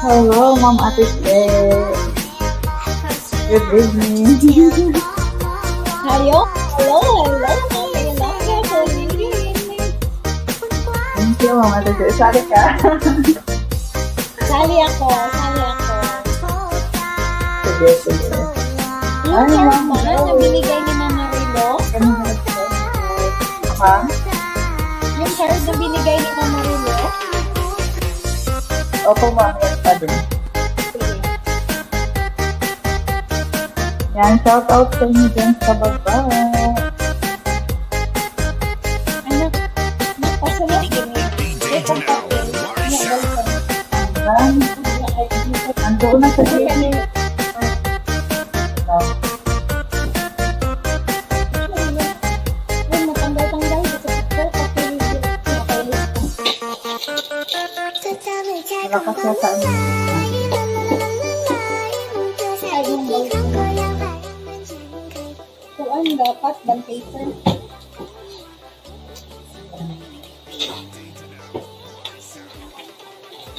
Hello, Ma'am Ate Claire. Good evening. Hello, ilongga ofw kulits. Thank you, Ma'am Ate Claire. Sali ka. Sali ako. Sige. Yung card ba na binigay ni Mama Rilo? Ha? Yung card na binigay ni Mama Rilo? Opo, Ma'am. Yan pa din. Sige. Yan, shout out sa inyo dyan sa baba. Anak, pasalat din. Itong papel. Yan. Ando na sa sili. Ay, matanggal-tanggal. Malakas na sa amin. Kuan dapat bang paper?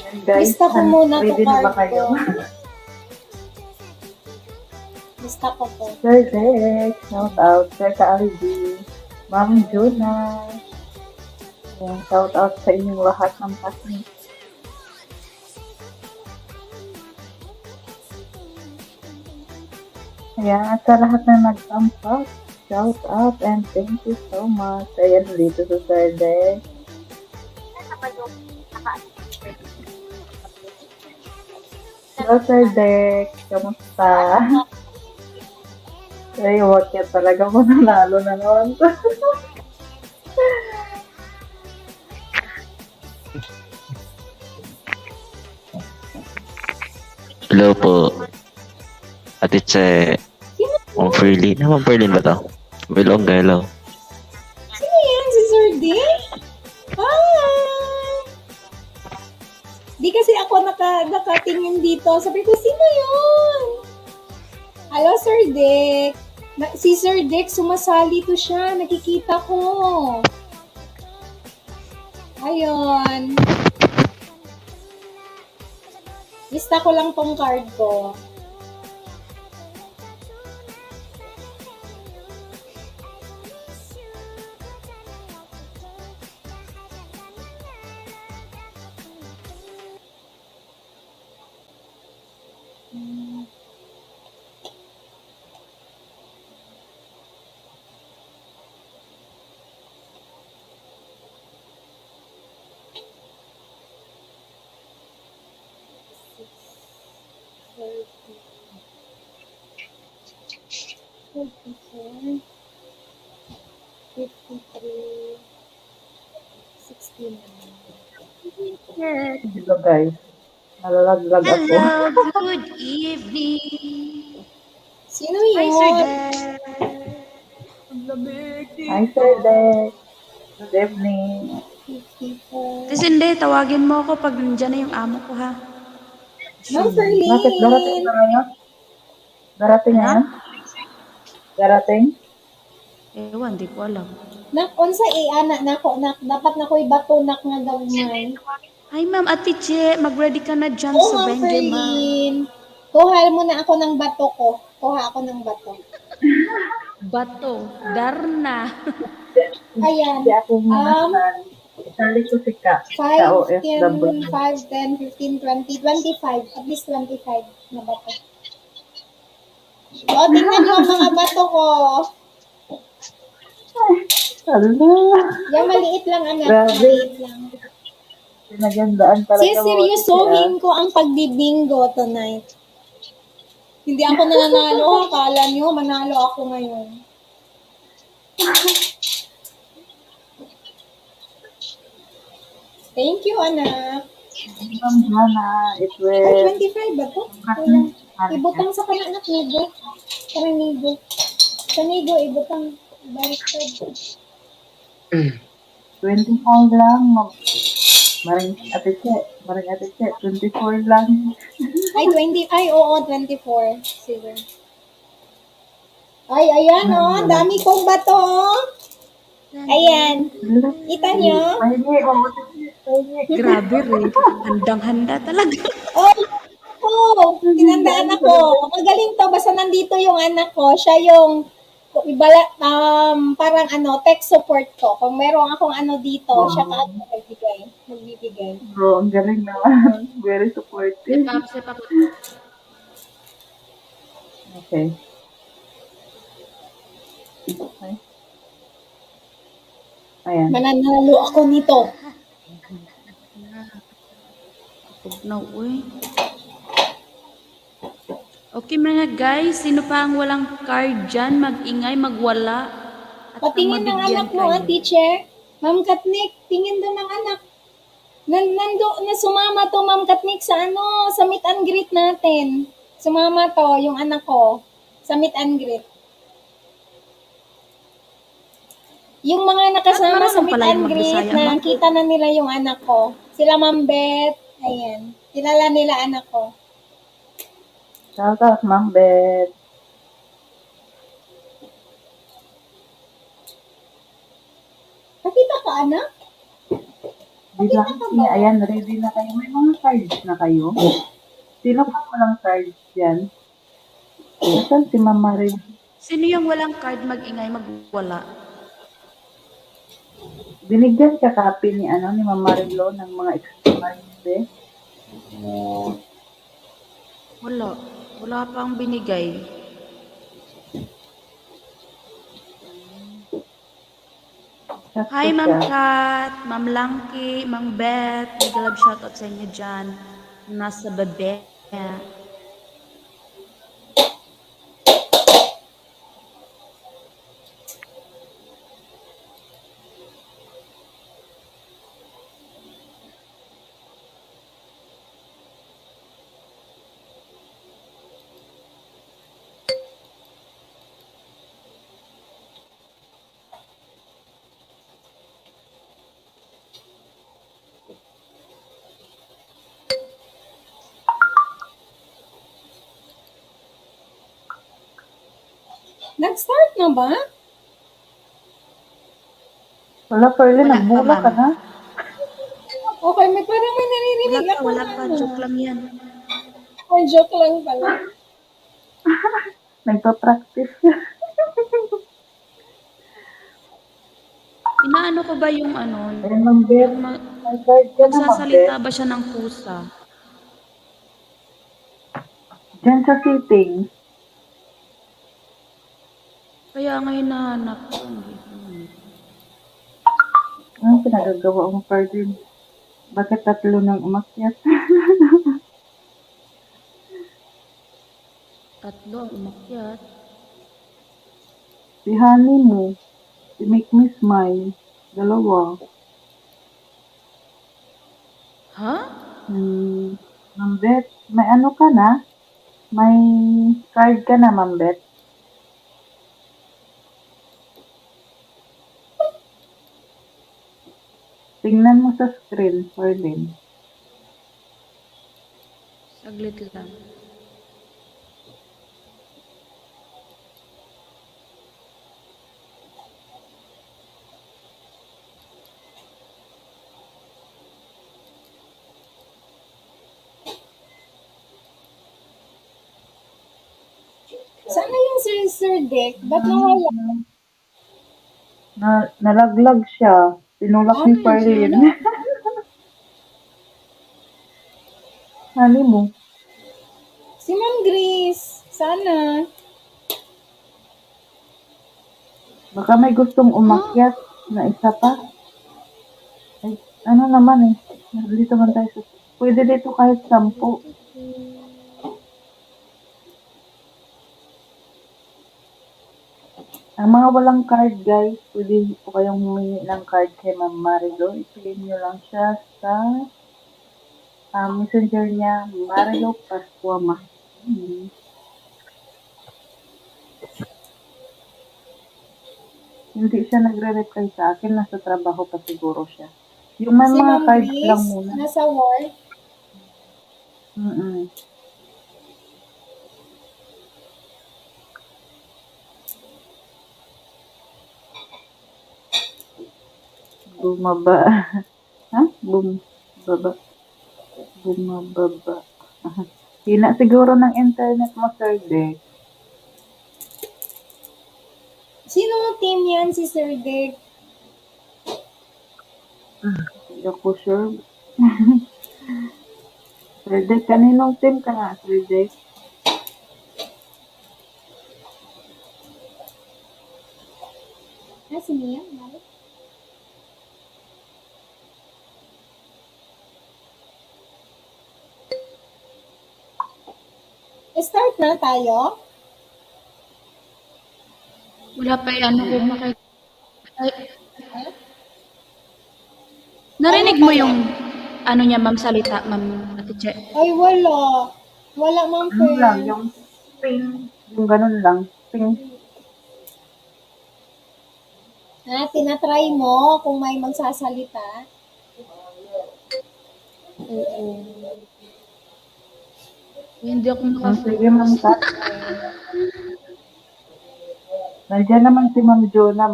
Yan, guys. Lista ko muna Ready to na ba card kayo? ko. Lista ko po. Sir Dex, shout out. Sir Ka-Aligi. Ma'am Juna. Yan, shout out sa inyong lahat ng classmates. Ayan, at sa lahat na nag-thumbs up, shout out and thank you so much. Ayan, dito sa Sir Dex. Hello, Sir Dex. Kamusta? Ay, wakit talaga mo nanalo na naman. Hello po. Ate Che. Ma'am Ferlin. Ma'am Ferlin ba to? Ilongga, hello. Sino yan? Si Sir Dick? Hi! Di kasi ako nakatingin dito. Sabi ko, sino yun? Hello, Sir Dick. Si Sir Dick, sumasali to siya. Nakikita ko. Ayun. Lista ko lang tong card ko. Hello, guys. Nalalag-lag ako. Hello, good evening. Sino Hi, Sir yun? Dad. Hi, Sir Dex. Good evening. Tapos hindi, tawagin mo ako pag nandiyan na yung amo ko, ha? Ma'am Ferlin. Bakit darating na ngayon? Darating ngayon? Darating? Ewan, di ko alam. Unsa anak nako dapat na ko'y bato nak nga gamay. Hi, Ma'am Ate Che. Mag-ready ka na dyan Oo, sa Ma'am Benjamin. Ferlin. Kuha mo na ako ng bato ko. Kuha ako ng bato. Bato. Darna. Ayan. Hindi ako manasan. Isali ko si Ka. 5, 10, OFW. 5, 10, 15, 20, 25. At least 25 na bato. O, tingnan mo ang mga bato ko. Hello. Yung maliit lang, anak. Grabe. Maliit lang. Pinagandaan talaga mo. Siseryosohin ko ang pagbibingo tonight. Hindi ako nananalo. Akala nyo, manalo ako ngayon. Thank you, anak. Ma'am Jana, it Ay, will... 25 ba to? Wala. Ibutang sa kanak nigo. Parang nigo. Sa nigo, ibutang. Baliktad. 24 lang, ma'am. Maring Ate Che, 24 lang. Ay, 20. Ay, oo, 24. Sige. Ay, ayan, oh. Dami kong bato, oh. Ayan. Kita nyo? Mahingi, Grabe rin. Handang-handa talaga. Tinandaan ako. Magaling to, basta nandito yung anak ko. Siya yung parang tech support ko. Kung meron akong dito, siya ka magbibigay. Bro, ang galing naman. Very supportive. Sip up. Okay. Okay. Ayan. Mananalo ako nito. Huwag na, uy. Okay mga guys, sino pa ang walang card dyan? Mag-ingay, magwala. At Patingin ng mabigyan anak mo, kayo. teacher. Ma'am Katnik, tingin doon ng anak. Na sumama to, Ma'am Katnik, sa meet and greet natin. Sumama to, yung anak ko, sa meet and greet. Yung mga nakasama Marunong sa meet pala yung and greet, Magbisaya, ma'am. nakita na nila yung anak ko. Sila Ma'am Beth, ayan. Kilala nila anak ko. Shout out, Ma'am Beth. Nakita ka, anak? Di ba? Ayan, ready na kayo. May mga cards na kayo. Sino pa walang cards yan? Nasaan si Mama Rin? Sino yung walang card, mag-ingay, magwala? Binigyan ka copy ni Mama Rilo ng mga extra cards eh. Wala. Wala pang binigay. Chat Hi, ko Ma'am siya. Kat, Ma'am Langki, Ma'am Beth. Mega love shoutout sa inyo dyan. Nasa bebe. Nag-start na ba? Wala, Pearly, Wala pa, nagbula ka ma'am. na. Okay, parang may naririnig ako Wala na pa. Joke lang yan. Ay, joke lang pala. Nagpa-practice siya. Inaano ko ba yung Ayan, Ma'am Beth. yung May card ka na, Ma'am Beth. magsasalita ba siya ng pusa? Diyan sa settings. Kaya ngayon nahanap ko. Anong pinagagawa mo, Pearly? Bakit tatlo nang umakyat? Tatlo ang umakyat. Si Honey mo. Si Make Me Smile. Dalawa. Ha? Ma'am Beth, may ano ka na? May card ka na, Ma'am Beth? Tingnan mo sa screen, Pearlyn. Saglit lang. Sana yung Sir Dick? Ba't nawala? Nalaglag siya. Tinulak ni Ano yun, Pearlyn. sino? Honey mo. Si Ma'am Grace. Sana. Baka may gustong umakyat na isa pa. Ay, ano naman eh. Dito man tayo sa... Pwede dito kahit 10. Ang mga walang card, guys, pwede po kayong humingi ng card kay Ma'am Marilo. I-claim nyo lang siya sa messenger niya, Marilo Pascuama. Hindi siya nagre-reply sa akin. Nasa trabaho pa siguro siya. Yung may Si mga Ma'am cards lang Grace. muna. Nasa work. Mm-mm. Bumaba. Ha? Baba. Bumababa. Aha. Hina siguro ng internet mo, Sir Dick. Sino team yan, si Sir Dick? Hindi ako sure. Sir Dick, kaninong team ka nga, Sir Dick? Si Mia? Start na tayo? Wala pa yan. Ay, narinig mo yung ano niya, ma'am, salita, ma'am Ate Che? Ay, wala. Wala, Ma'am Ano lang, Fer. yung ping. Yung ganun lang. Ping. Tinatry mo kung may magsasalita. Oo. Hindi ako Sige, Ma'am Kat. Nandiyan naman si Ma'am Jonah,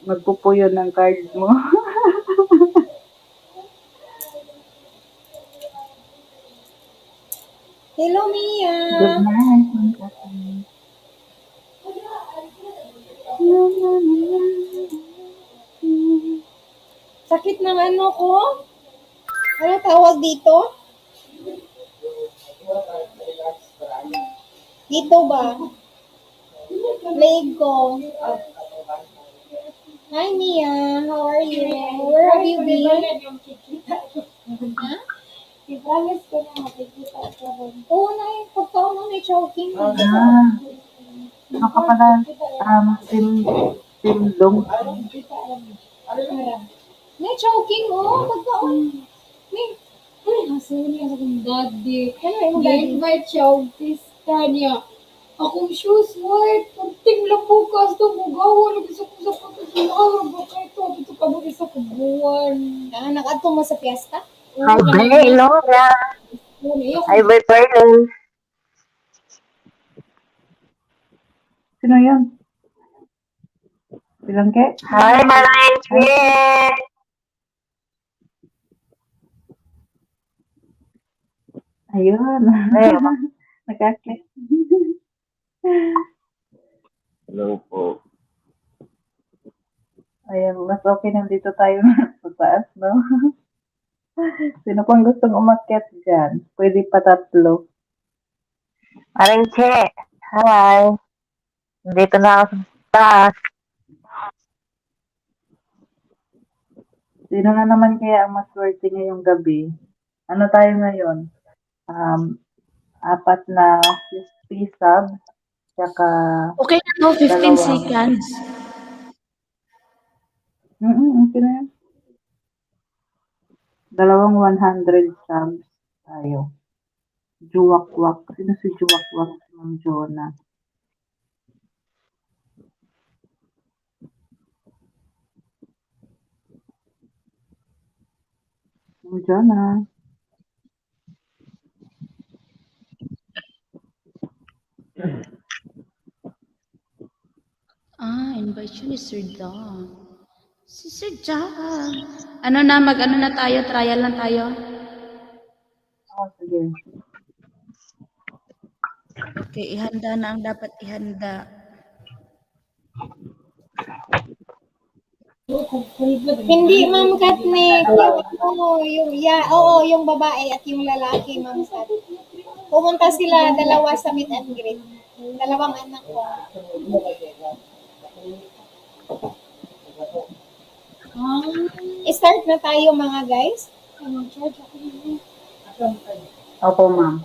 magpupuyo ng card mo. Hello, Mia. Good night, Ma'am Kat. Sakit ng ano ko? Ano tawag dito? Dito ba? Leg ko. Hi, Mia. How are you? Where have you been? Ha? I-promise ko na makikita ko. Oo, na yung pagkaon mo may choking. Ano ka pala, Team Dong. May choking, oh. Pagkaon. May. Ay, hasuli akong daddy. Ano yung daddy? Invite siya ang pista niya. Akong shoes white. Kunting lang bukas to. Bugawa. Lagi sa sapatos. Bugawa. Baka ito. Ito ka mo sa kubuan. Nakato mo sa fiesta? Hi, ilongga. Hi, Bertolin. Sino yun? Bilang ke? Hi, Malaysia. Ayun. Nakakit. Hello po. Ayan, mas okay nandito tayo sa taas, no? Sino pang gustong umakyat dyan? Pwede pa tatlo. Maring Che. Hi. Dito na ako sa taas. Sino na naman kaya ang maswerte ngayong gabi? Ano tayo ngayon? 4 na sub, tsaka Okay na to, 15 dalawang. seconds. Okay na yan. Dalawang 100 subs tayo. WAKWAK. Sino si WAKWAK? Ma'am Jonah. Ma'am Jonah. Invite siya ni Sir John. Si Sir John. Ano na tayo, trial lang tayo. Sige. Okay, ihanda na ang dapat ihanda. Hindi, Ma'am Katnick. Yung babae at yung lalaki, Ma'am Kat. Pumunta sila dalawa sa meet and greet. Dalawang anak ko. Start na tayo mga guys. Opo, ma'am.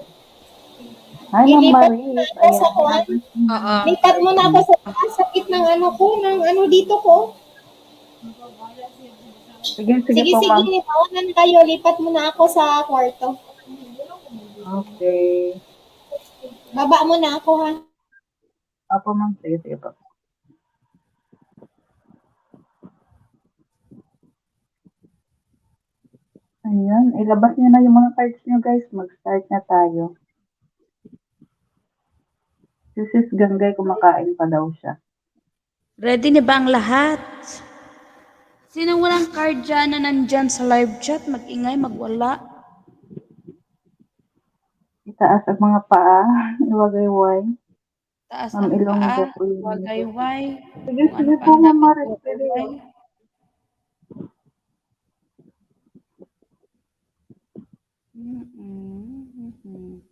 Hi, Ma'am Ilipat Marie. mo na ako sa kuwan. Oo. Lipat mo na ako sa sakit ng ano ko, ng ano dito ko. Sige Sige, po, ma'am. lipawanan kayo. Lipat mo na ako sa kwarto. Okay. Baba mo na ako ha. Opo, ma'am. Sige po. Ayan, ilabas niyo na yung mga cards niyo, guys. Mag-start na tayo. Si Sis Ganggay, kumakain pa daw siya. Ready na ba ang lahat? Sino walang card dyan na nandyan sa live chat? Mag-ingay, magwala. Itaas ang mga paa. Iwagayway. Taas Ma'am ang paa, ilongga po yun. wagayway. Sige, Kung ano sige pa po, ang Ma'am dapat Maris. Pwede wagayway. yun. Mm-mm.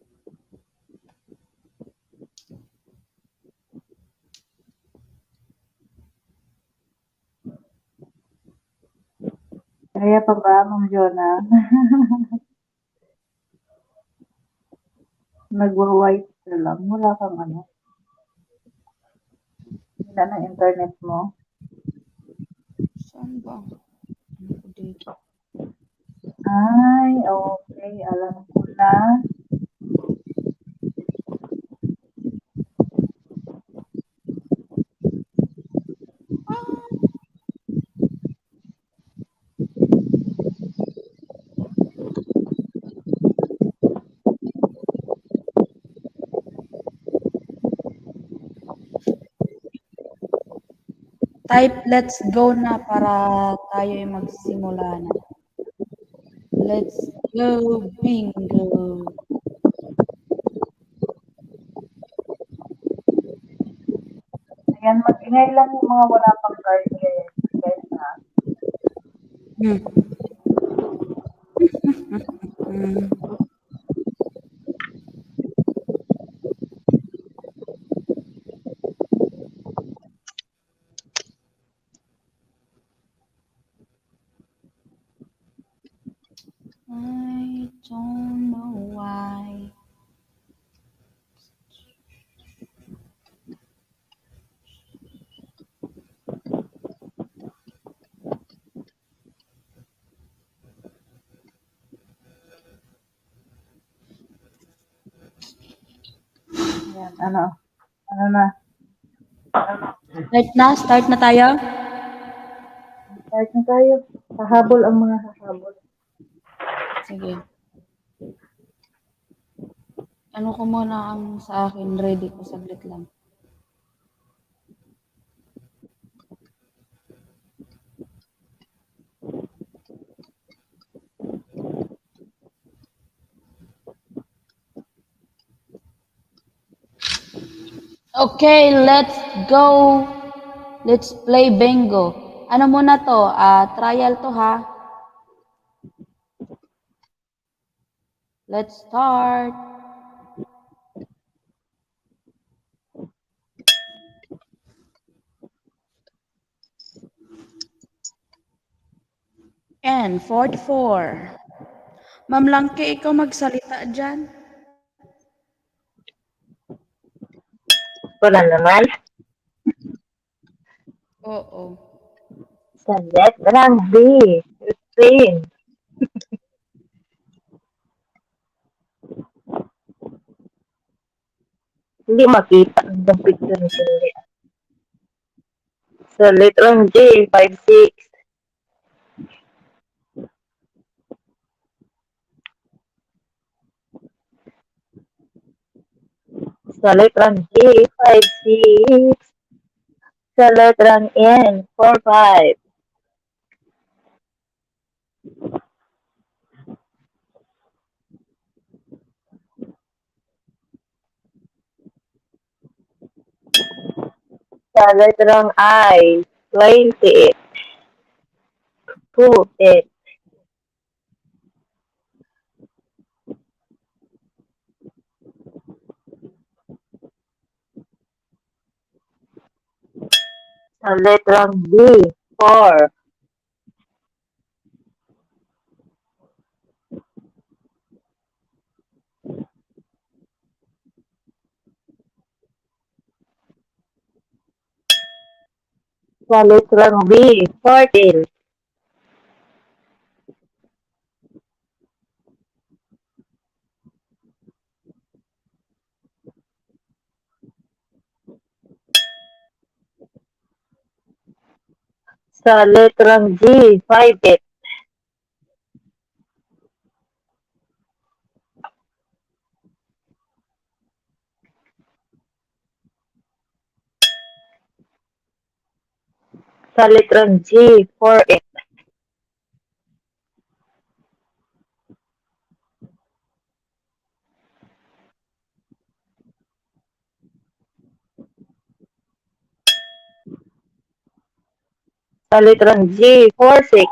Kaya pa ba, Ma'am Jonah? Nagwa-white ka lang. Wala kang ano. Wala na internet mo. Saan ba? Ano ko dito? Ay, okay. Alam ko na. Type let's go na para tayo ay magsimula na. Let's go, bingo. Ayan, mag-ingay lang yung mga wala pang card, guys. Guys, ha? Hmm. Hmm. I don't know why. Ayan, ano? Ano na? Start na tayo. Start na tayo. Hahabol ang mga hahabol. Sige. Ano ko muna ang sa akin, ready ko saglit lang. Okay, let's go. Let's play bingo. Ano muna to? Trial to ha. Let's start. And 44. Ma'am Langke, ikaw magsalita dyan. Wala naman. Oo. Saglit lang, B. 15. Hindi makita ang picture ni Cindy. Sa litrang G, 5-6. Sa litrang G, 5-6. Sa litrang N, 4-5. Sa litrang I, 20. 2-8. Sa litrang B, 4. Sa litrang B, 14. Sa litrang G, 5-8. Sa litrang G, 4-8. Sa letrang G, 46.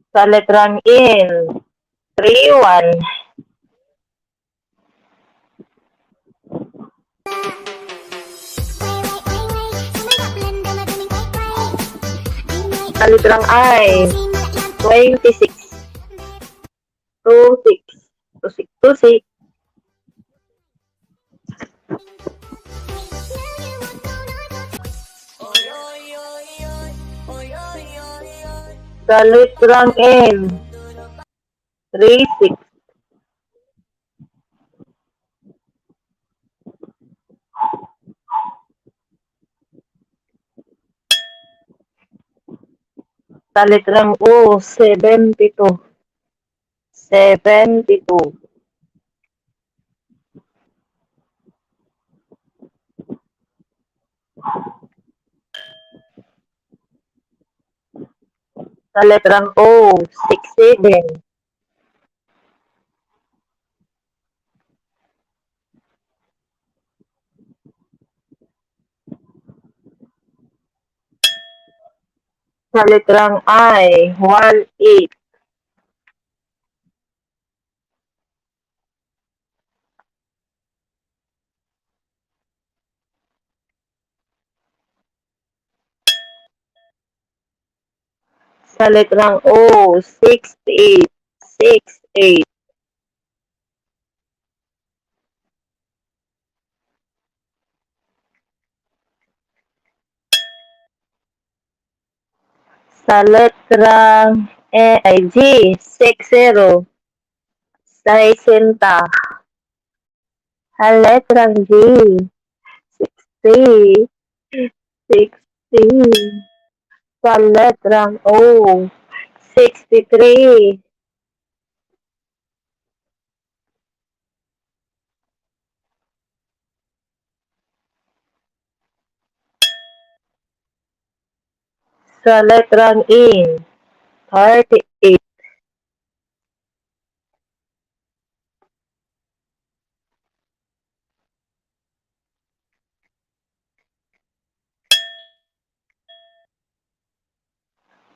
Sa letrang N, 31. Sa letrang I, 26. 26. 26. 26. Sa letrang N, 36. Sa letrang O, 72. 72. Sa letrang O, 67. Sa letrang I, 18. Sa letrang O, 68. 68. Sa letrang G, 60. 60. Sa letrang G, 60. 60. Sa letrang O, 63. Sa letrang E, 38.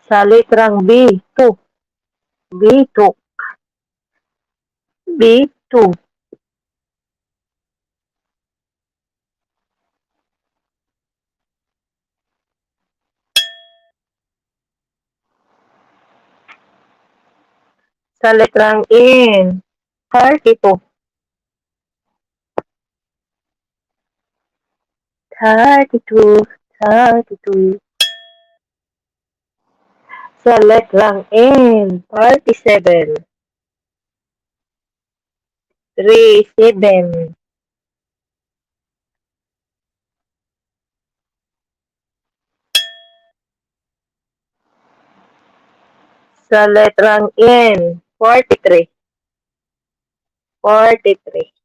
Sa letrang B, 2. B2. B2. Sa letrang N, 32. 32. 32. Sa letrang N, 37. 37. Sa letrang N, 43. 43.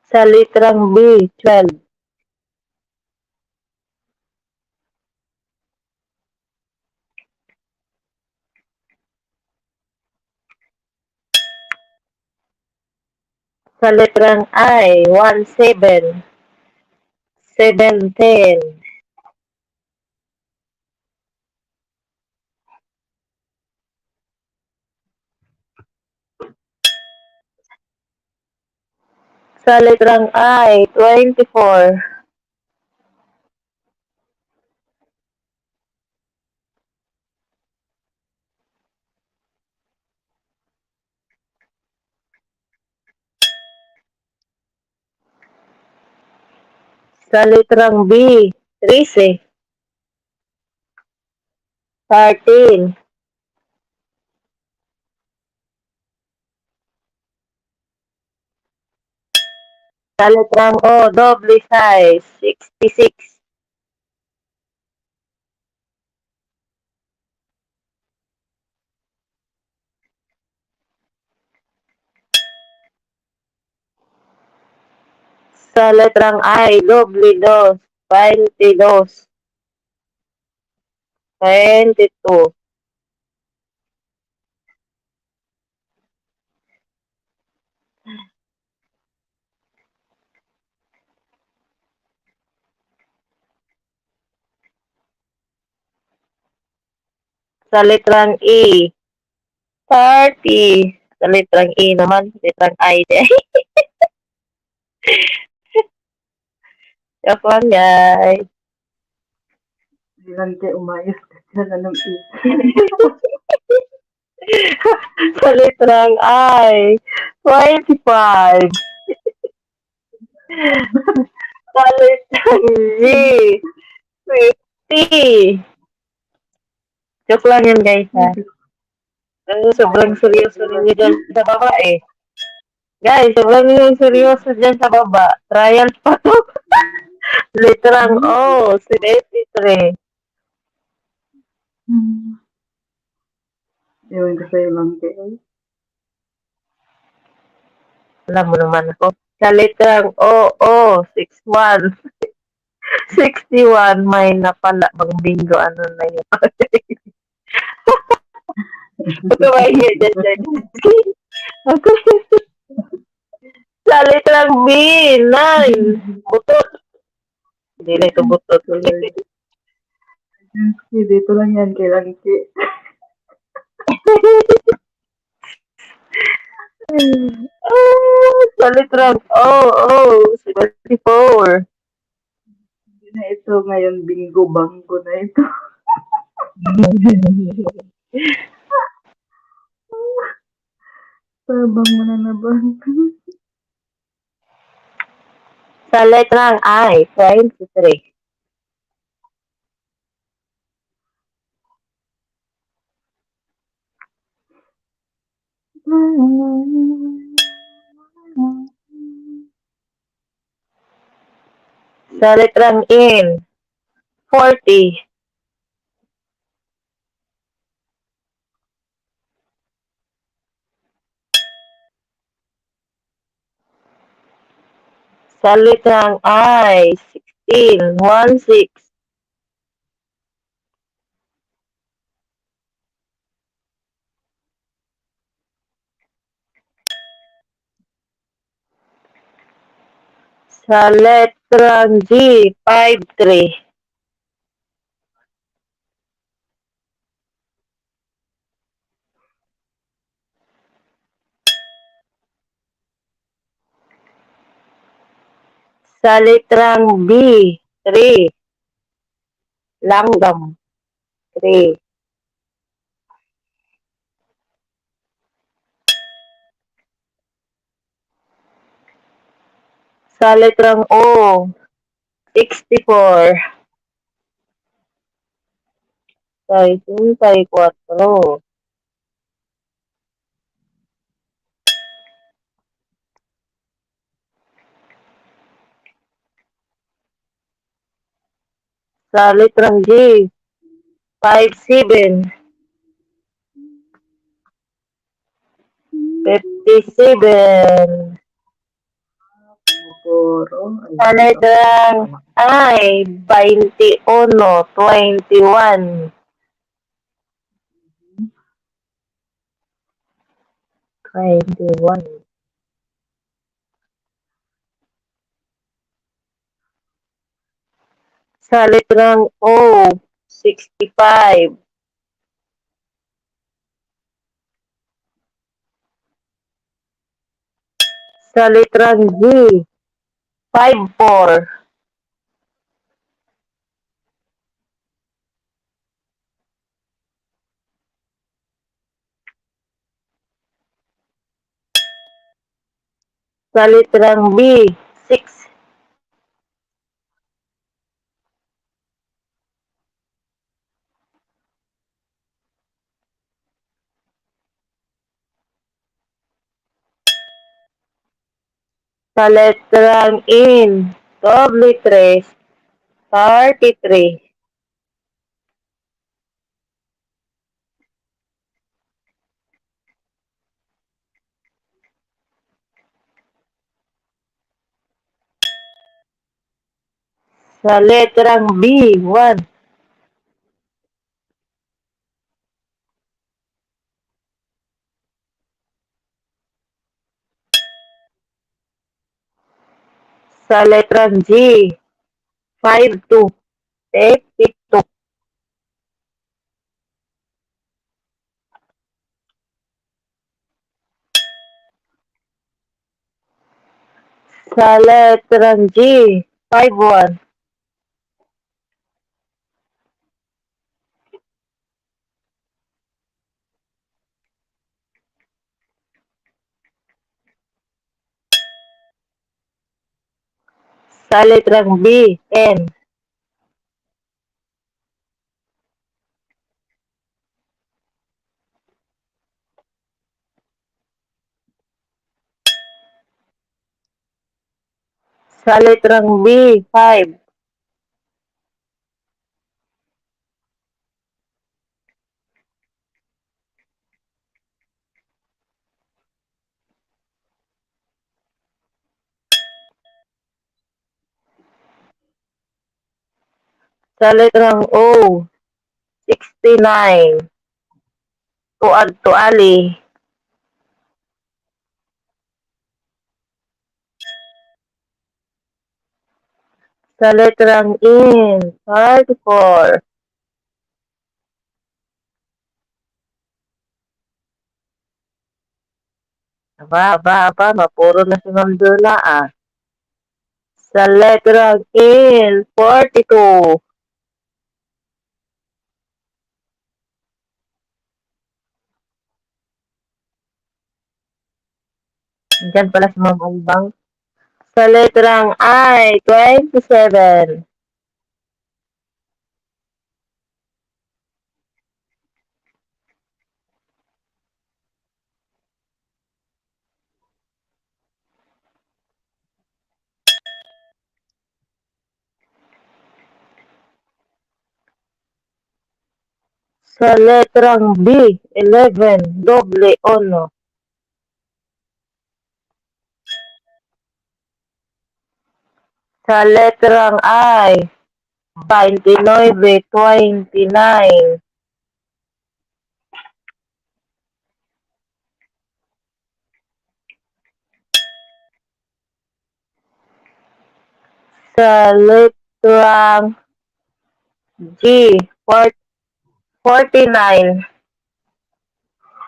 Sa letrang B, 12. Sa letrang I, 17. 17. Sa letrang I, 24. Sa letrang B, 13. 13. Sa letrang O, double size, 66. Sa letrang I, doble dos, 22. 22. Sa letrang E, 30. Sa letrang E naman, letrang I. Joke lang, guys. Ilan kayo umayos ka dyan, anong Sa letrang I, 25. Sa letrang G, 50. Joke lang yan, guys, ha? Sobrang seryoso ninyo dyan sa baba, eh. Guys, sobrang seryoso dyan sa baba. Trial pa to. Literang O, 73. Ewan ko sa'yo lang kayo. Alam mo naman ako. Sa literang O, 61. 61, may napala bang bingo. Ano na yun? Ito ba yun? Sa literang B, 9. Butot. Hindi na ito butot. Langki, dito lang yan kay Langki. Sa literang O, 74. Hindi na ito ngayon, bingo bangko na ito. Sabang mo na nabangko. Sa letrang I, 23. Sa letrang N, 40. Sa letrang I, 16, 16. Sa letrang G, 53. Sa letrang B, 3. Langgam, 3. Sa letrang O, 64. 64. Sa letrang G, 57. 57. Puro. Sa letrang I, 21, 21. 21. Sa letrang O, 65. Sa letrang G, 54. Sa letrang B, 6. Sa letrang N, doble 3, 33. Sa letrang B, 1. Sa letrang G, 5-2. Take it to. Sa letrang G, 5-1. Sa letrang B, 10. Sa letrang B, 5. Sa letrang O, 69. Tuad to ali. Sa letrang in, 34. Aba, mapuro na si Ma'am Dula ah. Sa letrang in, 42. Diyan pala si Ma'am Albang. Sa letrang I, 27. Sa letrang B, 11. Doble ono. Sa letrang I, 29, 29. Sa letrang G, 49.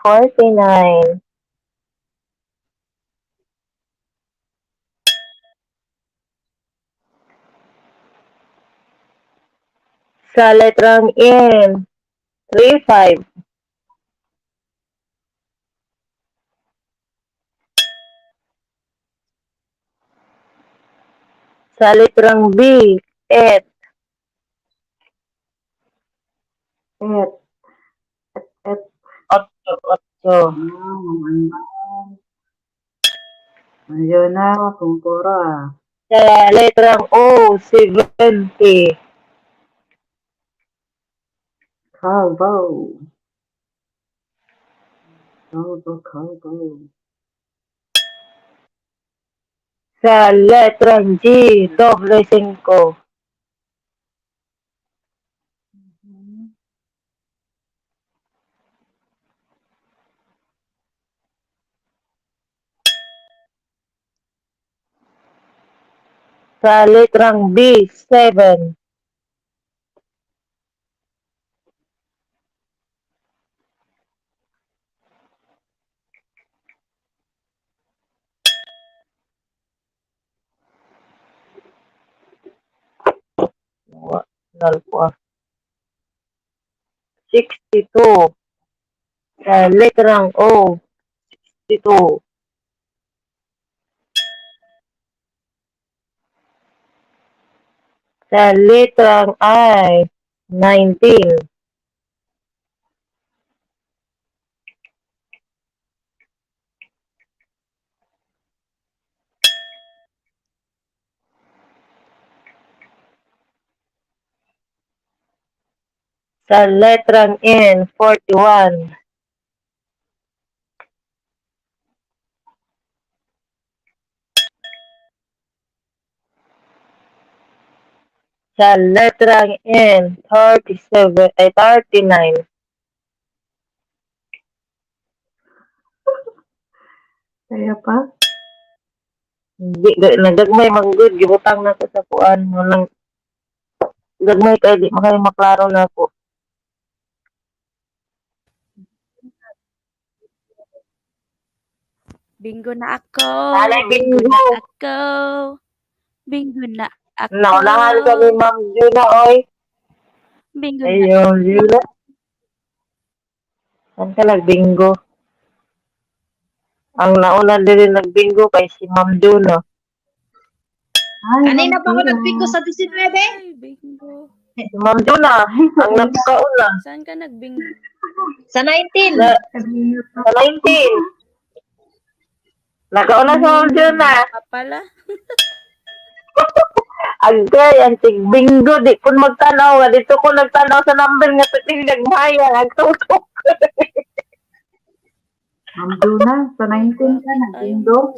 49. Sa letrang N, 35. Sa letrang B, 8. 8. At 8, 8. ayun na, kumpura. Sa letrang O, 70. Cowboy. Cowboy. Sa letrang G, doble 5. Sa letrang B, 7. Nalpo. 62. Sa letrang O, 62. Sa letrang I, 19. Sa letrang N, 41. sa letrang N, 37, ay 39. Kaya pa? Di, nagagmay manggod, gibutang na ko sa kuan. Walang, gagmay kay di makay maklaro na ako. Bingo na ako. Alay, Bingo bingo. na ako. Bingo na ako. Naunahan ka ni Ma'am Juna, oy. Bingo na. Ayun, Juna. Saan ka nagbingo? Ang nauna din nagbingo kay si Ma'am Juna. Ay, Kanina pa ako Ma'am nagpingo Tila. sa 19. Ay, bingo. Si Ma'am Juna, ang napakauna. Saan ka nagbingo? Sa 19. Na, Kanina pa. sa 19. Nakauna si Ma'am Juna. Pa pala. Agay, ang tigbingo, di ko magtanaw nga. Dito ko nagtanaw sa number nga pating nagmaya. Nagtutok. Ma'am Juna, sa 19 ka, nagbingo.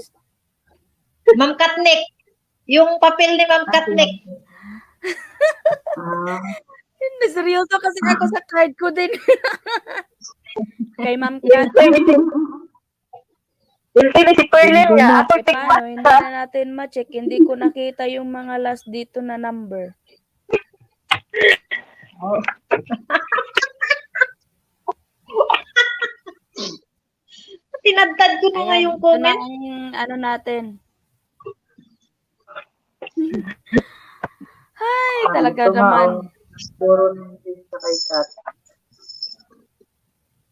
Ma'am Katnik. Yung papel ni Ma'am Katnik. Ah, Hindi, seryoso kasi ako sa card ko din. Kay Ma'am Kat. Yung si Perlin Bingo nga. na. Ako Eh, paano? Hindi tigbasa. na natin ma-check. Hindi ko nakita yung mga last dito na number. Tinadtad ko na nga Ayan, yung ito na comment. ang ano natin. Ay, talaga ito nga, naman. oh. Puro natin sa kay Kat.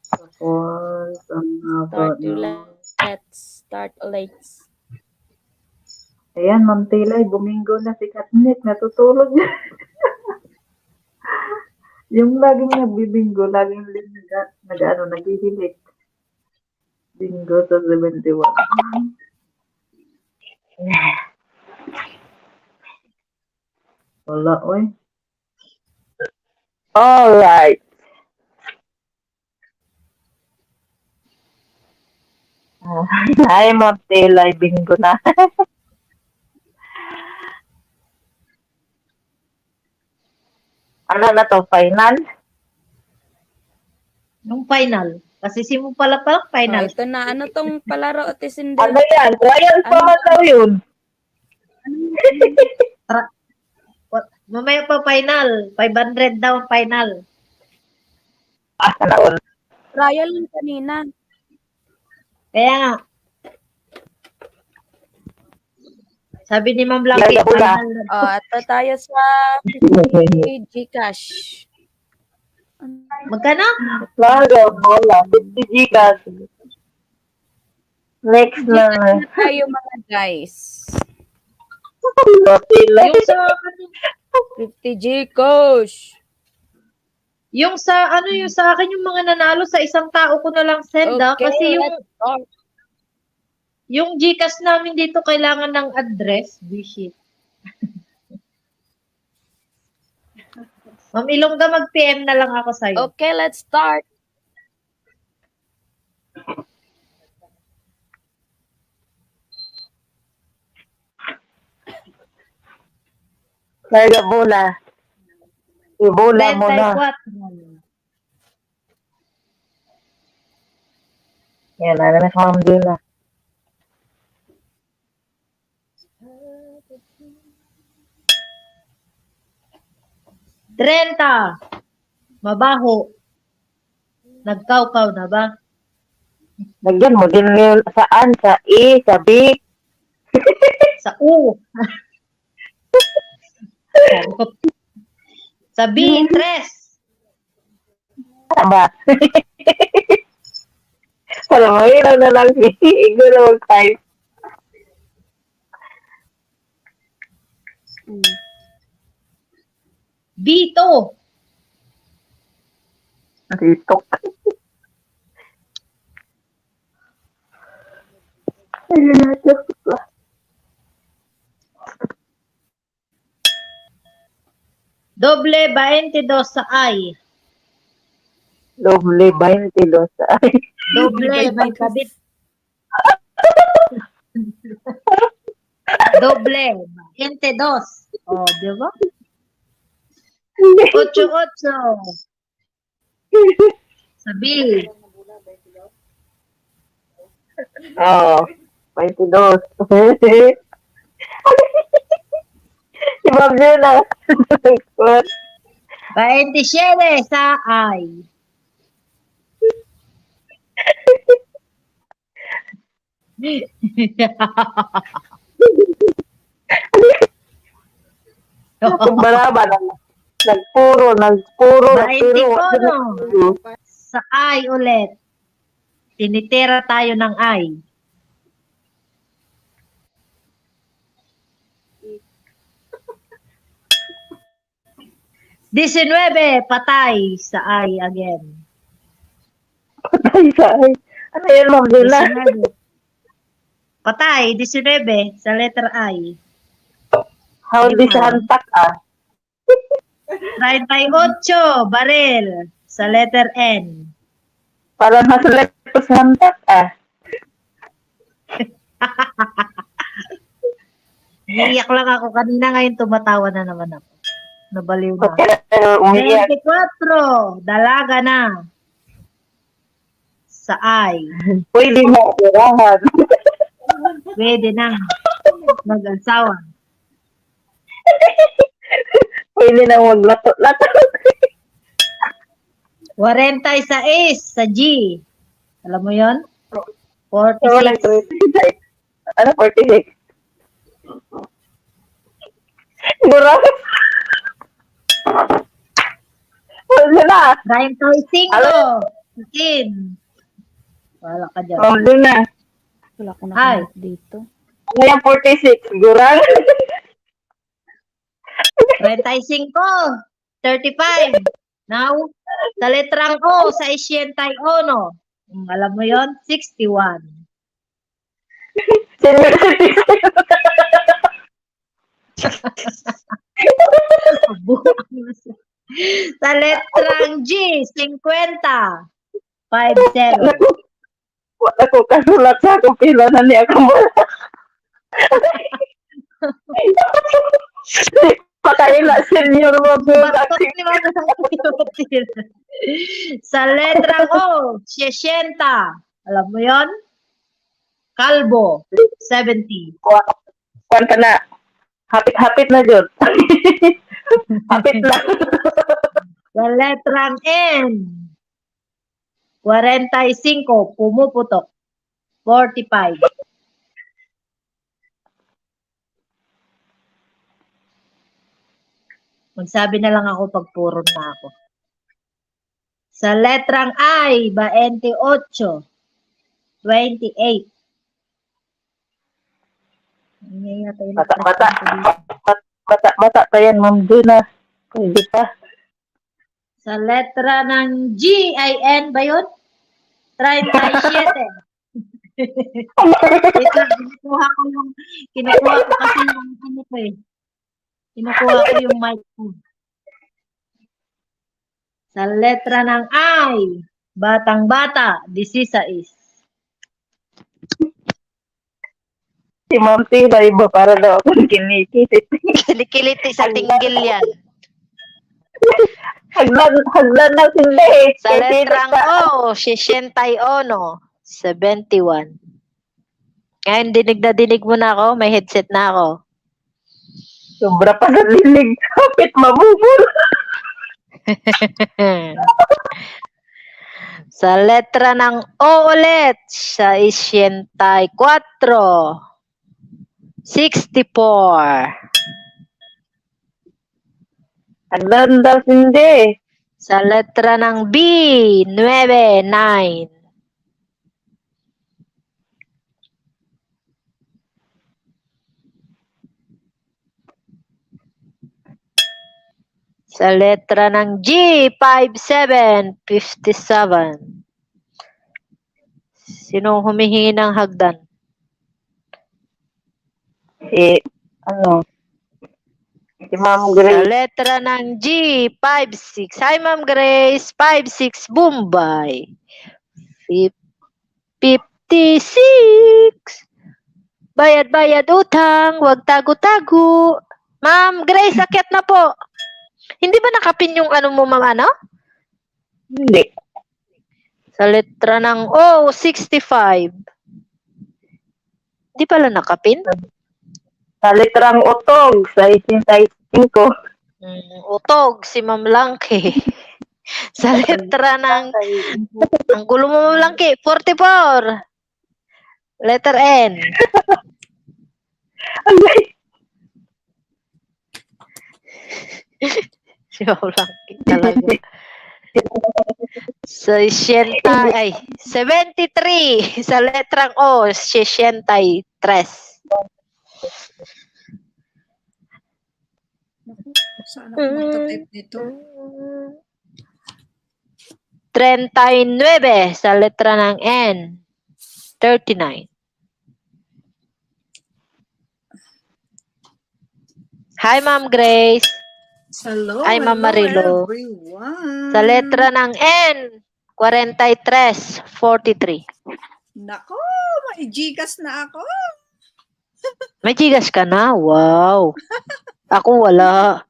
Tapos, ang haba Start na. let's start let's. Ayan, Ma'am Tilay, bumingo na si Katnik. Natutulog na. Yung laging nagbibingo, laging naghihilik. Bingo sa 71. Wala, oy. Alright. Ay, Ma'am Telay, bingo na. Ano na to, final? Nung final. Kasi simu pala Oh, final. ito na. Ano tong palaro, Ate Cindy? Ano yan? Trial pa Ano man daw yun. Mamaya pa final. 500 daw ang final. Ah, naon. Trial yung kanina. Kaya nga. Sabi ni Ma'am Lucky, Lala pula. final na. Oh, ito tayo sa 50 Gcash. Magkano? Claro, wala. 50 gigas. Next na. Gcash na tayo mga guys. Telay. Yung sa 50 Gcash. yung sa akin yung mga nanalo sa isang tao ko na lang send Okay, kasi let's start. yung GCash namin dito kailangan ng address. Bullshit. Ma'am Ilongga, mag-PM na lang ako sa'yo. Okay, let's start. Larga bola. Ibola mo na. 34. Yan, ano na sa Ma'am Juna. Trenta. Mabaho. Nagkaukaw na ba? Lagyan mo din yun saan? Sa E, sa B. Sa U. Sa B, tres. Ano ba? Wala mo, ilaw na lang. Igo na mag-type. B2. Titok. Ayun na ito. Doble 22 sa I. Doble 22 ay. Doble pagkabit. Doble 22. Oh, di ba? Ocho, ocho. Sabi. Oh, 22. Si Bob yun ah. 27 sa ay. Baraba na. Nagpuro, pero 21 sa ay ulit. Tinitira tayo ng ay. Disinwebe, patay sa ay again. patay. Ano yun, Ma'am Dula? 19. Patay, 19 sa letter I. How di sa hantak ah. 38, baril sa letter N. Parang nasulat ko sa hantak ah. Iiyak lang ako kanina, ngayon tumatawa na naman ako. Nabaliw na. Pero umiyak. 24, dalaga na sa I. Pwede mo kurahan. Pwede na mag-asawa. Pwede na maglato-lato. 46 sa G. Alam mo yon? Wala 46. Ano, 46? Gurang. Wala na. 35. Akin. Wala ka dyan. Wala na. Wala ko Ay. na dito. Ano yung 46? Gurang. 35. 35. Now, sa letrang O, sa isyentay ono. Alam mo yon? 61. Senior citizen. Sa letrang G, 50. 50. Wala ko kasulat sa akong pila na niya ako mo. Pakaila, senior mo. Bakit ni Mama sa letrang O, 60. Alam mo yon? Kalbo, 70. Kuwan ka na. Hapit-hapit na, Jod. Hapit lang. Sa letrang N, 45, pumuputok. 45. Magsabi na lang ako pag puro na ako. Sa letrang I, 28. 28. Bata pa yan, Ma'am Duna. Pwede pa. Sa letra ng G, I-N ba yun? 37. Wait lang, kinukuha ko kasi yung ano ko eh. Kinukuha ko yung mic ko. Sa letra ng I, batang-bata, 16. Si Ma'am Tila, iba para daw ako kinikit. Kilikiliti sa tinggil yan. Hagdan na sila eh. Sa letrang O, 61. 71. Ngayon, dinig na dinig mo na ako. May headset na ako. Sobra pa sa lilig. Kapit mabubul. Sa letra ng O ulit, 64. 64. Hagdan daw hindi. Sa letra ng B, 9. 9. Sa letra ng G, 57. 57. Sinong humihingi ng hagdan? Ano? Si Ma'am Sa Grace. letra ng G, 56. Hi, Ma'am Grace. 56, Bombay. 56. Bayad-bayad utang, wag tago-tago. Ma'am Grace, akyat na po. Hindi ba nakapin yung ano mo, ma'am, ano? Hindi. Sa letra ng O, 65. Di pala nakapin? Sa letrang utog, 65. Utog, si Ma'am Langke. Sa letra ng, ang gulo mo, Ma'am Langke, 44. Letter N. Si Ma'am Langke talaga. 73. Sa letrang O, 63. Saan ako magta-type nito? 39 sa letra ng N. 39. Hi, Ma'am Grace. Hello, Ay, Ma'am hello Marilo. everyone. Sa letra ng N, 43, 43. Nako, may Gcash na ako. May Gcash ka na? Wow. Ako wala.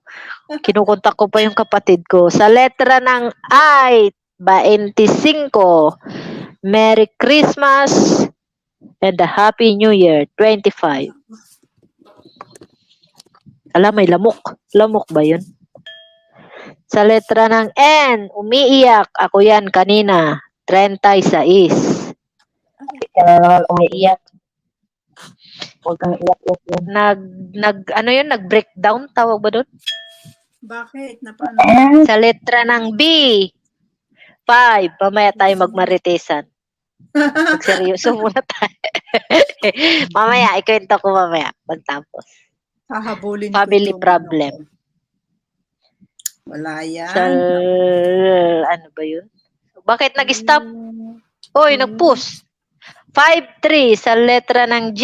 Kinukontak ko pa yung kapatid ko. Sa letra ng I, 25. Merry Christmas and a Happy New Year, 25. Alam, may lamok. Lamok ba yun? Sa letra ng N, umiiyak. Ako yan kanina. 36. Kaya naman umiiyak. Huwag kang iyak-iyak yan. Ano yun? Nag-breakdown? Tawag ba doon? Bakit? Napaano? Sa letra ng B, 5. Pamaya tayo magmaritesan. Magseryoso muna tayo. Mamaya, ikwento ko mamaya. Pagtapos. Hahabulin Family ko ito. problem. Wala yan. Ano ba yun? Bakit nag-stop? Hoy, nag-push. 5-3 sa letra ng G.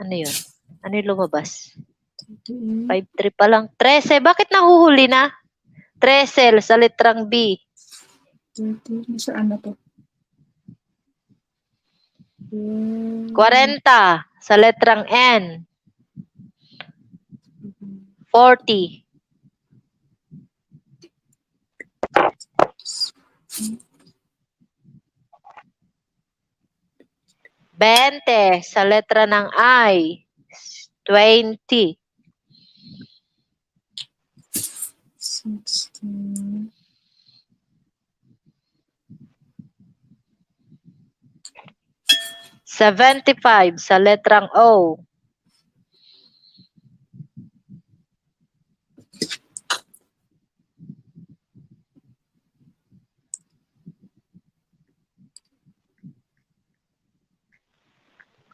Ano yun? Ano yung lumabas? 5-3 pa lang. 13. Bakit nahuhuli na? 13 sa letrang B. Saan na to? 40 sa letrang N. 40. Bente sa letra ng I. 20. 16. 75 sa letrang O.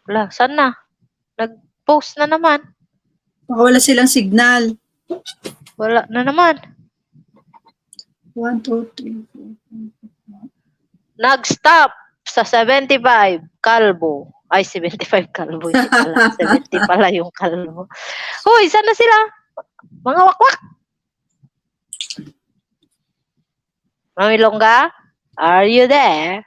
Wala, saan na? Nag-post na naman. Baka wala silang signal. Wala na naman. 1, 2, 3, 4. Nag-stop sa 75. Kalbo. Ay, 75 kalbo. Hindi pala. 70 pala yung kalbo. Hoy, saan na sila? Mga wakwak. Mami Longga, are you there?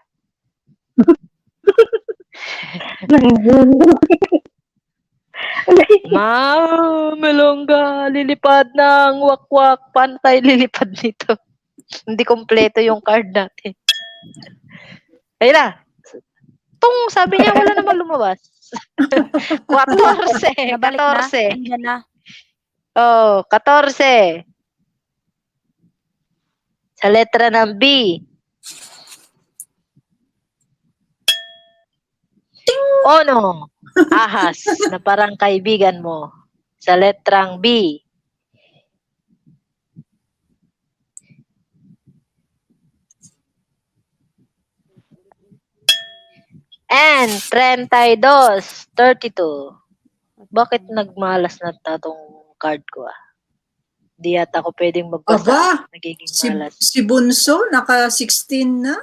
Mami Longga, lilipad ng wakwak. Paano tayo lilipad nito? Hindi kompleto yung card natin. Ayun na. Sabi niya, wala naman lumabas. 14. Nabalik na? 14. Nandiyan na. Oh, 14. Sa letra ng B. Ono. Ahas na parang kaibigan mo. Sa letrang B. And 32. 32. Bakit nagmalas na tatong card ko ah? Di yata ako pwedeng magbasa. Aba! Nagiging Si, malas. si Bunso, naka 16 na.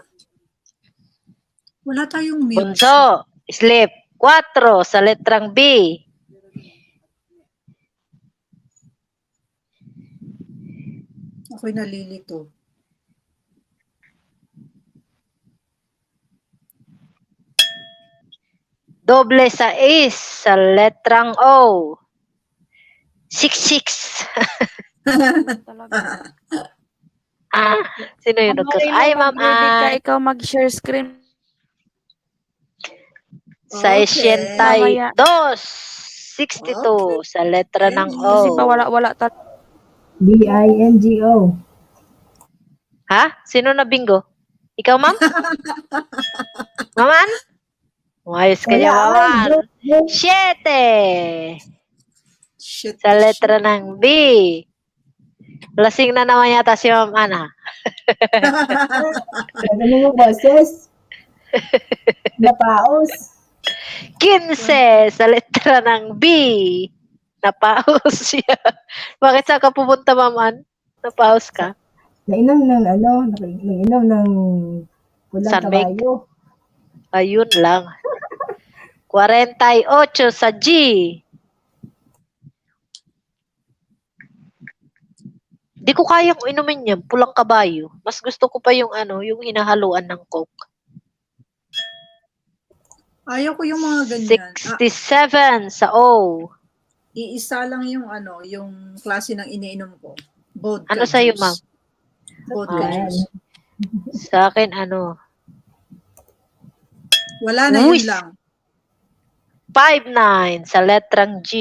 Wala tayong mute. Bunso, sleep. 4 sa letrang B. Ako'y nalilito. Doble sa is sa letrang O. 66. Talaga. Sino yun Ma'am nagkas? Marilo, Ay, Ma'am mag-ready ka. Ann. Ikaw mag-share screen. Okay. Mamaya. 62 sa letra ng Kasi pa O. wala BINGO. Ha? Sino na bingo? Ikaw, Ma'am? Maman? Umayos ka Wala dyan, ay. Maman. Go. 7 Shit. sa letra ng B. Lasing na naman yata si Ma'am Ana. Ano mo boses? Napaos. 15 sa letra ng B. Napaos siya. Bakit saan ka pupunta, Maman? Napaos ka? Nainom ng nainom ng pulang Sanmig? kabayo. Ayun lang. 48 sa G. Di ko kayang inumin yan, pulang kabayo. Mas gusto ko pa yung yung hinahaluan ng Coke. Ayaw ko yung mga ganyan. 67 sa O. Iisa lang yung yung klase ng iniinom ko. Vodka Ano sa'yo, juice. Ma'am? Vodka Ah. juice. Sa akin, Wala na, yun Uy! lang. 59 sa letrang G.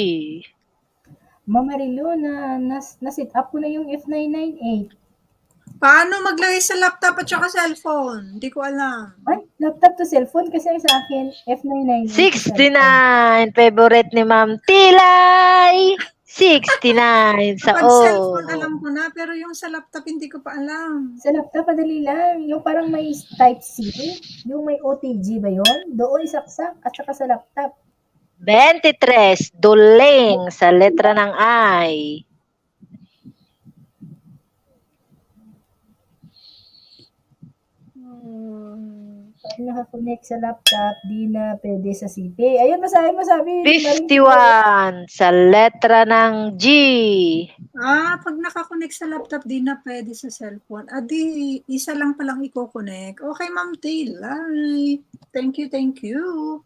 Mamarilo na-sit up ko na yung F998. Paano maglagay sa laptop at saka cellphone? Hindi ko alam. Ay, laptop to cellphone kasi ang sa akin F998. 69, favorite ni Ma'am Tilay. 69 sa Pag cellphone, O. alam ko na, pero yung sa laptop, hindi ko pa alam. Sa laptop, madali lang. Yung parang may type C. Yung may OTG ba yun? Doon isaksak at saka sa laptop. 23, duling sa letra ng I. Pag nakakonect sa laptop, di na pwede sa CP. Ayun, masabi ni Marilo. 51 sa letra ng G. Pag nakakonect sa laptop, di na pwede sa cellphone. Di, isa lang palang i-connect. Okay, Ma'am Tilay. Thank you, thank you.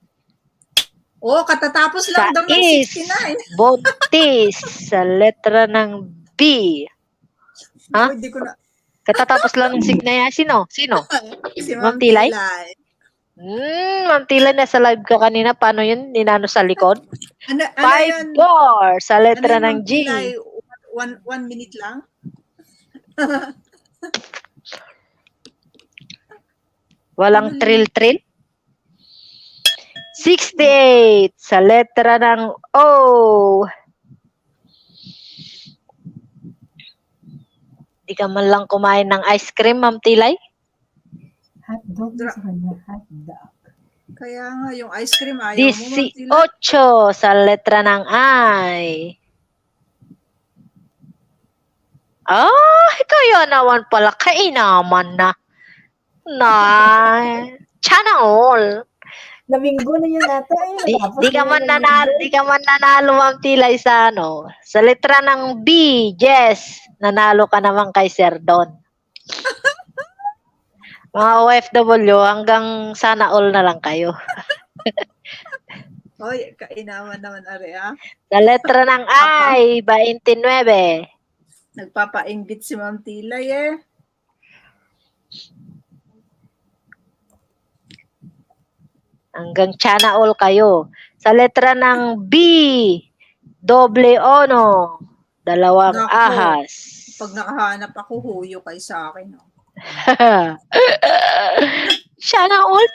Oh, katatapos lang daw ng Is 69. botis sa letra ng B. Ha? Oh, hindi ko na. Katatapos lang ng signaya. Sino? Si Ma'am Ma'am Tilay? Tilay. Ma'am Tilay, nasa live ka kanina. Paano yun? Ninano sa likod? Ano 5 yan? 4 sa letra Ano yun, ng Ma'am G. Tilay? One minute lang? Walang trill-trill? 68 sa letra ng O. Di ka man lang kumain ng ice cream, Ma'am Tilay? Hotdog na sa kanya. Hotdog. Kaya nga, yung ice cream, ayaw mo, Ma'am Tilay. 18 sa letra ng I. Kaya naman pala, kainaman na. Sana all. Nabinggo na yun ata. Di ka man nanalo, Ma'am Tilay, sa sa letra ng B. Yes, nanalo ka naman kay Sir Don. Mga OFW, hanggang sana all na lang kayo. Hoy, kainaman naman, Are, Sa letra ng I, 29. Nagpapa-invite si Ma'am Tilay, Hanggang sana all kayo. Sa letra ng B, doble ono, dalawang Nako. ahas. Pag nakahanap ako, huyo kay sa akin. No? Sana all.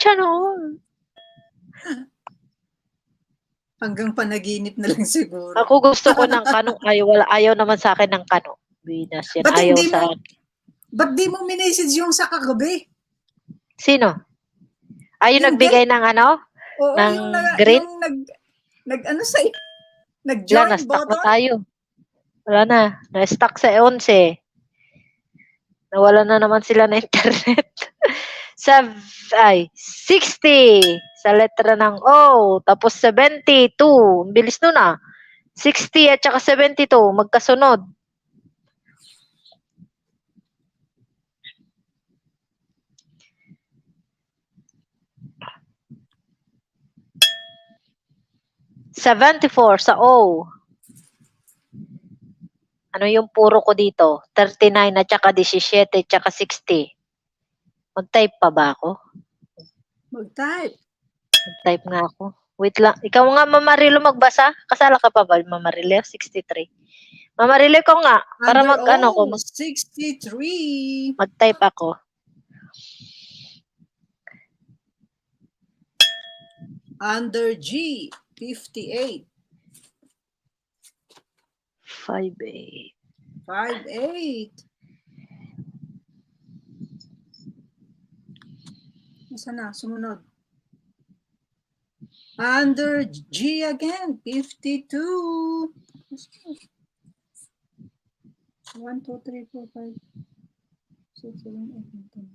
Hanggang panaginip na lang siguro. Ako gusto ko ng kano. Ayaw naman sa akin ng kano. Binas yan. Ba't Ayaw hindi sa mo- akin. Ba't di mo minessage yung sa kagabi? Sino? Yung Yung nagbigay ng Oo, Ng yung green? yung nag-join Wala, na-stuck na button? tayo. Wala na. Na-stuck sa 11. Nawala na naman sila ng internet. 60 sa letra ng O. Tapos 72. Ang bilis nun 60 at saka 72. Magkasunod. 74 sa O. Ano yung puro ko dito? 39 at saka 17 at saka 60. Mag-type pa ba ako? Mag-type. Mag-type nga ako. Wait lang. Ikaw nga, Mama Rilo, magbasa? Kasala ka pa ba, Mama Rilo? 63. Mama Rilo, ikaw nga. Para Under mag-ano ko, O, 63. mag-type ako. Under G, 58. 5A. 58. Nasaan na? Sumunod. Under G again, 52. 1, 2, 3, 4, 5, 6, 7, 8, 9, 10.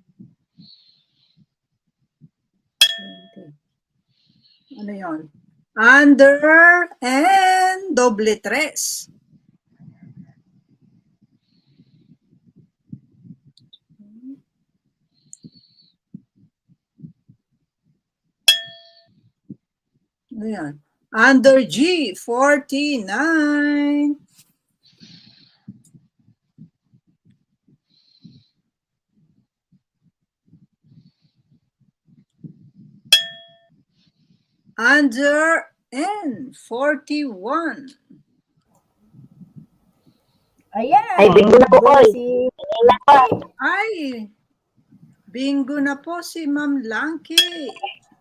20. Ano yun? Under and doble tres. Ano yan? Under G, 49. Under N, 41. Ayan. Ay, bingo na po, oy. Si Ay, bingo na po si Ma'am Langki.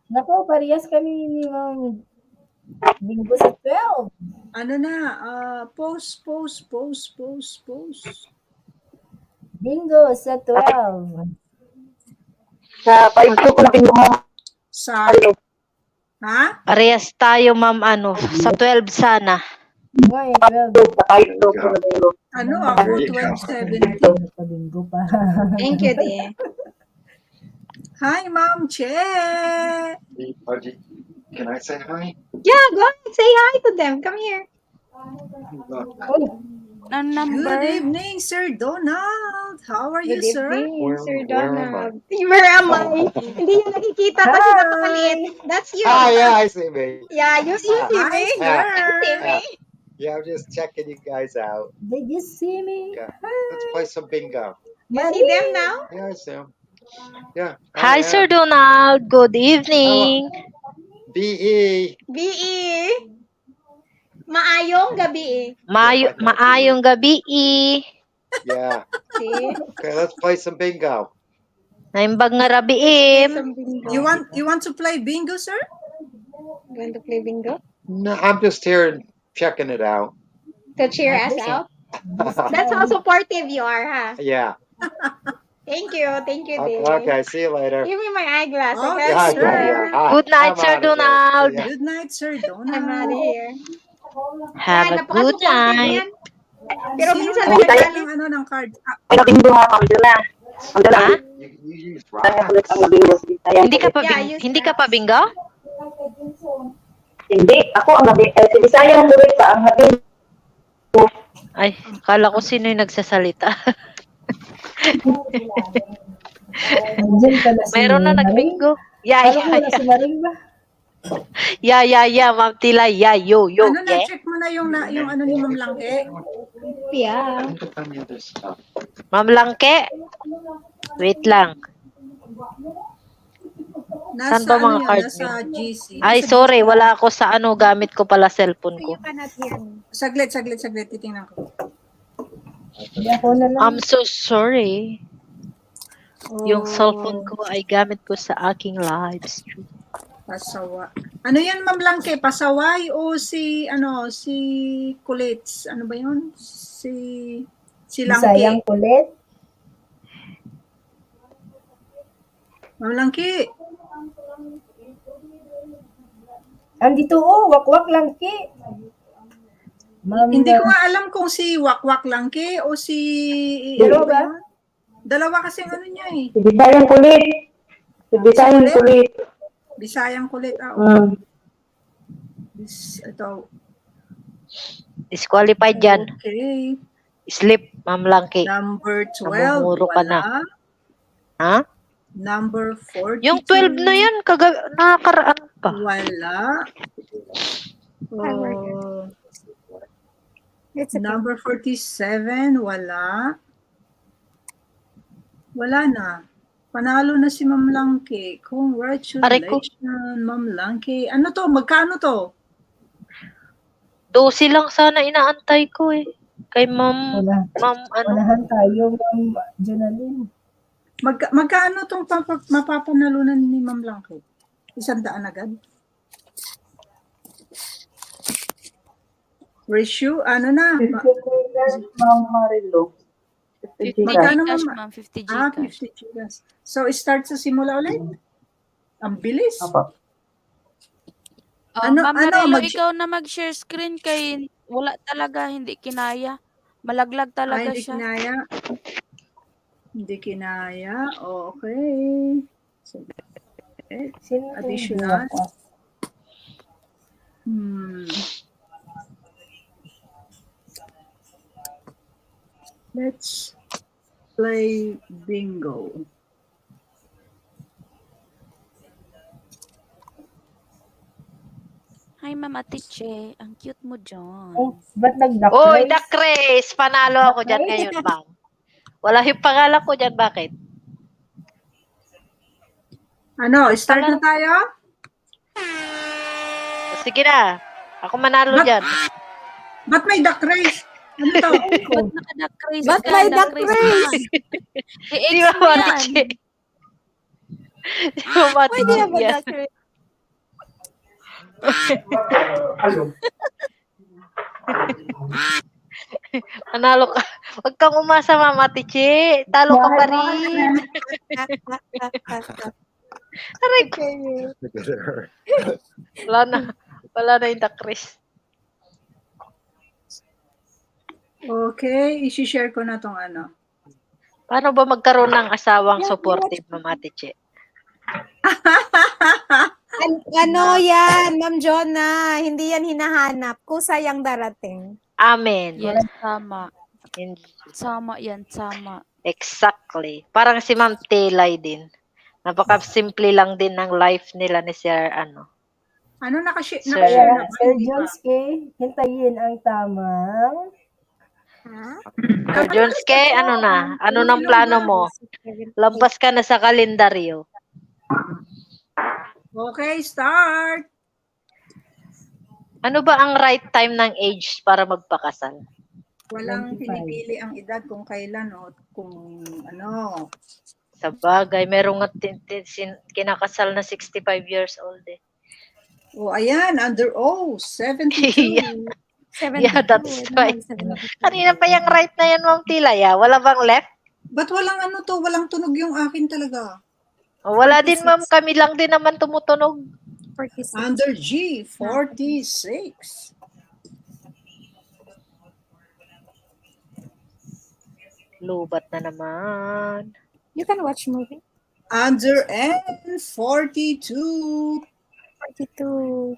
Nako, parehas kami ni Ma'am Bingo sa 12. Ano na, post. Bingo sa 12. Sa 5 ko na bingo mo. Sa, ha? Parehas tayo, ma'am, sa 12 sana. Ngayon, 12. Sa 5 ko na bingo. Ano ako, 1270. Bingo pa. Thank you, dear. Hi, Ma'am Che. Can I say hi? Yeah, go ahead. Say hi to them. Come here. Ang number? Good evening, Sir Donald. How are you, sir? Sir Donald. Where am I? Hindi niya nakikita kasi napakaliit. That's you. Ah, yeah, I see me. Yeah, you see me. Hi, sir. Yeah, I'm just checking you guys out. Did you see me? Okay. Let's play some bingo. You see them now? Yeah, I see 'em. Yeah. Hi, Sir Donald. Good evening. BE. BE. Maayong gabi. Maayong gabi. Yeah. See? Okay, let's play some bingo. Naimbag nga rabiim. You want to play bingo, sir? You want to play bingo? No, I'm just here checking it out. To cheer us out? That's how supportive you are, huh? Yeah. Thank you, Okay, Dave. okay, see you later. Give me my eyeglass, Yeah, okay? yeah. Hi, Good night, I'm Sir outta here. Donald. Yeah. Good night, Sir Donald. I'm out of here. Have a good night. Pero minsan Oh, nagagalit ng ng card. Ay, bingo nga, Ma'am Dula. Ma'am Dula. Ha? You use Kaya rock. ulit ang bingo. Hindi ka pa bingo? Hindi, ako ang gabi. Si Bisaya ang ulit pa. Ang gabi. Ay, kala ko sino yung nagsasalita. Nandiyan pala si Meron na nagbingo. Yeah, Alam mo na si Maring ba? yeah, Ma'am Tila. Yeah, yo. Ano Yeah. na-check mo na yung ano ni Ma'am Langke? Yeah. On the other stuff. Ma'am Langke. Wait lang. Saan ba mga card Nasa GC. Ay, sorry. Wala ako sa gamit ko pala cellphone ko. Saglit. Titingnan ko. Hindi ako na lang. I'm so sorry. Yung cellphone ko ay gamit ko sa aking live stream. Pasawa. Ano yan, Ma'am Langke? Pasaway o si Kulits? Ano ba yun? Si Bisayang Langke. kulit. Ma'am Langke. Andito wakwak lang ki. Ma'am, Hindi ko nga alam kung si WAKWAK Langke o si... Dalawa ba? Dalawa kasi ano niya eh. Si Bisayang kulit. Si Bisayang kulit. Bisayang kulit. Ito. Disqualified dyan. Okay. Sleep, Ma'am Langke. Number 12. Namumuro ka na. Wala. Ha? Number 42. Yung 12 na yan, nakakaraan pa. Wala. Oh, It's okay. number 47, wala. Wala na. Panalo na si Ma'am Langke. Congratulations, Ma'am Langke. Ano to? Magkano to? 12 lang sana inaantay ko eh. Kay ma'am, ano? Unahan tayo, Ma'am Jonalyn. Magkano tong mapapanalunan ni Ma'am Langke? 100 agad? Ratio, ano na? 50 Gcash, Ma'am Marilo. 50 50 Gcash. Gcash, ma'am. 50 Gcash. 50 gigas. So, start sa simula ulit? Ang bilis. Opo. Ano- Ma'am ano, Marilo, ikaw na mag-share screen kay wala talaga, hindi kinaya. Malaglag talaga hindi siya. kinaya. Hindi kinaya. Okay. So, Sino additional. yung Let's play bingo. Hi, Ma'am Ate Che. Ang cute mo dyan. Oh, ba't nag-duck Oy, race? duck race! Panalo ako dyan ngayon, ma'am. Wala yung pangalan ko dyan, bakit? Ano, start na tayo? Sige na. Ako manalo dyan. Ba't may duck race? Ano to? Ba't naka-duck race Ba't ka? may Duck duck race race? ka. Di I-ex ba, mo yan. Matiche? Di ba, Pwede na Matiche ba yan? duck race? Manalo ka. Huwag kang umasa, Mama Tichi. Talo ka pa rin. Aray ko. Look at her. Wala na. Wala na yung duck race. Okay, isi-share ko na tong ano. Paano ba magkaroon ng asawang supportive, Mama Tichi? Ano yan, Ma'am Jonah? Hindi yan hinahanap. Kusayang darating. Amen. Yes, tama. In- Sama yan, sama. Exactly. Parang si Ma'am Telay din. Napaka-simple lang din ng life nila ni Sir, ano. Ano nakashare Sir- nakashare na ba? Sir Hindi ba? Jonske, hintayin ang tamang Sir Jonske, ano na? Ano ng plano mo? Lampas ka na sa kalendaryo. Okay, start. Ano ba ang right time ng age para magpakasal? Walang 25. pinipili ang edad kung kailan o kung ano. Sa bagay, merong nga kinakasal na 65 years old eh. O ayan, under oath, 72. Yeah, that's right. Kanina pa yung right na yan, Ma'am Tilay, ah. Wala bang left? Ba't walang ano to? Walang tunog yung akin talaga. O, wala din, Ma'am. Kami lang din naman tumutunog. 46. Under G, 46. Lubat na naman. You can watch movie. Under N, 42. 42.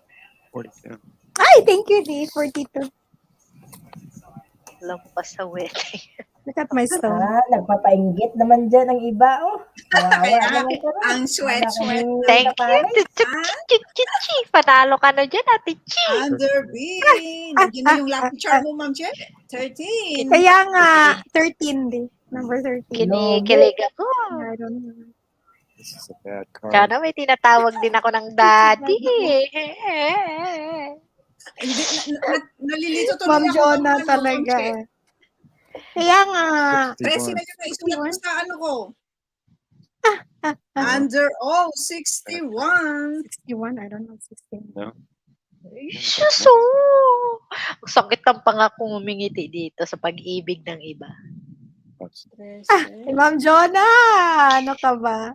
42. Ay, thank you, D. 42. Lampas sa wedding. Look at my stone. nagpapainggit naman dyan ang iba, oh. Kawawa Kaya, naman ka rin. ang sweat-sweat. Thank you. Chi. Panalo ka na dyan, Ate Chi. Under B. Nandiyan na yung lucky charm mo, Ma'am Che. 13. Kaya nga, 13, D. Number 13. Kinikilig ako. I don't know. This is a bad card. Sana may tinatawag din ako ng daddy. Hindi, nalilito tuloy Ma'am ako. Jonah Ma'am talaga. Che. Kaya nga. 13 na yun na isulat ko sa ano ko. Under O, 61. 61, I don't know, 16. No? Suso! Ang sakit ng pangakong humingiti dito sa pag-ibig ng iba. Ma'am Jonah! Ano ka ba?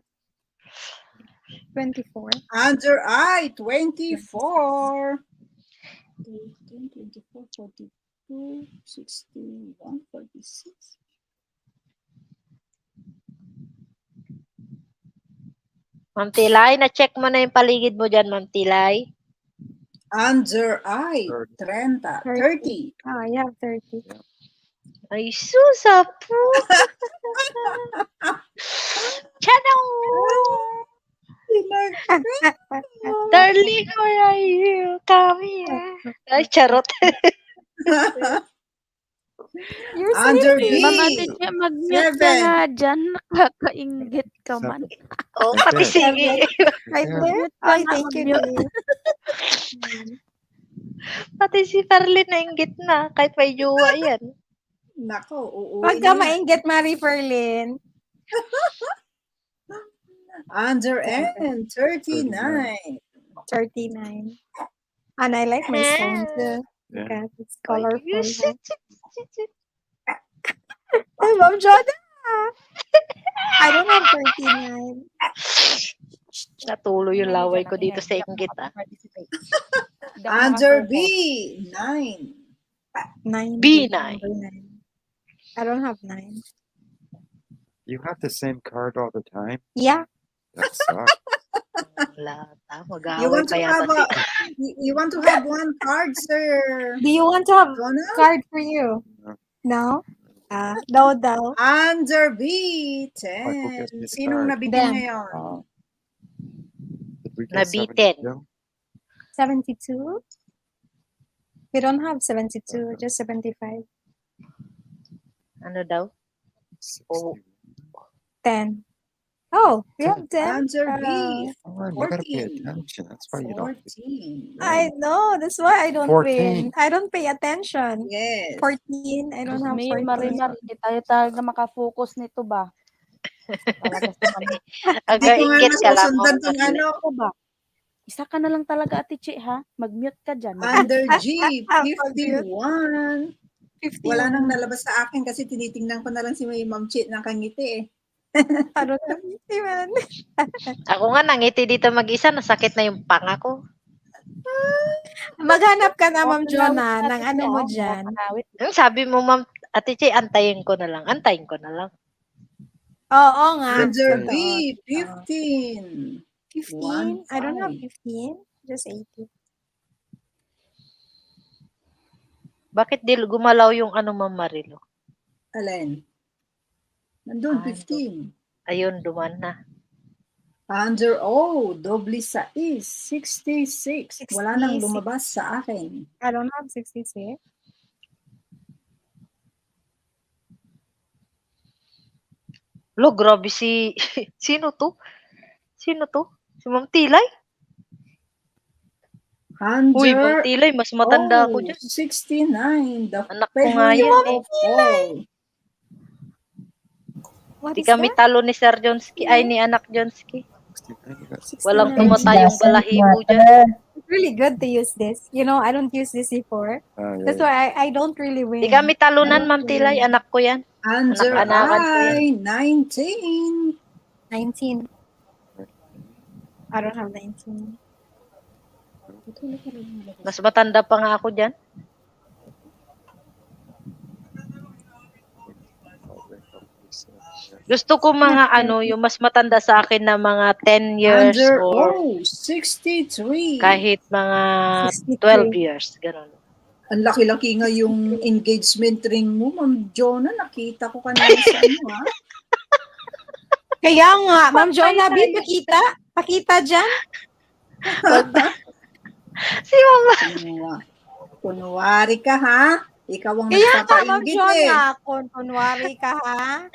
24. Under I, 24. 18, 24, 42, 61, 46. Ma'am Tilay, na-check mo na yung paligid mo dyan, Ma'am Tilay. Under I, 30. 30. Ah, yeah, 30. Ay, susa po. Chano! Darling, where are you? Come here. Ay, charot. You're Under B, sleeping. Ma'am Ate Che, mag-mute ka 7. nga dyan. Nakakainggit ka man. Oo, pati Seven. sige. Right there? Mag-mute ka Ay, nga, thank you, mag-mute. dear. Pati si Ferlin nainggit na. Kahit may jowa yan. Nako, uuwi Huwag na ka yan. mainggit, Marie Ferlin. Under N, 39. 39. And I like my stone too. Yeah. Because it's colorful. Ay, Hey, Mom Jonah! I don't have 39. Natuloy yung laway ko dito sa inggit, ah. Under B, 9. 9. B9. Number 9. I don't have 9. You have the same card all the time? Yeah. That sucks. Wala, You mag-aaway want pa to yata have you want to have one card, sir? Do you want to have Jonah? card for you? No? No daw. Under B, who gives 10. me the Sinong card? nabitin Them. ngayon? Did we get Nabitin. 72? 72? We don't have 72, just 75. Ano daw? 60. 10. Oh, we have 10. Under B, Oh, you gotta pay 14. attention. That's why you don't. 14. I know. That's why I don't 14. win. I don't pay attention. Yes. 14. I don't have May 14. Marimar, hindi tayo talaga makafocus nito ba? Talaga sa mami. Hindi ko nga Aga-inggit ka lang. nasusundan tong ano. Ito ba? Isa ka na lang talaga, Ate Che, ha? Mag-mute ka dyan. Under G, Pag-mute. 51. 51. Wala nang nalabas sa akin kasi tinitingnan ko na lang si Ma'am Chi nakangiti eh. I don't have 51. Ako nga nangiti dito mag-isa, nasakit na yung panga ko. Maghanap ka na, Ma'am Open Jonah, awit ng natin ano siya, mo ha? dyan. Open awit. Sabi mo, Ma'am Ate Che, antayin ko na lang. Antayin ko na lang. Oo nga. Under B, Totoo. 15. 15? I don't have 15. 15. Just 80. Bakit di gumalaw yung ano, Ma'am Marilo? Alin? Nandun, 15. Ayun, duman na. Under O, doble 6, 66. Wala nang 66. lumabas sa akin. I don't have 66. Lo, grabe si... Sino to? Sino to? Si Ma'am Tilay? Uy, Ma'am Under Tilay, mas matanda ako dyan. 69. The Anak ko nga favorite yan, of all. What Di is kami that? talo ni Sir Jonski, ay ni Anak Jonski. 69, you got 69. Walang tumatay yung balahibo dyan. It's really good to use this. You know, I don't use this before. yeah, That's why I don't really win. Di kami talunan, Ma'am Tilay. Anak ko yan. Under Anak-anakan ko yan. I, 19. 19. I don't have 19. Mas matanda pa nga ako dyan. Gusto ko mga ano, yung mas matanda sa akin na mga 10 years Under or O, 63. kahit mga 12 years. Ganun. Ang laki-laki nga yung engagement ring mo, Ma'am Jonah. Nakita ko kanina sa ano, ha? Kaya nga, Ma'am Jonah, pakita. Pakita dyan. Si Mama. Kunwari ka, ha? Ikaw ang Kaya nga, Ma'am nagpapainggit eh. Jonah, kunwari ka ha.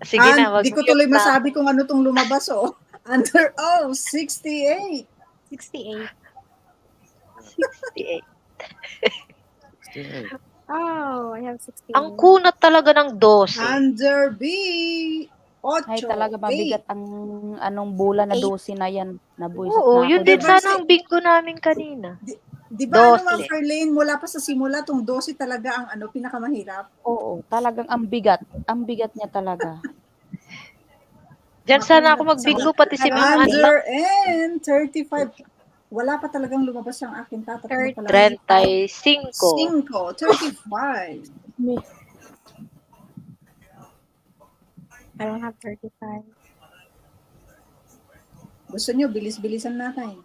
Sige na, wag Di ko tuloy masabi kung ano tong lumabas, oh. Under O, 68. 68. 68. 68. Oh, I have 68. Ang kunat talaga ng 12. Under B, 8. Ay, talaga mabigat ang anong bola na 12 na yan. Nabuisit Oo, na yun ako din dyan. sana ang bingo namin kanina. Di ba, ano, 12. Ma'am Ferlin, mula pa sa simula, tong 12 talaga ang ano, pinakamahirap. Oo, talagang ang bigat. Ang bigat niya talaga. Diyan sana ako magbingo, pati si Ma'am Ana. Under N, 35. Wala pa talagang lumabas ang akin. Tatatlo pa lang. 35. 35. I don't have 35. Gusto nyo, bilis-bilisan natin.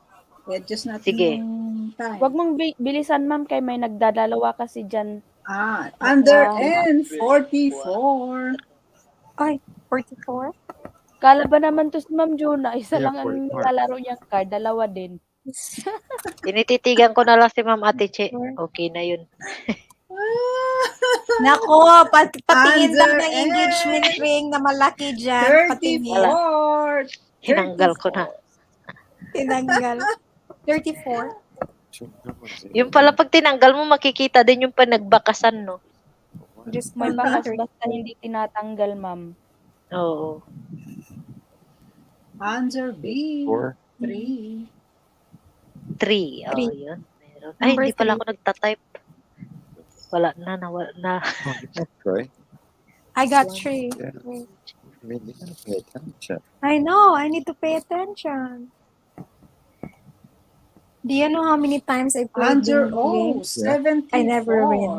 I-adjust natin Sige. yung time. Huwag mong bilisan, ma'am, kay may nagdadalawa kasi dyan. Under N, 44. Ay, 44? Kala ba naman to si Ma'am Jonah? Isa Yeah, lang ang 44. nilalaro niyang card, dalawa din. Tinititigan ko na lang si Ma'am Ate Che. Okay na yun. Nako, patingin daw Under ng engagement N. ring na malaki dyan. Patingin. 34. Tinanggal ko na. Tinanggal. 34. Yung pala pag tinanggal mo, makikita din yung panagbakasan, no? Just May my bakas basta hindi tinatanggal, ma'am. Oo. Under B. 3. 3. Oh, Three. yun. Meron. Ay, Number hindi pala 3. ako nagtatype. Wala na, nawala na. Right? I got 3. Yeah. I mean, you gotta pay attention. I know. I need to pay attention. Do you know how many times I played Under bingo O. games? 74. I never win.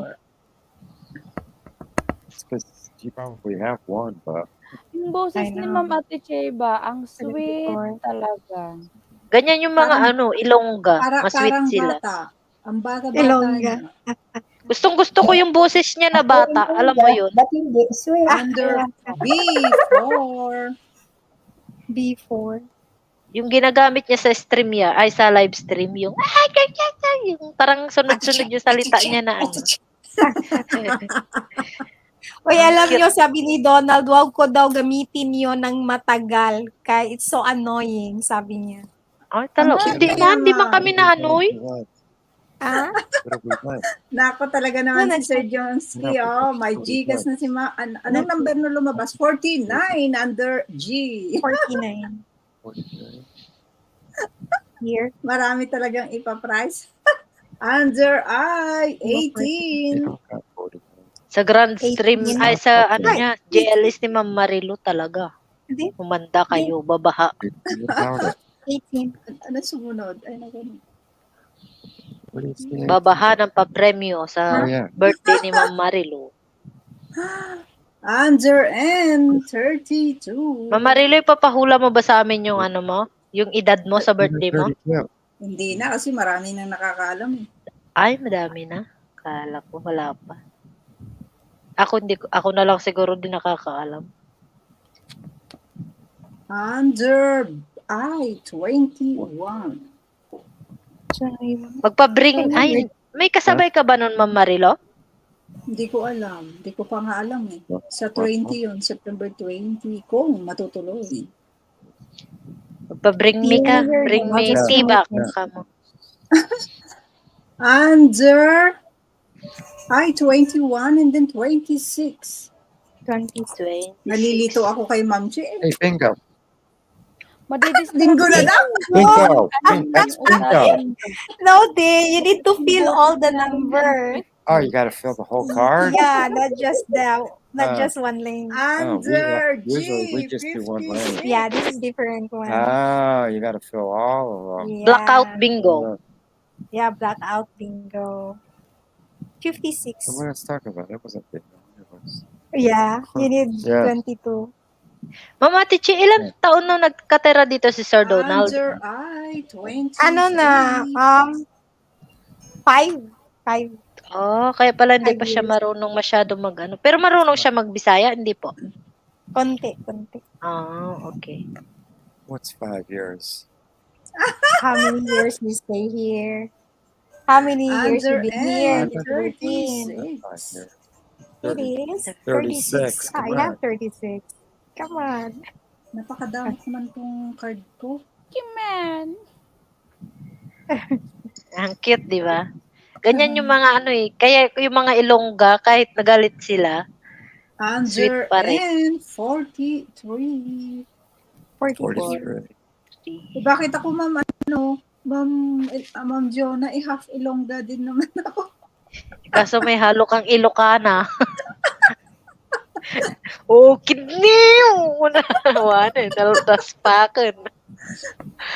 It's because you probably have one, but Yung boses I ni know. Ma'am Ate Che ba, ang sweet 74. talaga. Ganyan yung mga ilongga. Masweet Parang sila. bata. Ang bata-bata Ilongga. niya. Gustong-gusto ko yung boses niya na bata. Alam mo yun? Ba't hindi? Sweet. Under B4. B4. Yung ginagamit niya sa stream niya, ay sa live stream, yung yung parang sunod-sunod yung salita niya na ano. Uy, alam nyo, sabi ni Donald, wag ko daw gamitin yon ng matagal. Kaya it's so annoying, sabi niya. Ay, talaga. Hindi man kami naanoy. Ah? what have we done? Nako talaga naman si Sir Jonesy. Oh, may Gcash na si Ma. Anong number na lumabas? 49 under G. 49. Here. Marami talagang ipaprice. Under I, 18. Sa grand stream, 18. ay sa ano niya, JLS ni Ma'am Marilu talaga. Hindi. Humanda kayo, babaha. 18. Ano sumunod? Ay, naku. What is the Babaha ng papremyo sa Oh, yeah. birthday ni Ma'am Marilu. Under N, 32. Ma'am Marilu, ipapahula mo ba sa amin yung ano mo? Yung edad mo sa birthday mo? 32. Hindi na kasi marami nang nakakaalam eh. Ay, madami na. Kala ko, wala pa. Ako na lang siguro din nakakaalam. Under I, 21. Magpa-bring, ay, may kasabay ka ba nun, Ma'am Marilo? Hindi ko alam. Hindi ko pa nga alam eh. Sa 20 yun, September 20, kung matutuloy. Magpa-bring me ka. Bring me Yeah. tibak. Yeah. Kamo. Under I, 21 and then 26. 26. Nalilito ako kay Ma'am Chi. Hey, bingo. Linggo na lang. Bingo. That's bingo. No, Day, you need to fill all the number. Oh, you got to fill the whole card? Yeah, not just one lane. Under Usually we G, just do one lane. Yeah, this is different one. Oh, you got to fill all of them. Yeah. Blackout bingo. Yeah, blackout bingo. 56. So let's talk about it. That wasn't big. It was. Yeah, you need Yeah. 22. Mama Tichi, ilang taon na nagkatira dito si Sir Donald? Under I, 20. Ano na, 5. Oh, kaya pala hindi pa 5 siya years. marunong masyado mag-ano. Pero marunong siya mag-Bisaya, hindi po? Konti. Ah, okay. What's 5 years? How many years you stay here? How many years you Under been here? N, 13. 5 years. It is 36. I Come have on. 36. Come on. Napakadami ko man tong card ko. Kiman. Ang cute, di ba? Ganyan yung mga ano eh. Kaya yung mga ilongga, kahit nagalit sila, Under Sweet pa rin. N, 43. 43. Bakit ako, Ma'am, Ma'am Jonah, half Ilongga din naman ako. kaso may halo kang Ilocana. Oh, kidnew! Wala eh. Daspakan.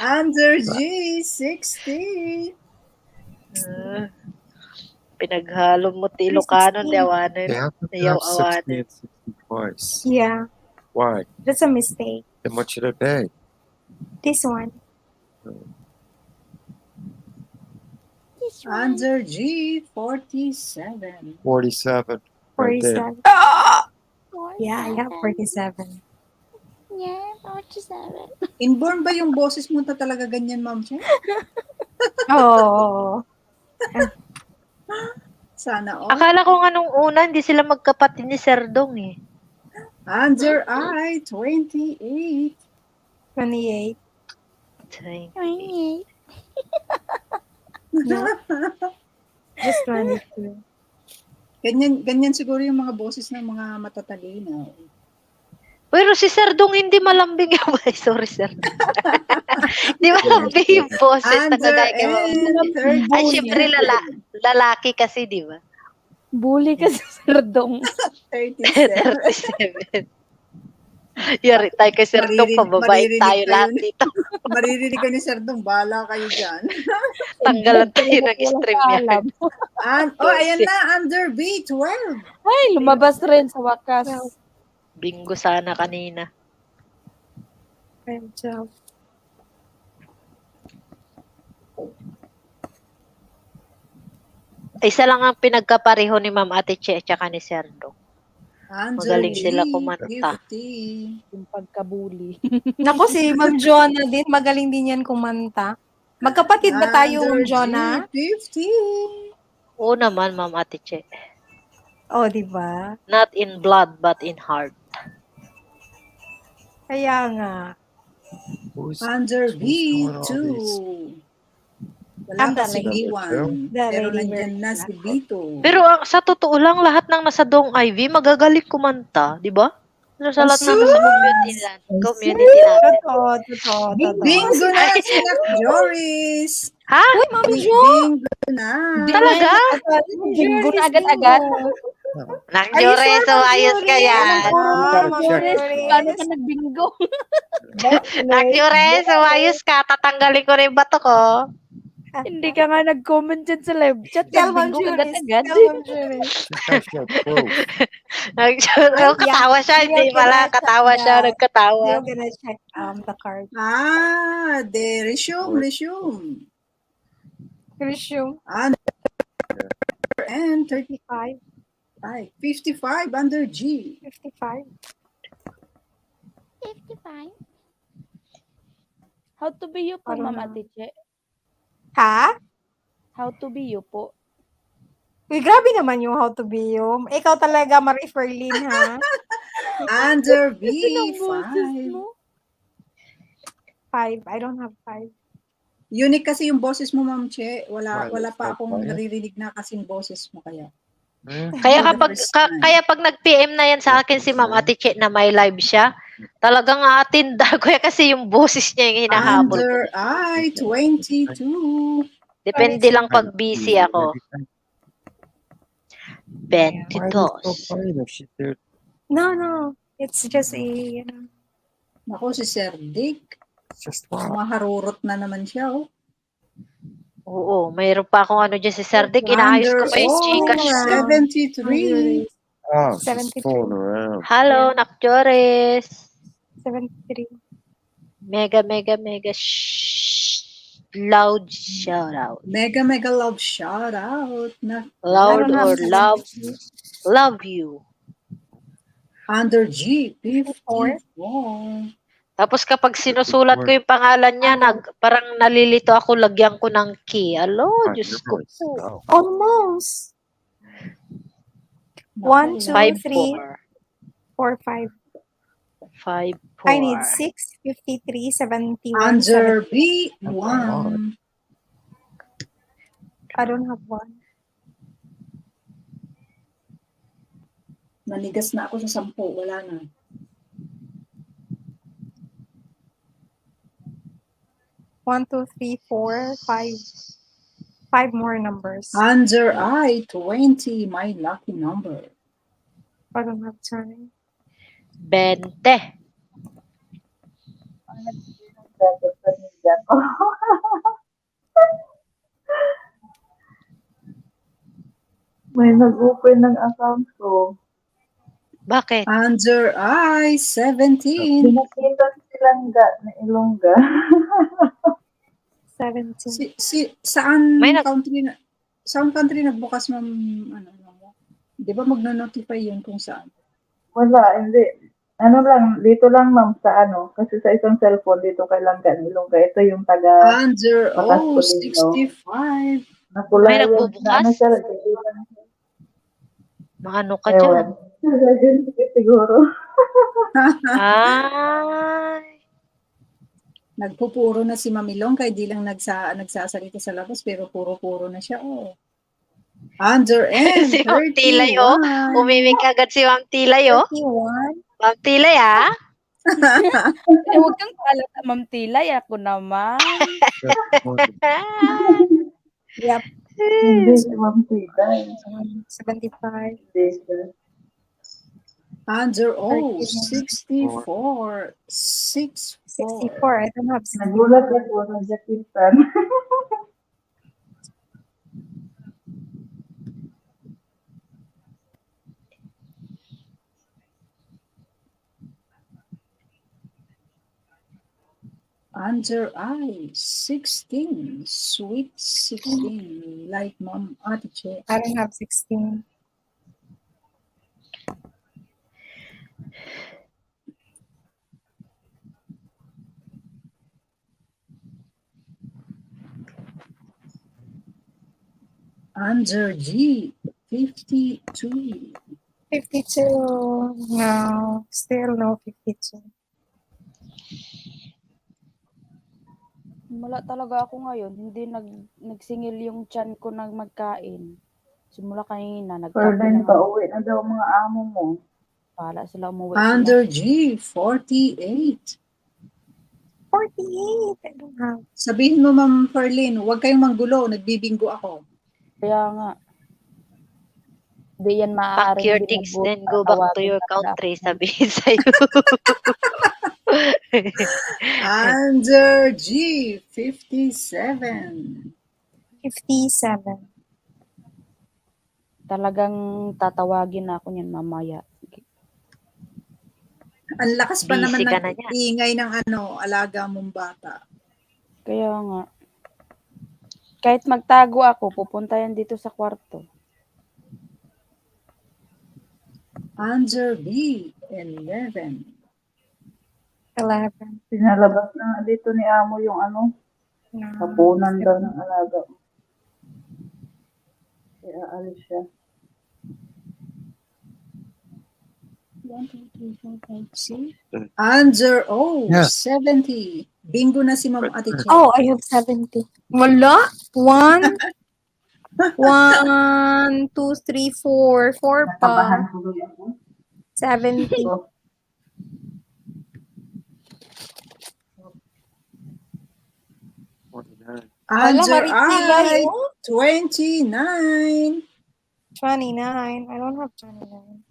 Under G, 60. Pinaghalo mo ti Ilocano, di They awanan. have to Ayaw have 60 awanan. and 60 twice. Yeah, Why? that's a mistake. Then what should I pay? This one. Under G, 47. 47. Right there. 47. Yeah, I have 47. Yeah, 47. Inborn ba yung boses mo na talaga ganyan, Ma'am Che? Oo. Sana all. Akala ko nga nung una, hindi sila magkapatid ni Sir Dong eh. Under I, 28. 28. 28. No? Just 22. Ganyan siguro yung mga boses ng mga matatalino. Pero si Sir Dong hindi malambing yung Ay, sorry, Sir. Hindi malambing yung boses na Under kagaya kay Ma'am. and Ay, syempre lalaki kasi, di ba? Bully ka sa Sardong. 37. 37. Yari tayo kay Sir Dong, pababait maririnig tayo kayo lahat ni- dito. Maririnig ka ni Sir Dong, bahala kayo dyan. Tanggalan tayo ng stream niya. Alam. Ayan na, under B, 12. Ay, lumabas rin sa wakas. Bingo sana kanina. Good job. Isa lang ang pinagkapareho ni Ma'am Ate Che at saka ni Sir Dong. Under Magaling G, sila kumanta. 50. Yung pagkabuli. Naku, si Ma'am Jonah din. Magaling din yan kumanta. Magkapatid ba tayo, Ma'am Under G, Jonah? 50. Oo naman, Ma'am Ate Che. Oh, di ba? Not in blood, but in heart. Kaya nga. Under B, 2. Wala pa si B1. Pero nandyan na si B2. Pero sa totoo lang, lahat ng nasa Dong Ivy, magagaling kumanta, di ba? Sa lahat ng nasa community natin. Totoo. Bingo na si Nak Joris. Ha? Uy, Ma'am Jo! Bingo na. Talaga? Bingo na agad-agad. Nakjores, ayos ka yan. Paano ka nagbingo? Nakjores, ayos ka. Tatanggalin ko na yung bato ko. Hindi ka nga nag-comment dyan sa live chat. Tell Ma'am Nagbingo Juris. agad-agad. Tell Ma'am Juris. Katawa siya, hindi pala. Katawa siya, nagkatawa. You're gonna check the card. Resume. Resume. And 35. 55 under G. 55. 55. How to be you po, Parang Ma'am Ate Che? Ha? How to be you po. Uy, grabe naman yung how to be you. Ikaw talaga, Marie Ferlin, ha? Under B, boses 5. mo. 5. I don't have 5. Unique kasi yung boses mo, Ma'am Che. Wala pa akong naririnig na kasing boses mo kaya. Kaya pag nag-PM na yan sa akin si Ma'am Ate Che na may live siya, talagang atinda ko kasi yung boses niya yung hinahabol ko. Under I, 22. Depende lang pag busy ako. 22. No. It's just a, Naku, si Sir Dick. Maharurot na naman siya, oh. Oo, mayroon pa akong ano dyan si Sir Dick. Inaayos ko pa yung Gcash. 73. 73. Hello, Nakjores. 73. Mega loud shout out. Mega love shout out. Loud or love you. Under G, 54. Tapos kapag sinusulat ko yung pangalan niya, parang nalilito ako, lagyan ko ng key. Alo, Diyos ko po. Almost. 1, 2, 3, 4, 5. 5, 4. I need 6, 53, 71. Under B, 1. I don't have 1. Nanigas na ako sa 10. Wala na. One, 2, 3, 4, 5. 5 more numbers. Under I, 20. My lucky number. I don't have time. 20. May nag-open ng account ko. Bakit? Under I, 17. Pinakita na ilongga. 17. Saan country nagbukas, Ma'am? Di ba magno-notify yun kung saan? Wala, hindi. Ano lang, dito lang ma'am sa ano, kasi sa isang cellphone dito kay Langga ng Ilongga. Ito yung taga Under Batas O, Polino. 65. May Nakulayan na ano nagbubukas? siya, nagkaibigan. Maano ka Ewan. dyan? Siguro. Ay. Nagpupuro na si Mamilong kaya di lang nagsasalita sa labas pero puro-puro na siya. Oh. Under N, Si Ma'am Tilay, oh. 31. Umimik agad si Ma'am Tilay, oh. 31. Ma'am Tilay, ah. Huwag kang palata, Ma'am Tilay. Ako naman. Yep. Hindi si Ma'am Tita. 75. Hindi siya. Under O, 34. 64. 64. 64. I don't have 64. Nagulat ako ng Jakitan. Under I, 16. Sweet 16. Like Mom Ate Che. I don't have 16. Under G, 52. 52. No. Still no 52. Wala talaga ako ngayon. Hindi nagsingil yung tiyan ko na magkain. Simula kanina, nagkape Ferdinand, lang ako. pauwi na daw mga amo mo. Para sila umuwi Under sila. G, 48. 48. I don't have. Sabihin mo, Ma'am Ferlin, huwag kayong manggulo. Nagbibinggo ako. Kaya nga. Hindi yan Pack your maaaring things, binabuo. then go back to Tawagin your ka pala country, ako. sabihin sa'yo. Under G, 57. 57. Talagang tatawagin na ako niyan mamaya. Ang lakas pa naman Busy ka ng na niyan. ingay ng alaga mong bata. Kaya nga. Kahit magtago ako, pupunta yan dito sa kwarto. Under B, 11. 11. Pinalabas na nga dito ni amo yung ano, No. kapunan daw ng alaga. Kaya alis siya. 1, 2, 3, 4, 5, 6. Under O, 70. Bingo na si Ma'am Ate Che. Oh, I have 70. Wala? 1, 1, 2, 3, 4. 4 pa. Nakabahan tuloy ako. 70. So, Wala, Under Maritilay, I, oh. 29. 29. I don't have 29.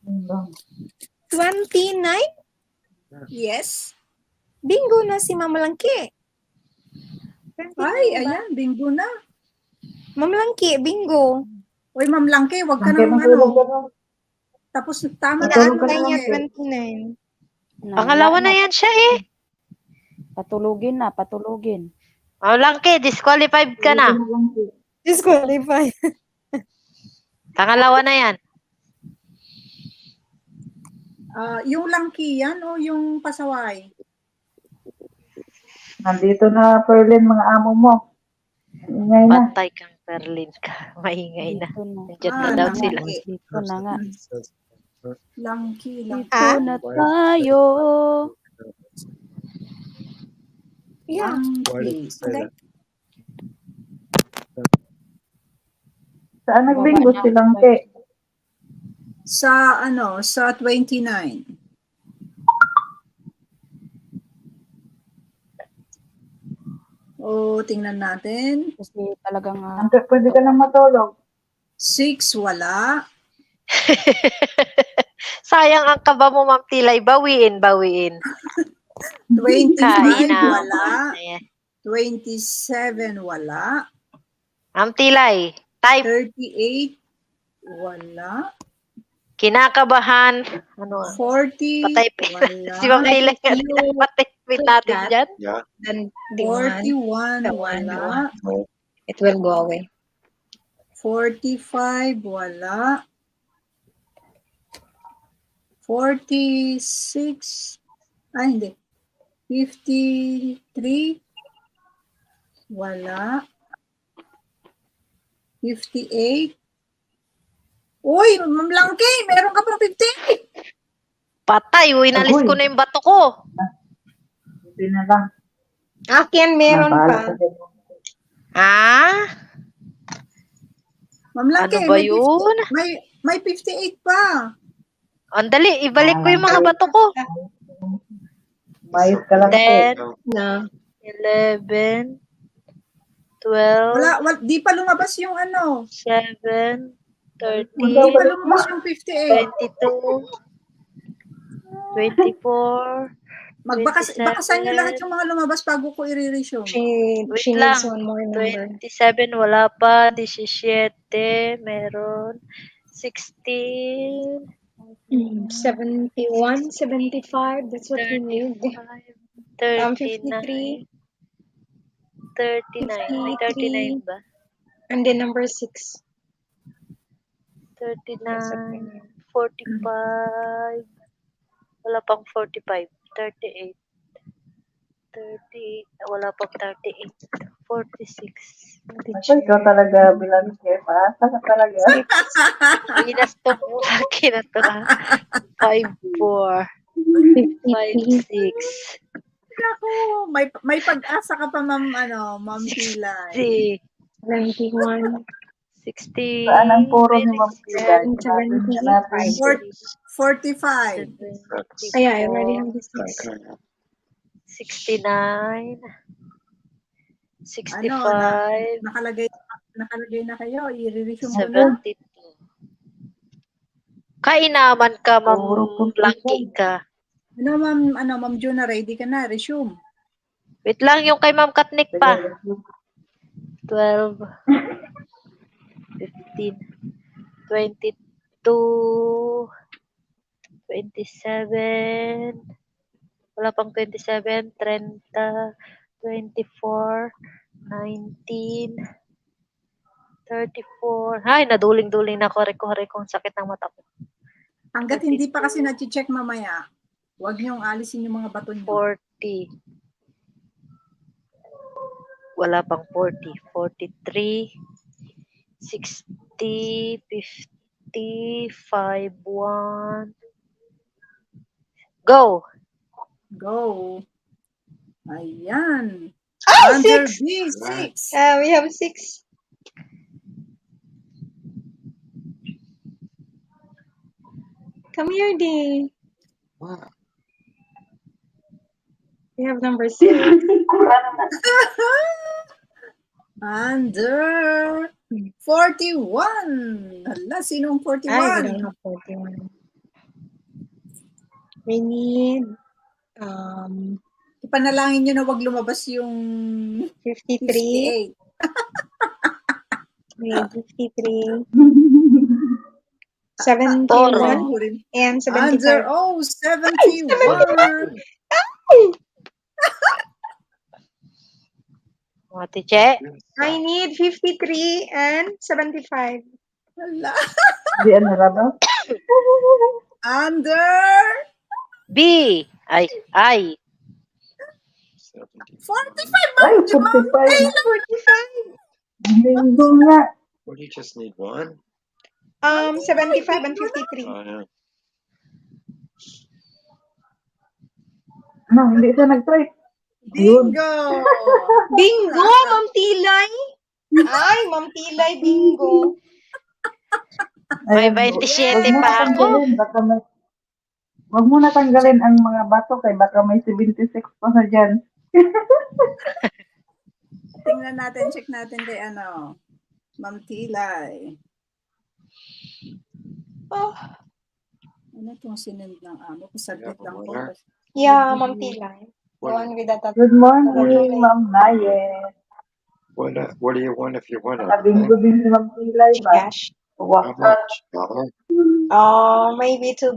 yun lang. 29? Yes. Bingo na si Mama Langki. 29 Ay, ba? ayan, bingo na. Mama Langki, bingo. Uy, Ma'am Langke, wag ka Langke, nang matulog ka na. Tapos tama na. Matulog ka Inaantay na, niya Langke. 29. Pangalawa na yan siya, eh. Patulugin na, patulugin. Oh, Langke, disqualified ka na. Disqualify. Pangalawa na yan. Yung Langke yan o yung pasaway? Nandito na, Perlin, mga amo mo. Ingay na. Patay kang Perlin ka. Maingay na. Dito na. Nandiyan na daw Langke. sila. Dito na nga. Langke. Dito na tayo. Yeah. Langke. Saan nagbingo si Langke? Sa sa 29. Tingnan natin. Kasi talagang Langke, pwede ka nang matulog. 6, wala. Sayang ang kaba mo, Ma'am Tilay. Bawiin. 25, Kain wala. na. Ayan. 27, wala. Ma'am Tilay, type. 38, wala. Kinakabahan. Ano? 40, Patype. wala. Si Ma'am Tilay nga patype natin dyan. Then 41, wala. it will go away. 45, wala. 46, ay hindi. 53, wala. 58. Uy, Ma'am Langkay, meron ka pang 58. Patay, inalis ko Agoy. na yung bato ko. Hindi na lang. Akin meron Nabahala pa. ka dyan. Ah? Ma'am Langkay, Ano ba yun? may 58 pa. Andali, ibalik ko yung mga bato ko. Mayos ka lang kasi. 10, Na. 11, 12, Wala, di pa lumabas yung ano. 7, 30, Di pa lumabas yung 58. 22, 24, Bakasan nyo lahat 27. yung mga lumabas bago ko i-resume. Wait lang. 27, wala pa. 17, meron. 16, 71, 75, that's what we need. 39, 39. May 39 ba? And then number 6. 39, 45. Wala pang 45. 38. 38. Wala pang 38. 46. Ako, ikaw talaga bilang chef, ha? Saka talaga. Binastong mo laki na to, ha? 5, 4, 5, 6. Ako, may pag-asa ka pa, Ma'am Pilay. 21, 60. Saan ang puro ni Ma'am Pilay? 70, natin. 45. I already have this one. 69. 65. Nakalagay na kayo. I-resume ko na. 72. Kainaman ka, Ma'am Puro Blanky ka. Ma'am Juna, ready ka na. Resume. Wait lang, yung kay Ma'am Katnik pa. 12, 15, 22, 27, wala pang 27, 30, 24, 19, 34. Ay, naduling-duling na kore-kore kong sakit ng mata ko. Hanggat hindi pa kasi na-check mamaya, huwag niyong alisin yung mga bato niyo. 40. Wala pang 40. 43, 60, 50, 51. Go! Go. Ayan. Ah, Under 6! B, 6. We have 6. Come here, D. We have number 6. Under 41. Hala, sinong 41? I don't have 41. We need Ipanalangin nyo na wag lumabas yung 53. 58. We need 53. Toro. 71 and 75. Under 71. Ate Che. I need 53 and 75. Hala. Di ano ba? Under B. Ay. 45. Ay, 45. 45. Linggo nga. What do you just need one? 75 and 53. Oh, yeah. No, hindi siya nag-try. Yun. Bingo. Bingo, Ma'am Tilay. Ay, Ma'am Tilay, bingo. May Ayun, 27 wag mo pa na ako. tanggalin, baka wag mo na tanggalin ang mga bato kay baka may 76 pa sa dyan. Tingnan natin, check natin kay Ma'am Tilay. Oh. Ano itong sinend ng amo? Saglit lang po. Yeah, Ma'am Tilay. The one with the tattoo. Good morning, Ma'am Naye. What do you want if you want it? Nakabingo din si Ma'am Pilay ba? Cash. How Waka. much? $1? Maybe $2.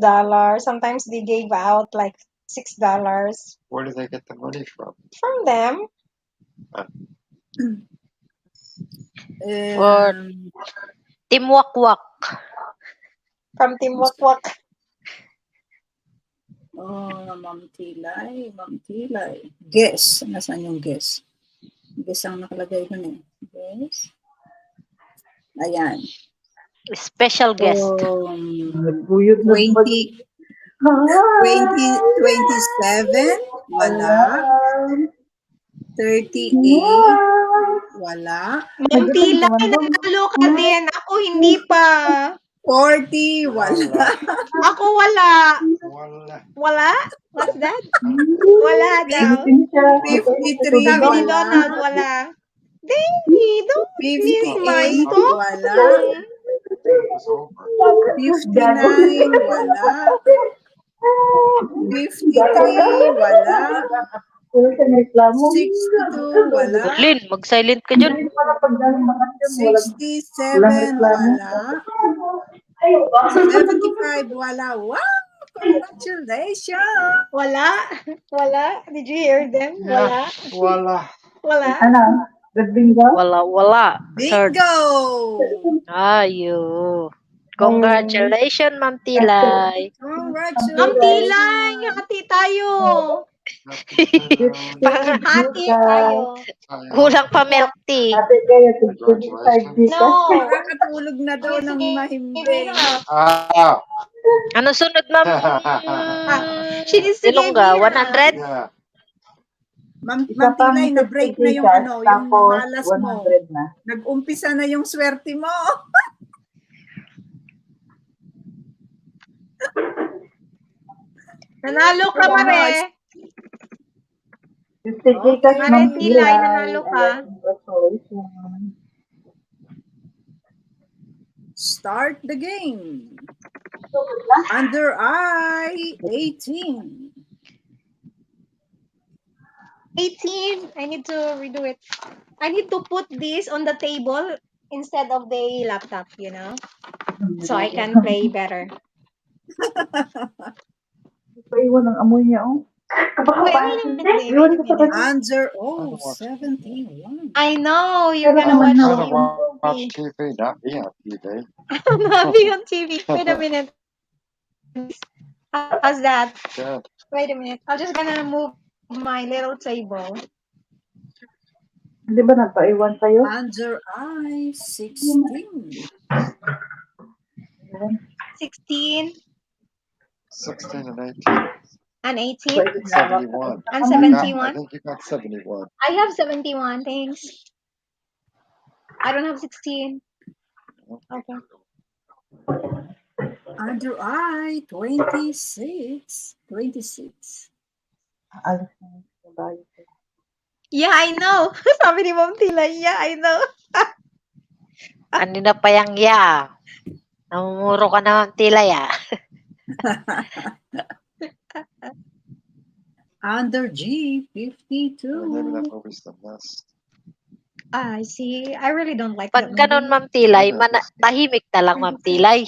Sometimes they gave out like $6 Where do they get the money from? from them. Team WAKWAK. From Team WAKWAK. Oh, Ma'am Tilay. Guess. Nasaan yung guess? Guess ang nakalagay dun eh. Guess. Ayan. Special guest. 20, 27, wala. 38, wala. Ma'am Tila, nanalo ka din. Ako hindi pa. 40, wala. Ako wala. Wala? What's that? Wala daw. 53, Sabi ni wala. Donald, wala. Davey, don't miss my 58, song. wala. 59, wala. 53, wala. 62, wala. Lin, mag-silent ka dyan. 67, wala. 75, wala. Wow! Congratulations! Wala. Wala. Did you hear them? Wala. Voila. Wala. Ano? Good bingo? Wala. Sir. Bingo! Ayo. Congratulations, Ma'am Tilay. Ma'am Congratulations! Tilay, hati tayo. Hati tayo. Kulang pa milk tea. Ate kayo, 25 No. Nakakatulog na daw ng mahimbing. Ah. Ano sunod, Ma'am? She needs to give Ilongga, me 100? Yeah. Ma'am Isa pang Tilay, na-break na 50 yung cash, yung tapos malas mo. 100 na. Nag-umpisa na yung swerte mo. Nanalo ka, Mare. 50K cash, Mare Ma'am Tilay, Tilay. nanalo ka. Congratulations. Start the game. Under I, 18. 18. I need to redo it. I need to put this on the table instead of the laptop, you know? So I can play better. Paiwan ang amoy niya, oh. Wait a minute. Under 71. I know, you're gonna watch I'm gonna TV. watch TV, not be on TV. Not be on TV. Wait a minute. How's that? Good. Wait a minute. I'm just gonna move my little table. Di ba nagpaiwan sa'yo? Under I, 16. 16 16 and 18. and 18 71. and I 71. think you got 71. I have 71, thanks. I don't have 16. Okay. Under I, 26. 26. Alis na yung bayo. Yeah, I know. Sabi ni Ma'am Tila, yeah, I know. Ano na pa yung ya? Namumuro ka na, Ma'am Tilay, ah. Under G, The name 52. of that movie's The Nest. I see. I really don't like Pag that ganon, movie. Ma'am Tilay, tahimik na lang, Ma'am Tilay.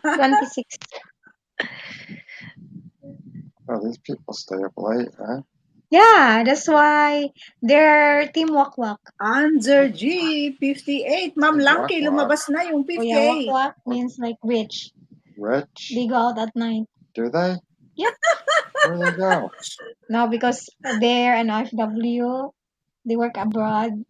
26. Oh, these people stay up late, huh? Yeah, that's why they're Team WAKWAK. Under G, 58. Ma'am Langkay, lumabas na yung Oh yeah, 58. WAKWAK means like rich. Rich? They go out at night. Do they? Yep. Where do they go? No, because they're an FW. They work abroad.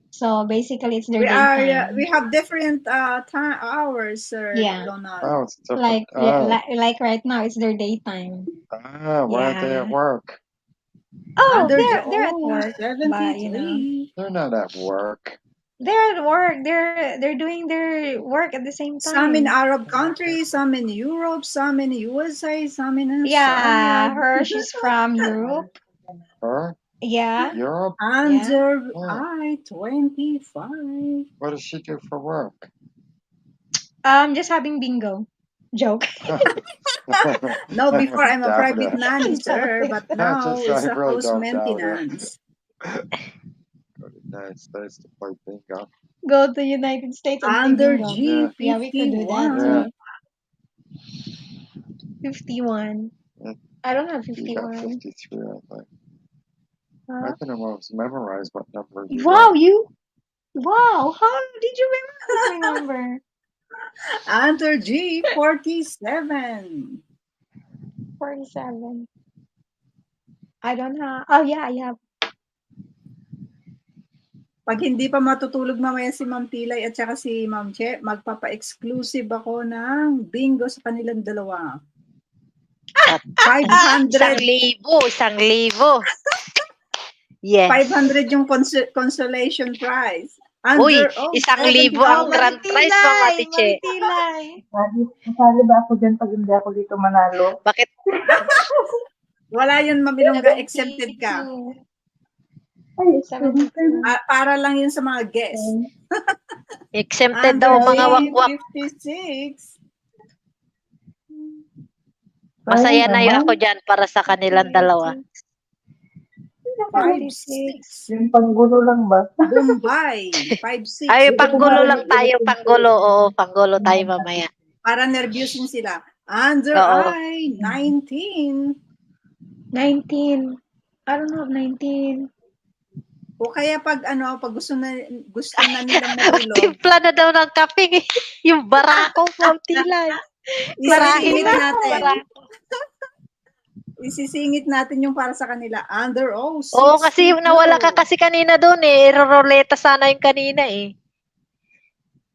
So basically, it's their daytime. We have different time hours, sir. Yeah. Donald. Oh, it's different. Like, Oh. like right now, it's their daytime. Why are they Yeah. at work? Oh, Under they're at work, 73. but you know, They're not at work. they're at work. They're doing their work at the same time. Some in Arab countries, some in Europe, some in USA, some in Yeah, Australia. she's from Europe. Her? Yeah. Europe? Under Oh. I, 25. What does she do for work? Just having bingo. Joke. No, before I'm a Doubt private it. nanny, sir, but now Just, it's I a really house don't doubt it. maintenance. Go to the United States to play bingo. Go to United States and play Under bingo. G, Yeah, we could do that 51. too. 51. Yeah. I don't have You got 51. 53, I think. Huh? I can almost memorize what number you Wow, got. you Wow, how did you memorize my number? Answer G, 47. 47. I don't have. Oh, yeah, I have. Pag hindi pa matutulog mamaya si Ma'am Tilay at saka si Ma'am Che, magpapa-exclusive ako ng bingo sa kanilang dalawa. 500. 1,000. Yes. 500 yung consolation prize. Uy, Under 1,000 ang grand prize, Ma'am Ate Che. Mantilay. Masali ba ako dyan pag hindi ako dito manalo? Bakit? Wala yun, Mamilongga, exempted ka. 72. Para lang yun sa mga guests. Exempted daw mga wakwak. 56. Masaya na yun ako dyan para sa kanilang dalawa. 56. Yung panggulo lang ba? Bombay. 56. Ay, panggulo lang tayo, panggulo. Oo, panggulo tayo mamaya. Para nervyusin sila. Under Oo. eye, 19. 19. I don't have 19. O kaya pag gusto na nilang matulog, Timpla na daw ng kape. Yung barako, Ma'am Tilay. isisingit natin. Isisingit natin yung para sa kanila. Under 6. Oo, kasi nawala ka kasi kanina doon eh. Iroroleta sana yung kanina eh.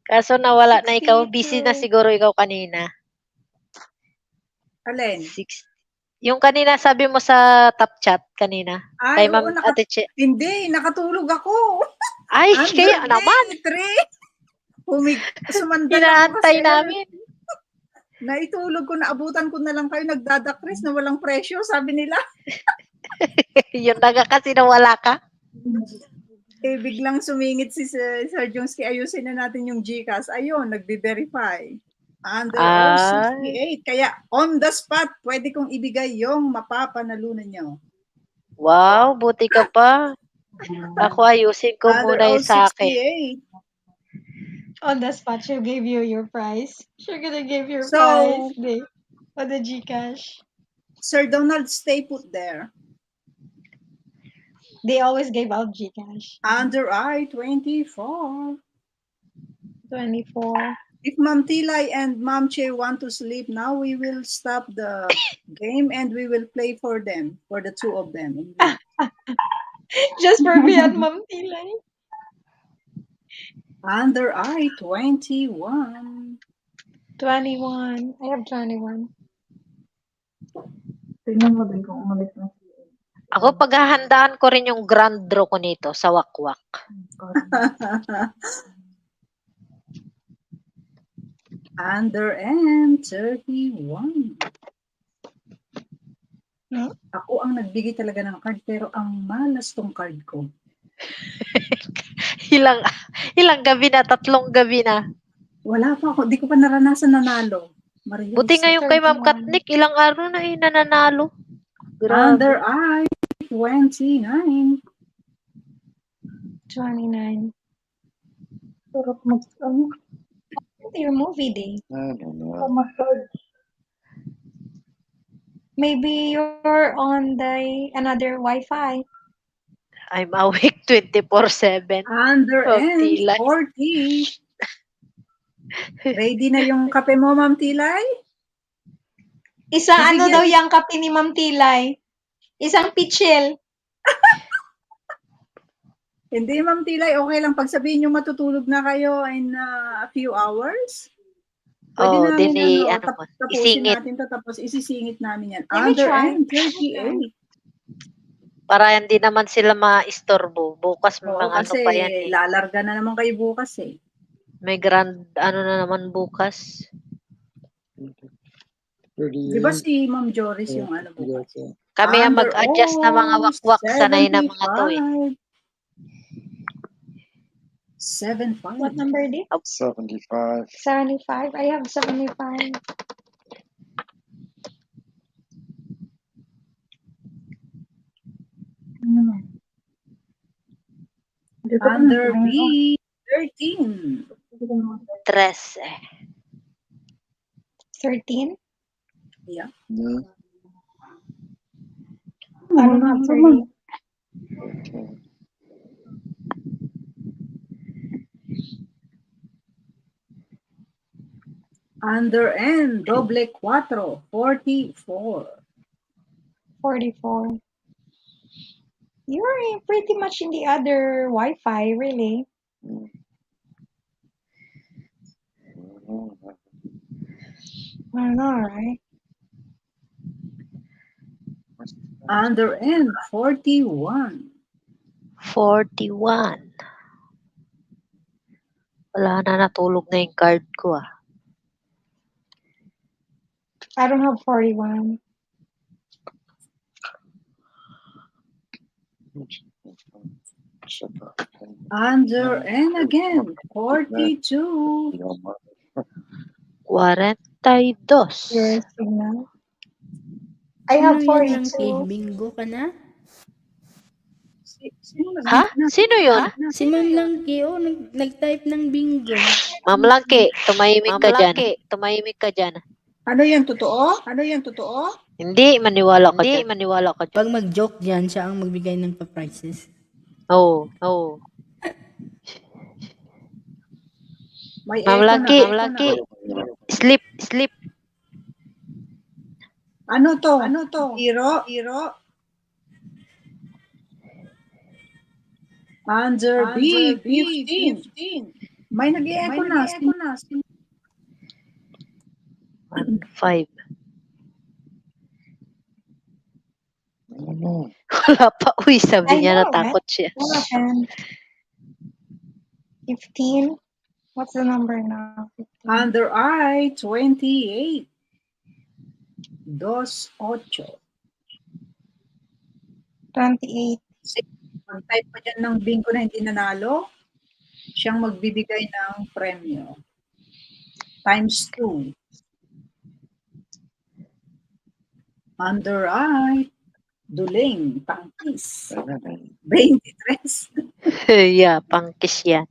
Kaso nawala na ikaw. Busy na siguro ikaw kanina. Alin? Yung kanina sabi mo sa top chat kanina. Ay, Kay Ma'am oo, Ate Che. Hindi, nakatulog ako. Ay, Under kaya naman. 3. Sumandal ako Inaantay kasi. namin. Naitulog ko, naabutan ko na lang kayo, nagdadakris na walang presyo, sabi nila. Yun na kasi nawala ka. Eh, biglang sumingit si Sir Jonsky, ayusin na natin yung GCash. Ayun, nagbe-verify. Under 68. Kaya on the spot, pwede kong ibigay yung mapapanalunan nyo. Wow, buti ka pa. Ako ayusin ko muna yung sa akin. On the spot, she'll give you your prize. She's gonna give your So, prize on the GCash. Sir Donald, stay put there. They always gave out GCash. Under eye, 24. 24. If Ma'am Tilay and Ma'am Che want to sleep now, we will stop the game and we will play for them, for the two of them. Just for me and Ma'am Tilay. Under eye, 21. 21. I have 21. Tingnan mo din kung umalis na siya. Ako, paghahandaan ko rin yung grand draw ko nito sa WAKWAK. Under M, 31. Ako ang nagbigay talaga ng card, pero ang malas tong card ko. Ilang gabi na? 3 gabi na. Wala pa ako, di ko pa naranasan nanalo. Buti ngayon kay Ma'am Katnik, ilang araw na nananalo. Grabe. Under I, 29. 29. Sarap Your movie day. I don't know. Maybe you're on another Wi-Fi. I'm awake 24/7. Under N, 40. Ready na yung kape mo, Ma'am Tilay? Isang daw yung kape ni Ma'am Tilay? Isang pitchel. Hindi, Ma'am Tilay, okay lang. Pag sabihin nyo matutulog na kayo in a few hours, pwede namin tapusin isingit. natin to, tapos isisingit namin yan. Let me Under try. N, 38. Para hindi naman sila ma-istorbo. Bukas may mga ano pa yan eh. Lalarga na naman kayo bukas eh. May grand ano na naman bukas. Di ba si Ma'am Joris yung ano bukas? Kami ang mag-adjust na mga wakwak. Sanay na mga to eh. 75. What number is it? 75. 75. I have 75. Under B, 13. 13. 13? Yeah. I don't have 13. Okay. Under N, doble cuatro, 44. 44. You're pretty much in the other Wi-Fi, really. I know, right? Under N, 41. 41. Wala na, natulog na yung card ko ah. I don't have 41. Under N again, 42. 42. Your signal. Sino I have yan lang, 42. Bingo ka na? Ha? Sino yun? Si Ma'am Langki, oh, nag-type ng bingo. Ma'am Langki, tumahimik ka dyan. Tumahimik ka dyan. Ano yan, totoo? Ano yan, totoo? Hindi, maniwala ka dyan. Maniwala ka dyan. Pag mag-joke dyan, siya ang magbigay ng pa-prizes. Oo. Oh. May Ma'am echo Langki, sleep. Ano to? Ano to? Zero. Under B, 15. May nag-echo na. 1-5. Wala pa. Uy, sabi niya natakot siya. What happened? 15. What's the number now? 15. Under I, 28. 28. 28. Mag-type pa dyan ng bingo na hindi nanalo, siyang magbibigay ng premyo. Times 2. Under I, Duling, Pangkis. 23. Yeah, pangkis yan.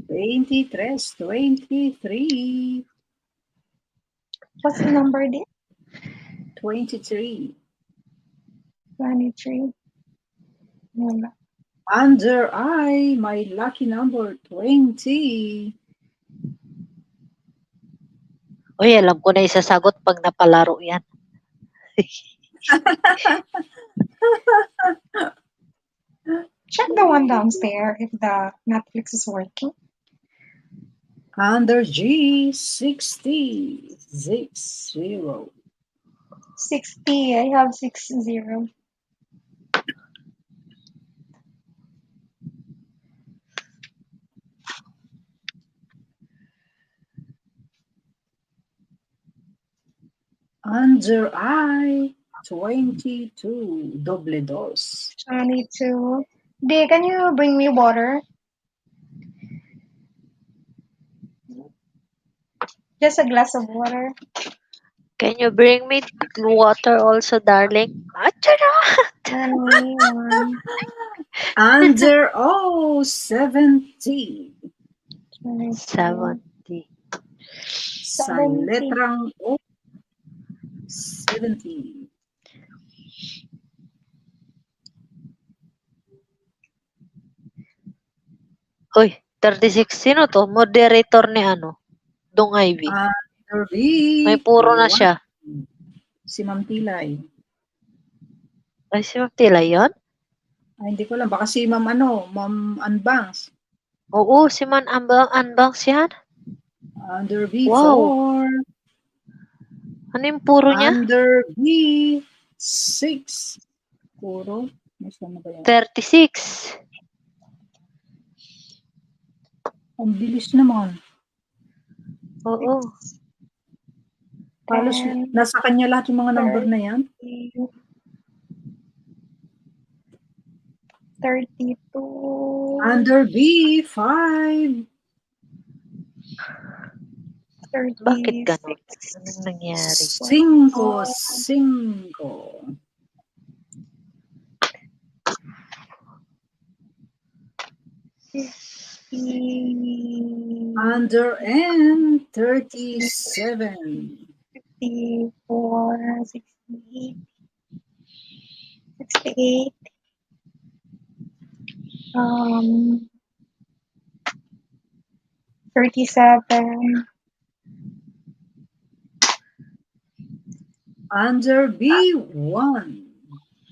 23. What's the number there? 23. 23. Wala. Under I, my lucky number, 20. Uy, alam ko na isasagot pag napalaro yan. Check the one downstairs if the Netflix is working. Under G, 60. 60. 60. I have 60. Under I, 22. Doble dos. 22. Day, can you bring me water? Just a glass of water. Can you bring me water also, darling? And me one. Under O, 70. 70. Sa letrang O, 70. Uy, 36. Sino to? Moderator ni ano? Dongivy. Under B, May puro na siya. si Ma'am Tilay. Ay, si Ma'am Tilay yun? Ay, hindi ko lang. Baka si Ma'am Ma'am Anbangs. Oo, si Man Anbangs yan. Under B, Wow. 4. Ano yung puro niya? Under B, 6. Puro? Nasaan na ba yan? 36. Ang bilis naman. Oo. Halos nasa kanya lahat yung mga number na yan. 32. Under B, 5. 36. Bakit ganun? Anong nangyari? 5. 5. Under N, 37. 54, 68, 68, 37, Under B1.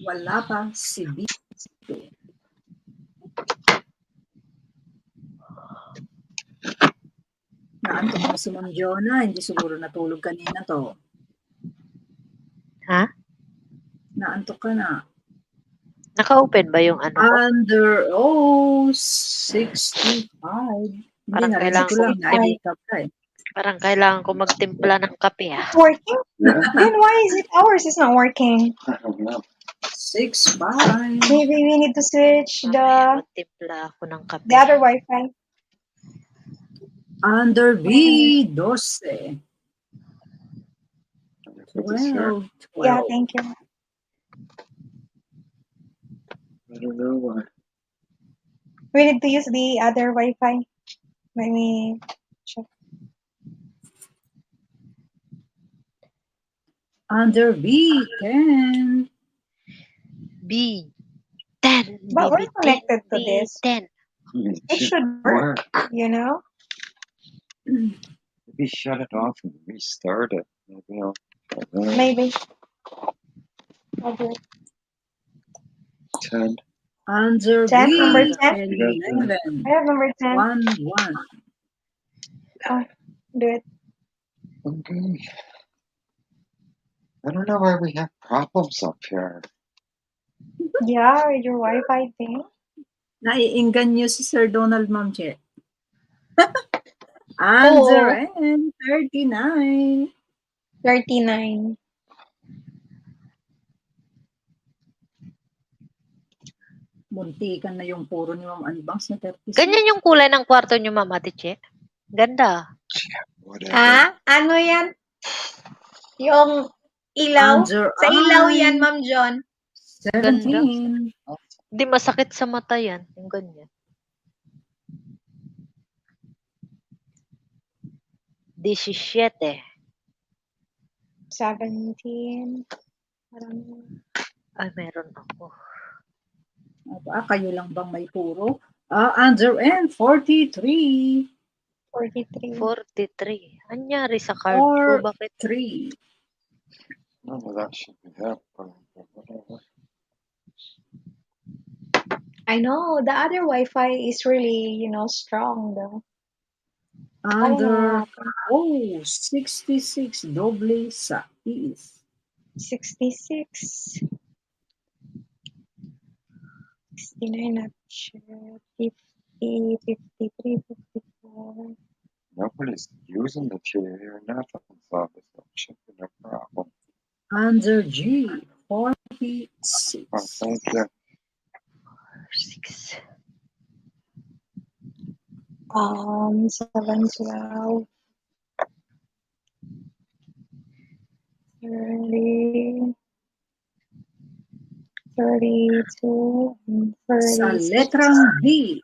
Wala pa si B2. Naantok na si Ma'am Jonah. Hindi siguro natulog kanina to. Ha? Naantok ka na. Naka-open ba yung ano ko? Under 65. Hindi, Parang narinig kailangan ko ko lang. Narinig ka pa eh. Parang kailangan ko magtimpla ng kape ah. It's working? Then why is it ours is not working? I don't know. 65. Maybe we need to switch Magtimpla ako ng kape. the other Wi-Fi. Under B12. 12. Yeah, thank you. I don't know why. We need to use the other Wi-Fi. Let me check. Under B10. B10. But we're connected to this. B10. It should work, you know? Maybe shut it off and restart it. Maybe I'll try that. Maybe. I'll do it. 10. Under 10, number 10? B11. I have number 10. 1. Oh, do it. Okay. I don't know why we have problems up here. Yeah, with your Wi-Fi thing. Naiinganyo si Sir Donald, Ma'am Che. Under N, 39. 39. Muntikan na yung puro ni Ma'am Anbangs na 36. Ganyan yung kulay ng kwarto niyo, Ma'am Ate Che. Ganda. Whatever. Ah? Ano yan? Yung ilaw? Under Sa ilaw yan, I, Ma'am John. 17. Hindi masakit sa mata yan. Yung ganyan. 17. 17. Ay, meron ako. Kayo lang bang may puro? Under N, 43. 43. 43. Anyari sa card ko? Bakit? 3. No, that should be helpful. Whatever. I know. The other Wi-Fi is really, you know, strong though. Under 66 doble sa is. 66. 69, not sure. 50, 53, 54. Nobody's using the chair here. Nothing's obviously that should be no problem. Under G, 46. Oh, thank you. 6. 712. 30. 32 and 36. Sa letrang B,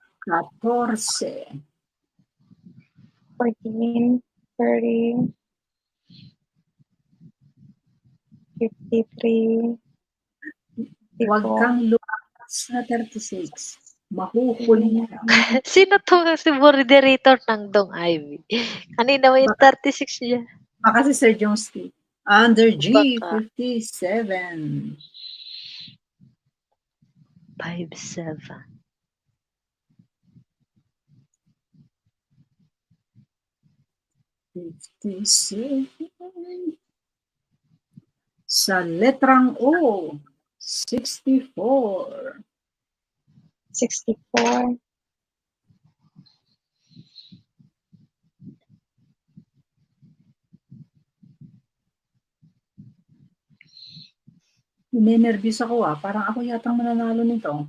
14. 14, 30, 53, Huwag kang lumakas na 36. Mahuhuli ka. Sino to si moderator ng Dongivy? Kanina may 36 niya. Baka si Sir Jonesty. Under G, Baka. 57. 57. Sa letrang O, 64. 64. Ninenervyos ako parang ako yatang mananalo nito.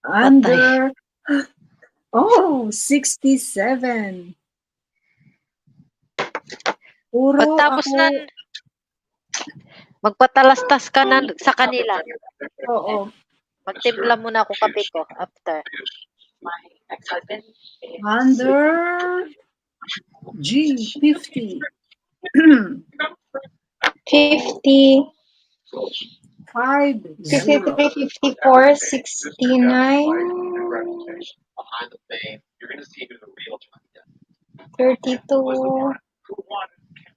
Under, 67. Puro Pagtapos ako, na, magpatalastas ka na sa kanila. oo. Magtimpla muna ako kape ko after. Under G, 50. 50. 5, 53, 54, 69. 32.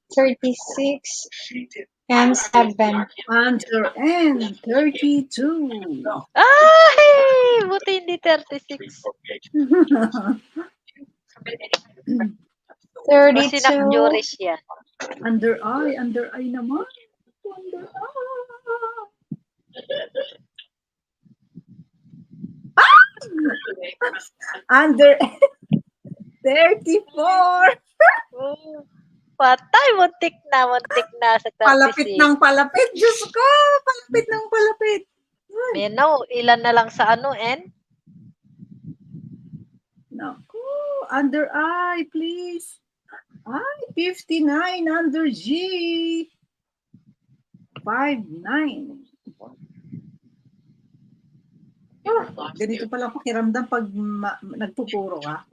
36. And 7. Under N, 32. Ay! Buti hindi 36. Kasi 32. naka-juris yan. Under I naman. Under I. Under 34. Patay, muntik na sa 36. Palapit ng palapit. Diyos ko, palapit ng palapit. Menaw, ilan na lang sa ano, N? Naku, under I, please. I, 59 under G. 59. Oh, ganito pala pakiramdam pag nagpupuro ka.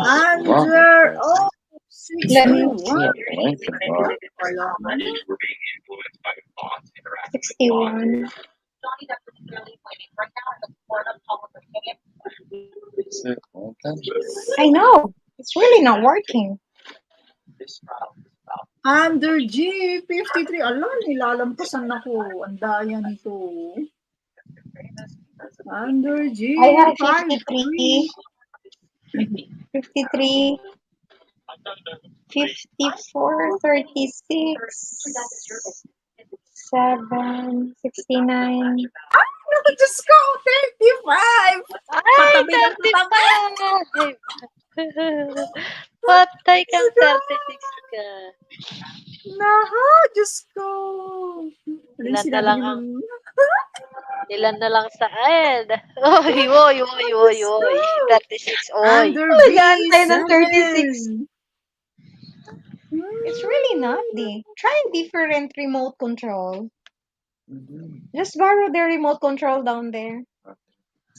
Under, oh, 61. 61. I know. It's really not working. Under G, 53. Ala, nilalampasan ako. Ang daya nito. Under G, I have 53. 53. 54, 36, 7, 69. Naku, Diyos ko, 35! Ay, 35! Patay kang 36 ka. Naku, Diyos ko. Ilan na lang sa end. Oy. 36, oy. Under Oh my B, God, tayo ng 7. 36. It's really not, Try different remote control. Just borrow the remote control down there.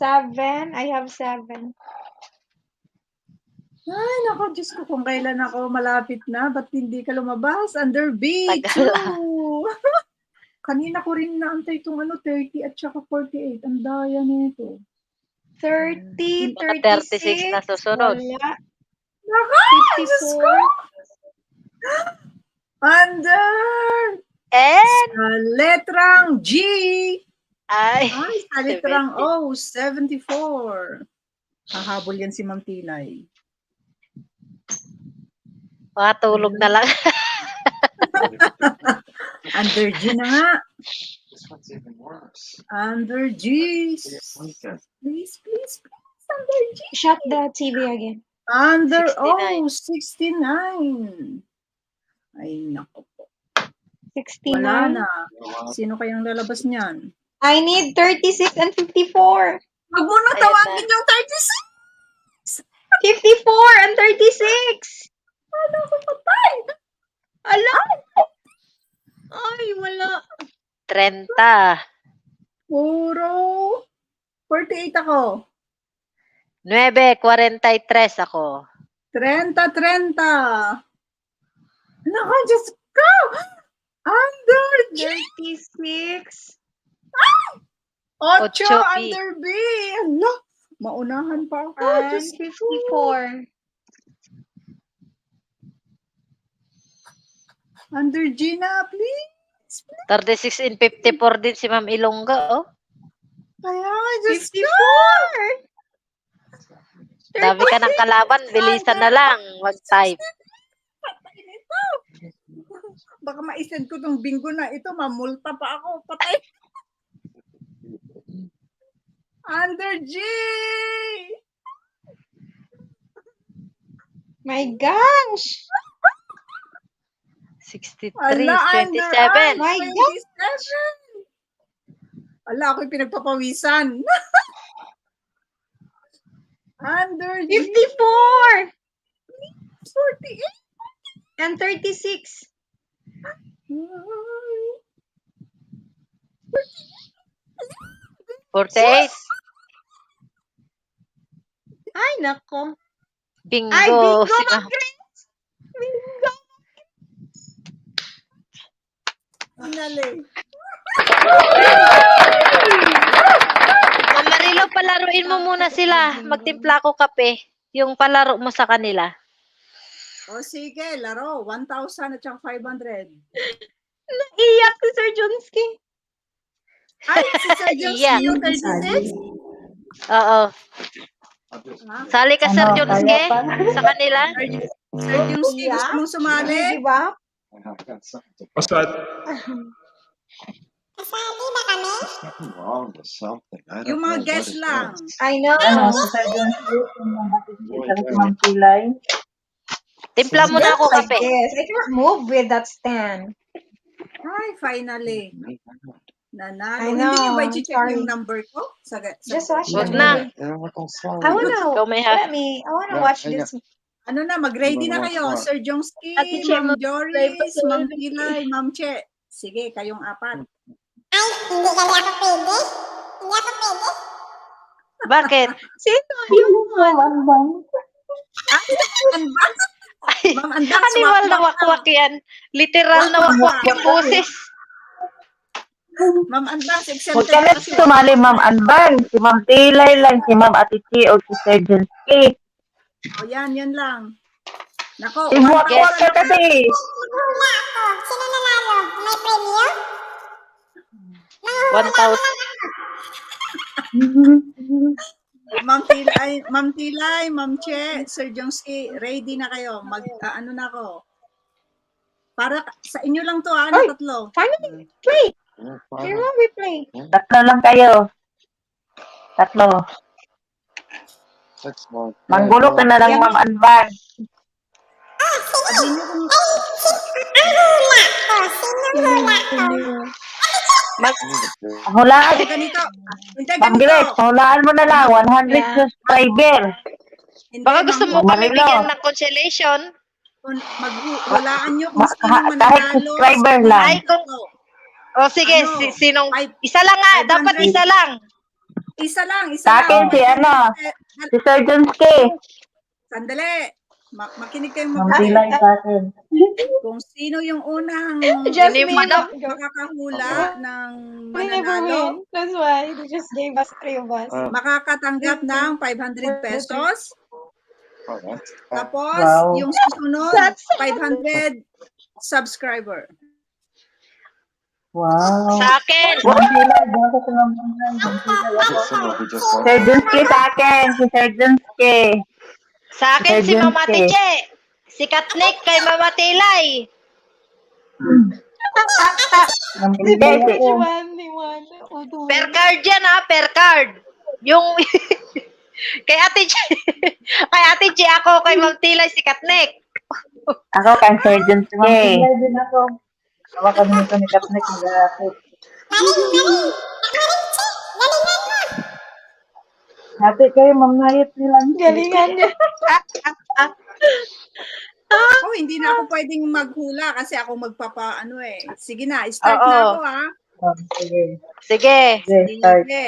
7. I have 7. Ay, naku, Diyos ko, kung kailan ako malapit na, ba't hindi ka lumabas? Under B, Tagal. 2. Kanina ko rin naantay itong 30 at saka 48. Ang daya nito. 30, Baka 36. 36 na susunod. Wala. Naku, Diyos ko! 54. Under! And? Sa letrang G. Ay, Sa letrang O, 74. Hahabol yan si Ma'am Tinay. makatulog na lang. Under G na nga. Under G. Please. Under G. Shut the TV again. Under 69. O, 69. Ay, naku po. 69. Wala na. Sino kayang lalabas niyan? I need 36 and 54. Wag mo nang tawagin yung 36. 54 and 36. Ano ko patay? Ala. Ay, wala. 30. Puro 48 ako. 9:43 ako. 30. Naku, Diyos ko! Under G. 36. 8 8B. under B. Ano? Maunahan pa ako. And Diyos ko. 54. Under G na, please. 36 and 54 din si Ma'am Ilongga, oh. Kaya, Diyos ko. 54. Dami ka ng kalaban, bilisan na lang, mag-type. Patay nito. Baka ma-send ko tong bingo na ito, mamulta pa ako. Patay. Under G. My gosh. 63, Ala, under 27. My 27. Ala, ako'y pinagpapawisan. Under G. 54. 48. And 36. 48. Ay, nako. Bingo. Ay, bingo, Si Ma'am. mag-Grace. Bingo. Finally. Ma'am Marilo, palaro Laruin mo muna sila. Magtimpla ko kape. Yung palaro mo sa kanila. O sige, laro. 1,000 at saka 500. Naiyak si Sir Junsky. Ay, si Sir Josky Iya. yung 36? Oo. Ha? Sali ka, Sir Ano, Junske, kaya pa? sa kanila. Sir Josky, gusto mong sumali? You give up? What's that? Kasali ba kami? Something wrong with something. I don't Yung know mga what guest it lang. is. I know. Ano, si Sir John Smith, yung mga kapitid, si Ma'am Pilay. Timpla mo na ako Like kape. this. I can't move with that stand. Ay, finally. Nanalo. I Hindi niyo ba know. i-check Sorry. yung number ko? Just watch Wag the na. movie. Sorry. Ikaw may I wanna watch this. Ano na, mag-ready na kayo. Sir Jongski, Ate Che, Ma'am mag-subscribe pa Joris, sa Ma'am akin. Pilay, Ma'am Che. Sige, kayong apat. Ay, hindi gali ako pwede. Hindi ako pwede. Bakit? Sino yun? Ma'am. Ay, Ma'am Andang, animal na wakwak yan. Literal na wakwak yung boses. Ma'am Andang, Huwag exempted ka na kasi. sumali, Ma'am Anbang. Si Ma'am Tilay lang, si Ma'am Atichi o si Sir Jensky. O yan lang. Nako, Si Buwak-Wak ka kasi. Manghula ako. Sino nanalo? May premyo? 1,000. Ma'am Tilay, Ma'am Che, Sir Jongski, ready na kayo. Ano na ako. Para sa inyo lang to, na tatlo. Finally, play. Here we play. Tatlo lang kayo. Tatlo. Manggulo ka na lang, Ma'am Anbang. Sabihin niyo kung Manghula ko. Sino hula ko? Hulaan. ganito. Hindi, Ma'am Grace, hulaan mo na lang. 100 subscriber. Baka gusto mo kami Marilo. bigyan ng consolation. Maghulaan nyo kung sino Kahit mananalo. subscriber lang. Ay, kung... O sige, Ano? sinong... Isa lang nga. Dapat 500. isa lang. Isa lang. Sa akin si si Sir Jensky. Sandali. Makinig kayong Ma'am mabuti. Pilay sa akin. Kung sino yung unang Just Hindi me mo and na- makakahula ng We never mananalo, win. That's why they just gave us 3 of us. makakatanggap ng 500 pesos. Tapos, Wow. yung susunod, That's 500 subscriber. Wow. Sa akin. Ma'am Pilay, baka si Ma'am Pilay. Ma'am Pilay ako. Sir Jensky sa akin. Si Sir Jensky. Sa akin si Mama Tiche. Si Katnik kay Mama Tilay. Ma'am Pilay ako. Per card yan ha, per card. Yung... kay Ate Che. Kay Ate Che ako, kay Ma'am Tilay si Katnik. Ako kay Sir Si Ma'am Jensky. Pilay din ako. Tawa kami nito ni Kapnek mag-aapit. Galing. Galingan mo. Hati kayo, Ma'am Nayit nilang. Galingan niya. Ako, hindi na ako pwedeng maghula kasi ako Sige na, start na Oo. ako ha. Sige. Sige. Sige, start. Sige.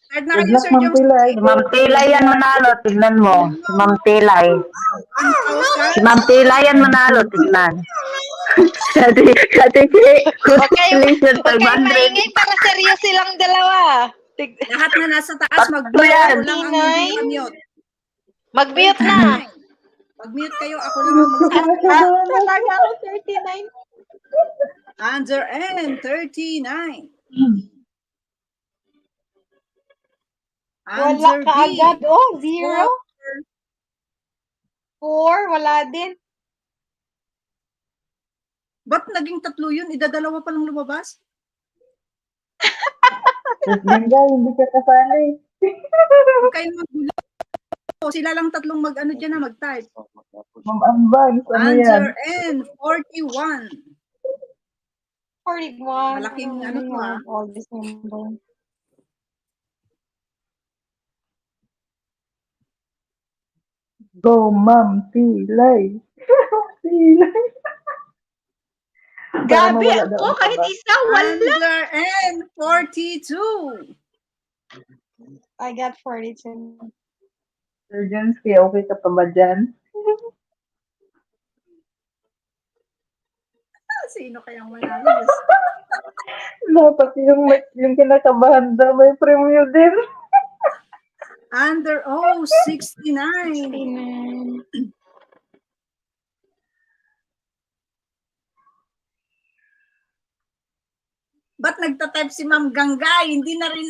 Start na Good kayo, luck, Sir Ma'am Joseph. Pilay. Si Ma'am Tilay yan manalo. Tignan mo. Si Ma'am Tilay. 1,000. Si Ma'am Tilay yan manalo. Tignan. Ate Huwag kayong congratulations, maingay 500. para seryoso silang dalawa. Lahat na nasa taas, mag-mute. yan. Ako lang ang hindi na-mute. Mag-mute na. Mag-mute kayo, ako lang ang mag-mute. Talaga ako 39. Under N, 39. Wala Answer ka B. agad. Oh, 0. 4. Wala din. Ba't naging 3 yun? Idadalawa pa lang lumabas? Sis Benga, hindi ka kasali. Huwag kayong magulo. Sila lang 3 mag-type. Ma'am Ambag, ano yan? Answer N, 41. 41. Malaking ano to, ah. All this number. Go, Ma'am Pilay. Pilay. Gabi mawala ako, daw ang kahit kaba. isa, wala. Under N, 42. I got 42. Sir Jensky, okay ka pa ba dyan? Sino kayang manalo? Dapat yung kinakabahan daw, may premyo din. Under 69. 69. Ba't nagtatype si Ma'am Ganggay? Hindi na rin.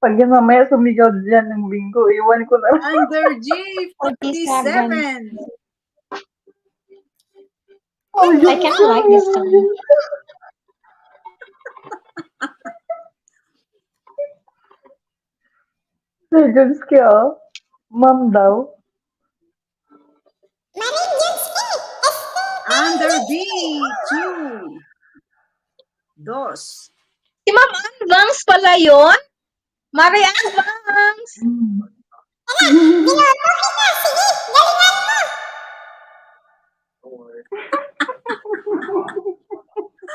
Pag yan mamaya sumigaw dyan ng bingo, iwan ko na. Under G, 47. I kind of like this song. Sir Jonski, oh. Ma'am daw. Under B, 2. Dos. Si Ma'am Anbangs pala yun? Mari Anbangs!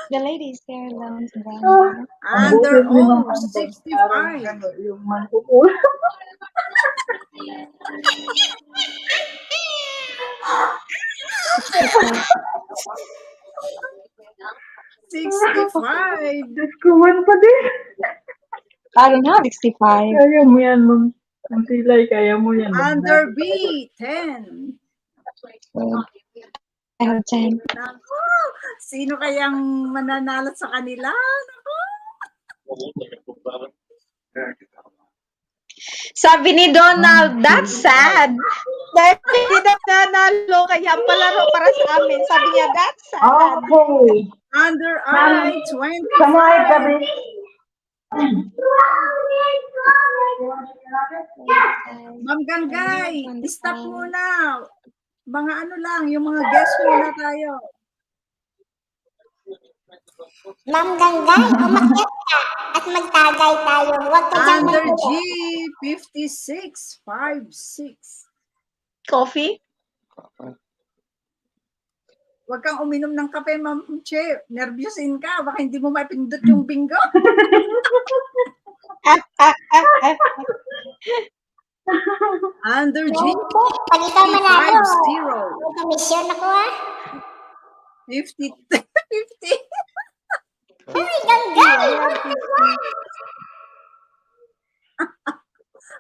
The ladies there lounge down. Under O, 65. Yung manpupul. 65. Diskuman pa din. I don't have 65. Kaya mo yan, Ma'am. Ang tilay, kaya mo yan. Under B, 10. I have 10. Naku, sino kayang mananalo sa kanila? Naku. Sabi ni Donald, that's sad. Dahil hindi na nanalo, kaya palaro para sa amin. Sabi niya, that's sad. Okay. Under I, 25. Samay gabi. Ma'am Ganggay, stop muna. Mga ano lang, yung mga guest muna tayo. Ma'am Ganggay, umakyat ka at magtagay tayo. Huwag ka dyan Under G, magtagay. 56, 5-6. Coffee? Huwag kang uminom ng kape, Ma'am Che. Nervyusin ka. Baka hindi mo mapindot yung bingo. Under G, Pag ikaw manalo, 50. may komisyon ako ah. 50. 50. Uy, Ganggay!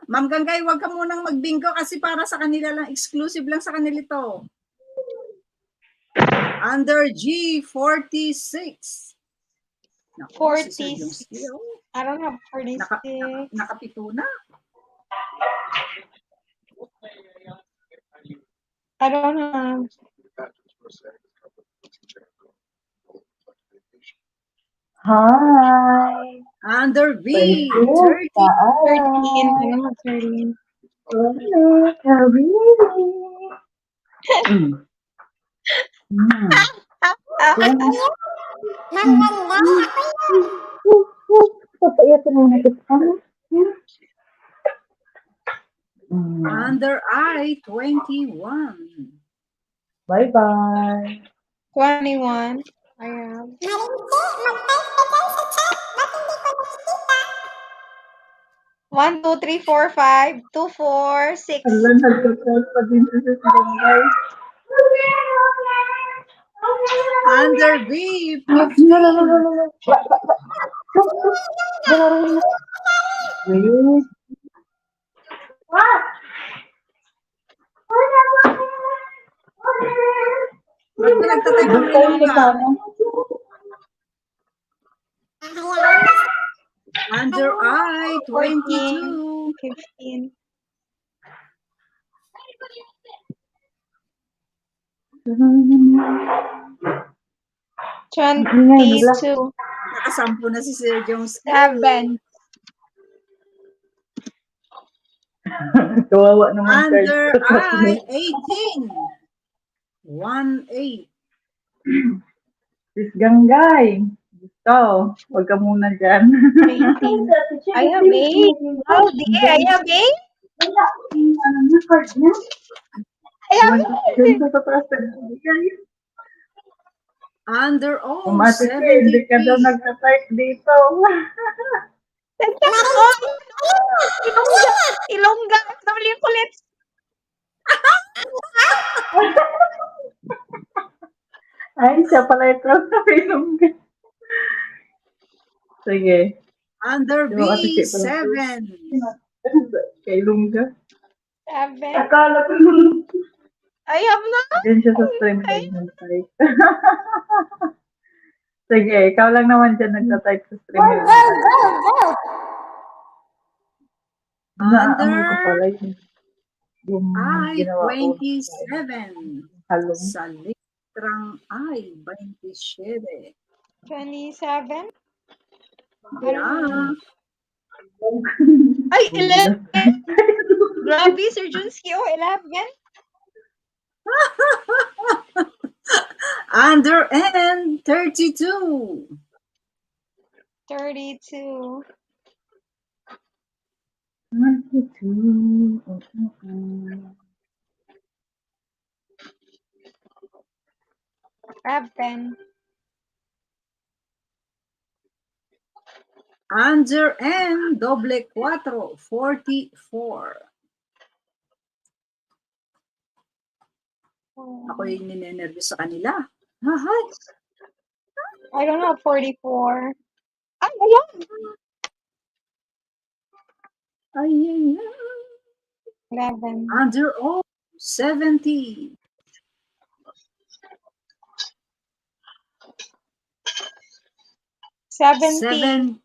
Ma'am Ganggay, huwag ka munang magbingo kasi para sa kanila lang, exclusive lang sa kanila ito. Under G, 46. Naku, si Sir 46. Jomski, oh. I don't have 46. Nakapito na. I don't have. Hi. Under B, Thank you. 30. 13. I don't have 13. Hello, Kariri. Ma'am Ganggay, ako yan. Papayatan mo na kita. Under I, 21. Bye-bye. 21. I have. Marinche, mag-type ka dyan sa chat. Ba't hindi ko nakikita? 1, 2, 3, 4, 5, 2, 4, 6. Alam, nagkakot pa din sa Barangay. Under B, 15. Wait. Ba't ba nagtatype ng ilongga? Under I, 22. 15. Ingay nila. 22. Nakasampo na si Sir Jones. 7. Kawawa naman. Under I, 18. 1-8. Sis Ganggay. Gusto. Huwag ka muna dyan. 18. I have 8. Oh, dear. I have 8. Ano na card niya? I have 8. Dyan sa taas nagbibigay. Under O, Umate ka, hindi ka daw 73. nagka-type dito. Ilongga. Ilongga. W kulits. Ay, siya pala ito. Ilongga. Sige. Under Di ba kasi B, kaya pala 7. kay Lungga. 7. Akala ko nung I have na. dyan siya sa stream nag-type. Sige, ikaw lang naman dyan nagta-type sa stream Go, go, go, go. Naamoy ko Under pala yung I, ginawa ko. 27. Halong. Sa letrang I, 27. 27. Yeah. Ay, 11. Grabe, Sir Junskio, 11. Under N, 32. 32. 22. I have 10. Under N, doble cuatro, 44. Ako yung ninenervous sa kanila. Hahay. I don't have 44. Ah, ayan. Ay, ay, ay. 11. Under O, 70. 70. 70.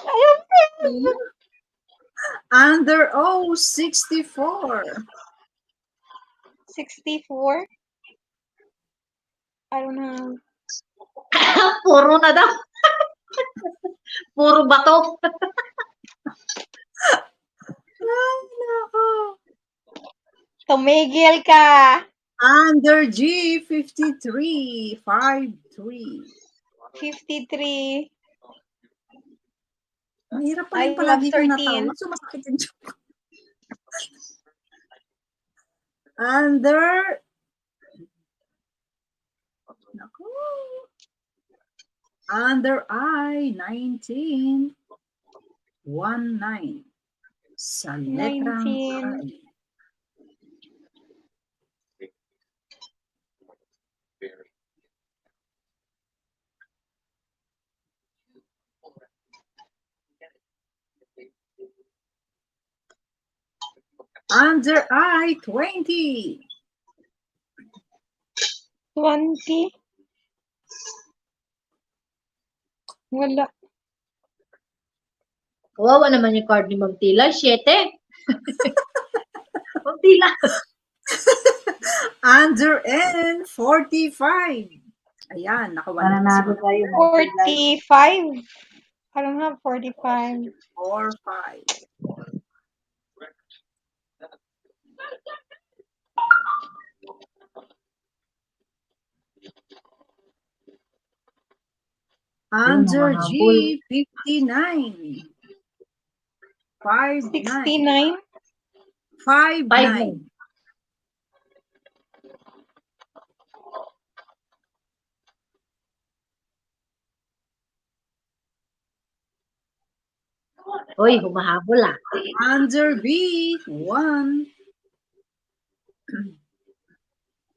I have 10. Under O, 64. 64. I don't have. Puro na daw. Puro bato. Ay, nako. Tumigil ka. Under G, 53. 53. 53. Mahirap pa I rin palagi love kang 13. natawa. Sumasakit yung joke. Under Naku. Under I, 19. 19. Sa letrang 19. I. Under I, 20. 20. Wala. Kawawa naman yung card ni Ma'am Tila. 7. Ma'am Tila. Under N, 45. Ayan, nakawan na Mananalo si tayo. 45. I don't have 45. 4, 5. Under G, 59. 5, 69. 5, 9. Hoy, humahabol ah. Under B, 1.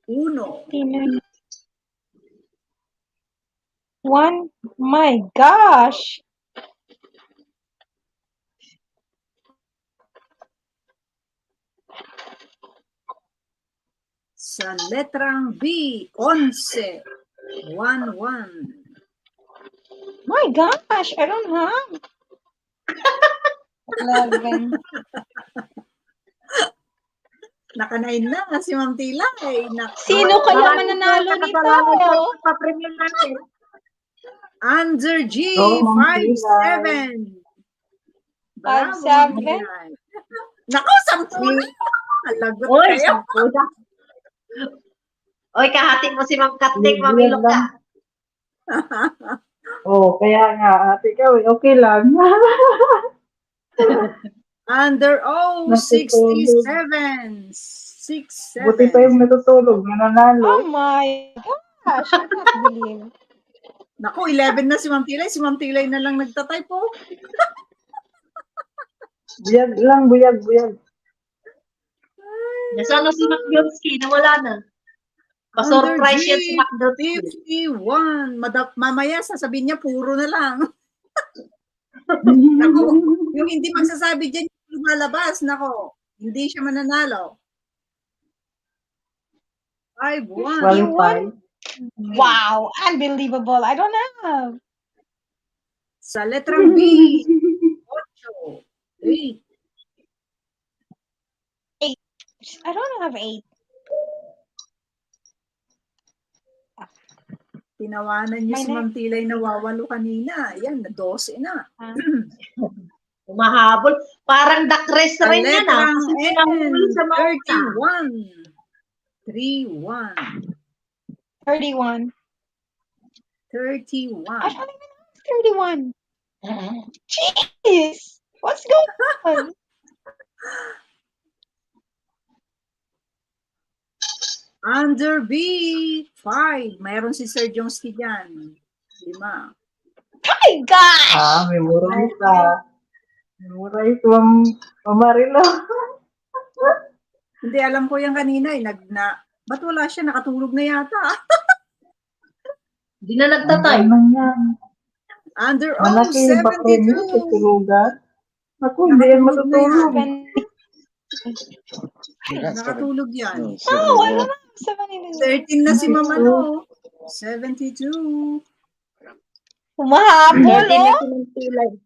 1. 69. 1. My gosh. Sa letrang B, 11. 1, 1. My gosh, I don't have. 11. Naka-9 na si Ma'am Tila. Sino kaya mananalo nito? Papremyo natin. Under G, Go, Ma'am 5, 7. 5, 7. Naku, 10 na. Lagot Oy, kayo. 10 na. Oy, kahati mo si Ma'am Katnik, mamilok ka. Oh, kaya nga, ate ikaw, okay lang. Under O, 67. 6, 7. Buti pa yung natutulog, nananalo. Oh my gosh, I can't believe. Naku, 11 na si Ma'am Tilay. Si Ma'am Tilay na lang nagtatype po. Buyag lang, buyag. Nasaan na si Macdonski? Nawala na. Under Pa-surprise yan si G, Macdonski. 51. Mamaya sasabihin niya, puro na lang. Nako, yung hindi magsasabi dyan, yung lumalabas. Nako, hindi siya mananalo. 5-1. Qualify. Wow, unbelievable. I don't have. Sa letrang B, 8. 8. I don't have 8. Tinawanan niyo si Ma'am Tilay na wawalo kanina. Ayan, na 12 na. Umahabol. Parang duck race Sa rin yan ah. letrang Kasi N, pinahuli sa mauna. 31. 31. 31. I don't even have 31. Jeez! What's going on? Under B, 5. Mayroon si Sir Jongski dyan. 5. My gosh! Memorize Memorize, Marilo. Hindi, alam ko yan kanina. Ba't wala siya? Nakatulog na yata. Hindi na nagtatay. Under O, Malaki ba premium sa 72. tulugan? Ako, hindi yan matutulog. Nakatulog yan. Oh, I don't have 72. 13 na si Mama Lo. 72. Humahabol, 13 na oh. si Ma'am Tilay.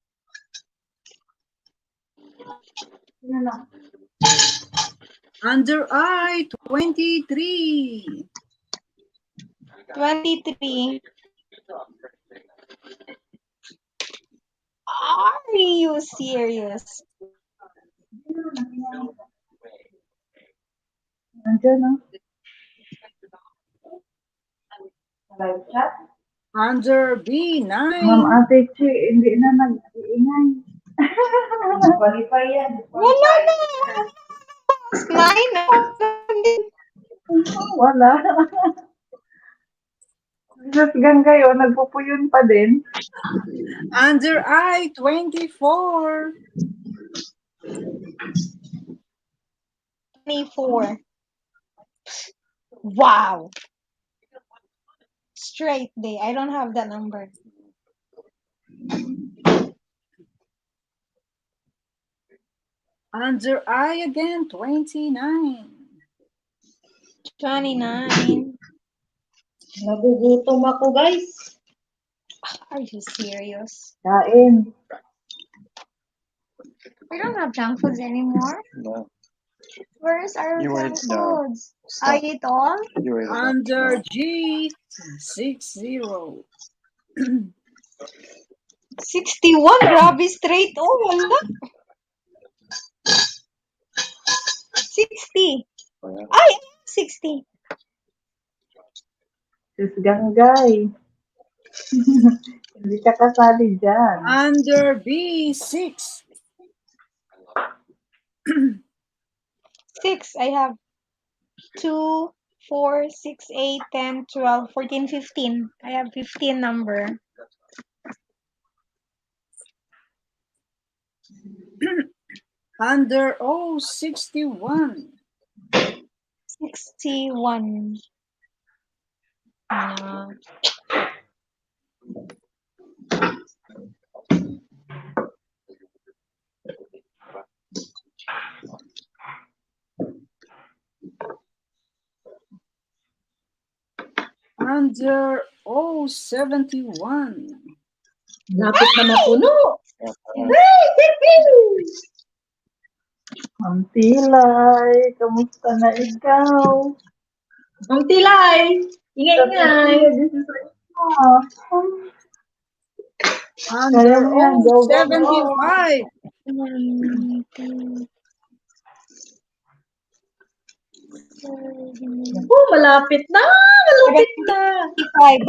Under I, 23. 23. Are you serious? Nandiyan, no? Live chat? Under B, 9. Ma'am Ate Chi, hindi na nag-iingay. Qualify yan. Wala na. Mine. Wala. Hanggang kayo, nagpupuyon pa din. Under I, 24. 24. Wow. Straight day. I don't have that number. Under I again, 29. 29. Nagugutom ako, guys. Are you serious? Kain. We don't have junk foods anymore. No. Where's our You junk ate no. foods? I eat all? You ate Under G, 60. 61. Grabe straight. Oh, wala. 60. Ay, 60. Sis Ganggay. Hindi ka kasali dyan. Under B, 6. 6. I have 2, 4, 6, 8, 10, 12, 14, 15. I have 15 number. Under O, 61. 61. Under O, 71. Lapit na mapuno. Ma'am Tilay, kamusta na ikaw? Ang Tilay. Ingay-ingay. Under O, 75. Oh, malapit na. Malapit na. 55.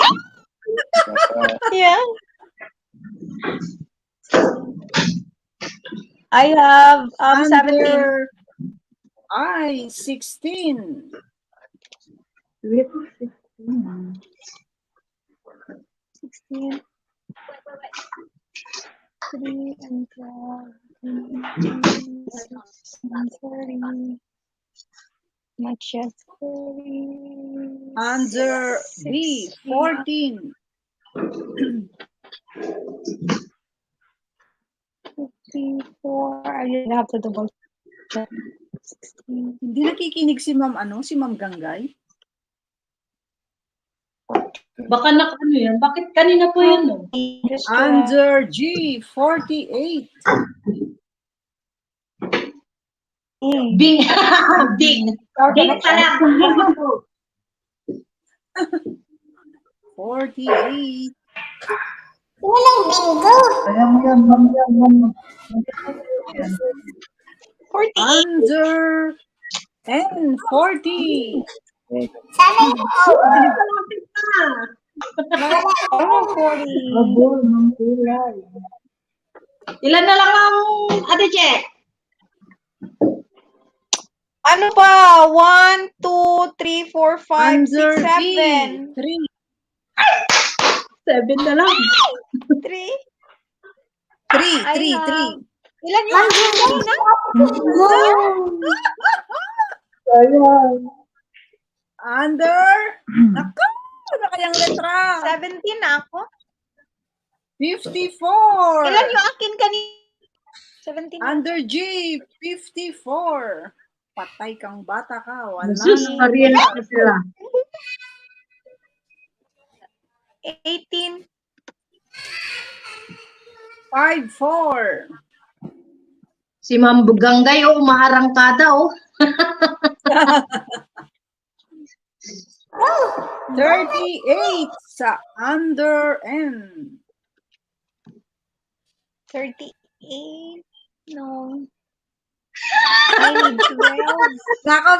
Yeah. I have 17. Under I, 16. 16. 3 and 12. 6 and 30. Under B, 14. 54. I have to double check. 16. Hindi nakikinig si Ma'am si Ma'am Ganggay? Baka ano yan? Bakit kanina po yan, no? Under G, 48. Bing. Bing. Bing pa lang. 48. Walang bingo. Ayan mo yan, ma'am yan, ma'am. Under N, 40. Sana yung Abol, ma'am Kulay. Ilan na lang ang Ate Che? Ano pa? 1, 2, 3, 4, 5, Under 6, B, 7. 3. 7 na lang. 3. 3. Ilan yung kanina? Ayan. Under, naku, ano kayang letra? 17 na ako. 54. Ilan yung akin kanina? 17 na. Under G, 54. Patay kang bata ka. Wala Jesus, nang Maria na sila. 18. 54. Si Ma'am Ganggay, umaarangkada, 38 sa under N. 38. No. I need 12. Nako,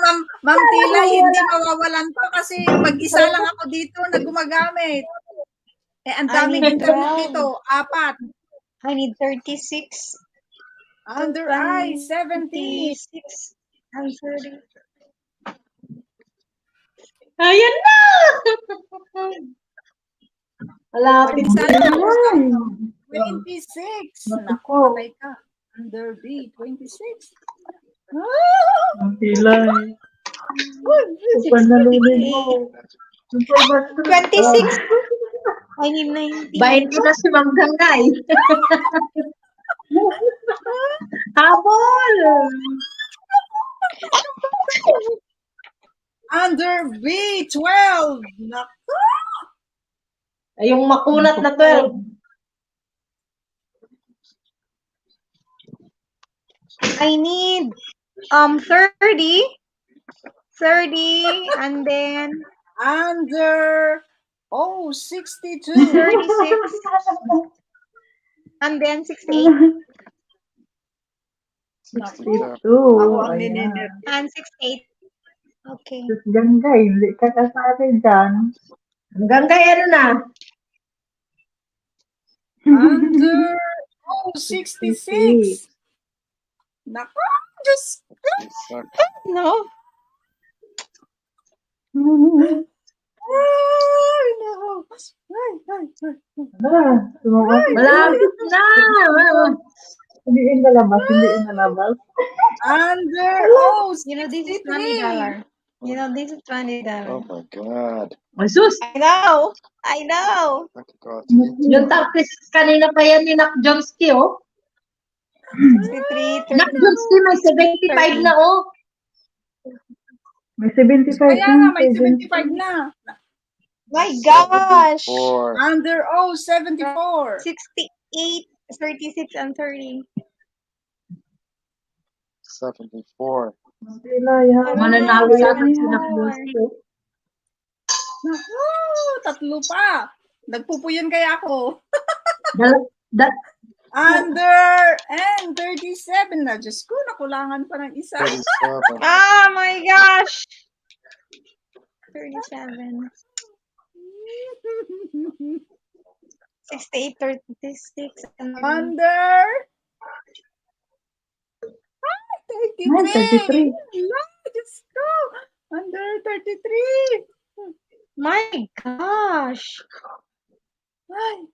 Ma'am Tila, hindi mawawalan to kasi mag-isa lang ako dito na gumagamit. Ang daming I need internet 12. dito. 4. I need 36. Under I, 17. 36. I'm 30. Ayan na! Malapit Mag-isa na. lang ako sa 26. Nako, patay ka. Under B, 26. Ma'am Kulay. Panalunin mo. 26. I need 19. Bahin ko na si Ma'am Ganggay. Habol! Under B, 12. Nako. Ay, yung makunat na 12. I need 30. 30 and then Under 62. 36 and then 68 Ako ang Ayan. nininer. and 68. Okay. Sus Ganggay, hindi ka kasali dyan. Ang Ganggay, ano na? Under 66. Nako, Diyos ko. No. Ay, nako. Ay. Malapit na! Hindi yung nalabas, hindi yung nalabas. Under You know this is $20. You know this is $20. Oh my god. Ay, sus! I know. I know. I could go out Yung tapis kanina pa yan ni Nak Johnski, 63, Nak Johnski, may 75 na, May 75 Kaya na. nga, may 75 na. My gosh. 74. Under 74. 68, 36, and 30. 74. Pilay, ha? Mananalo Ano yan na si yan? Nak Johnski, Naku, tatlo pa. Nagpupuyon kaya ako. Under and 37 na. Diyos ko, nakulangan pa ng isa. 37. Oh my gosh. 37. 68, 36, and Under 33. 33. Diyos ko. Under 33. my gosh. Ay.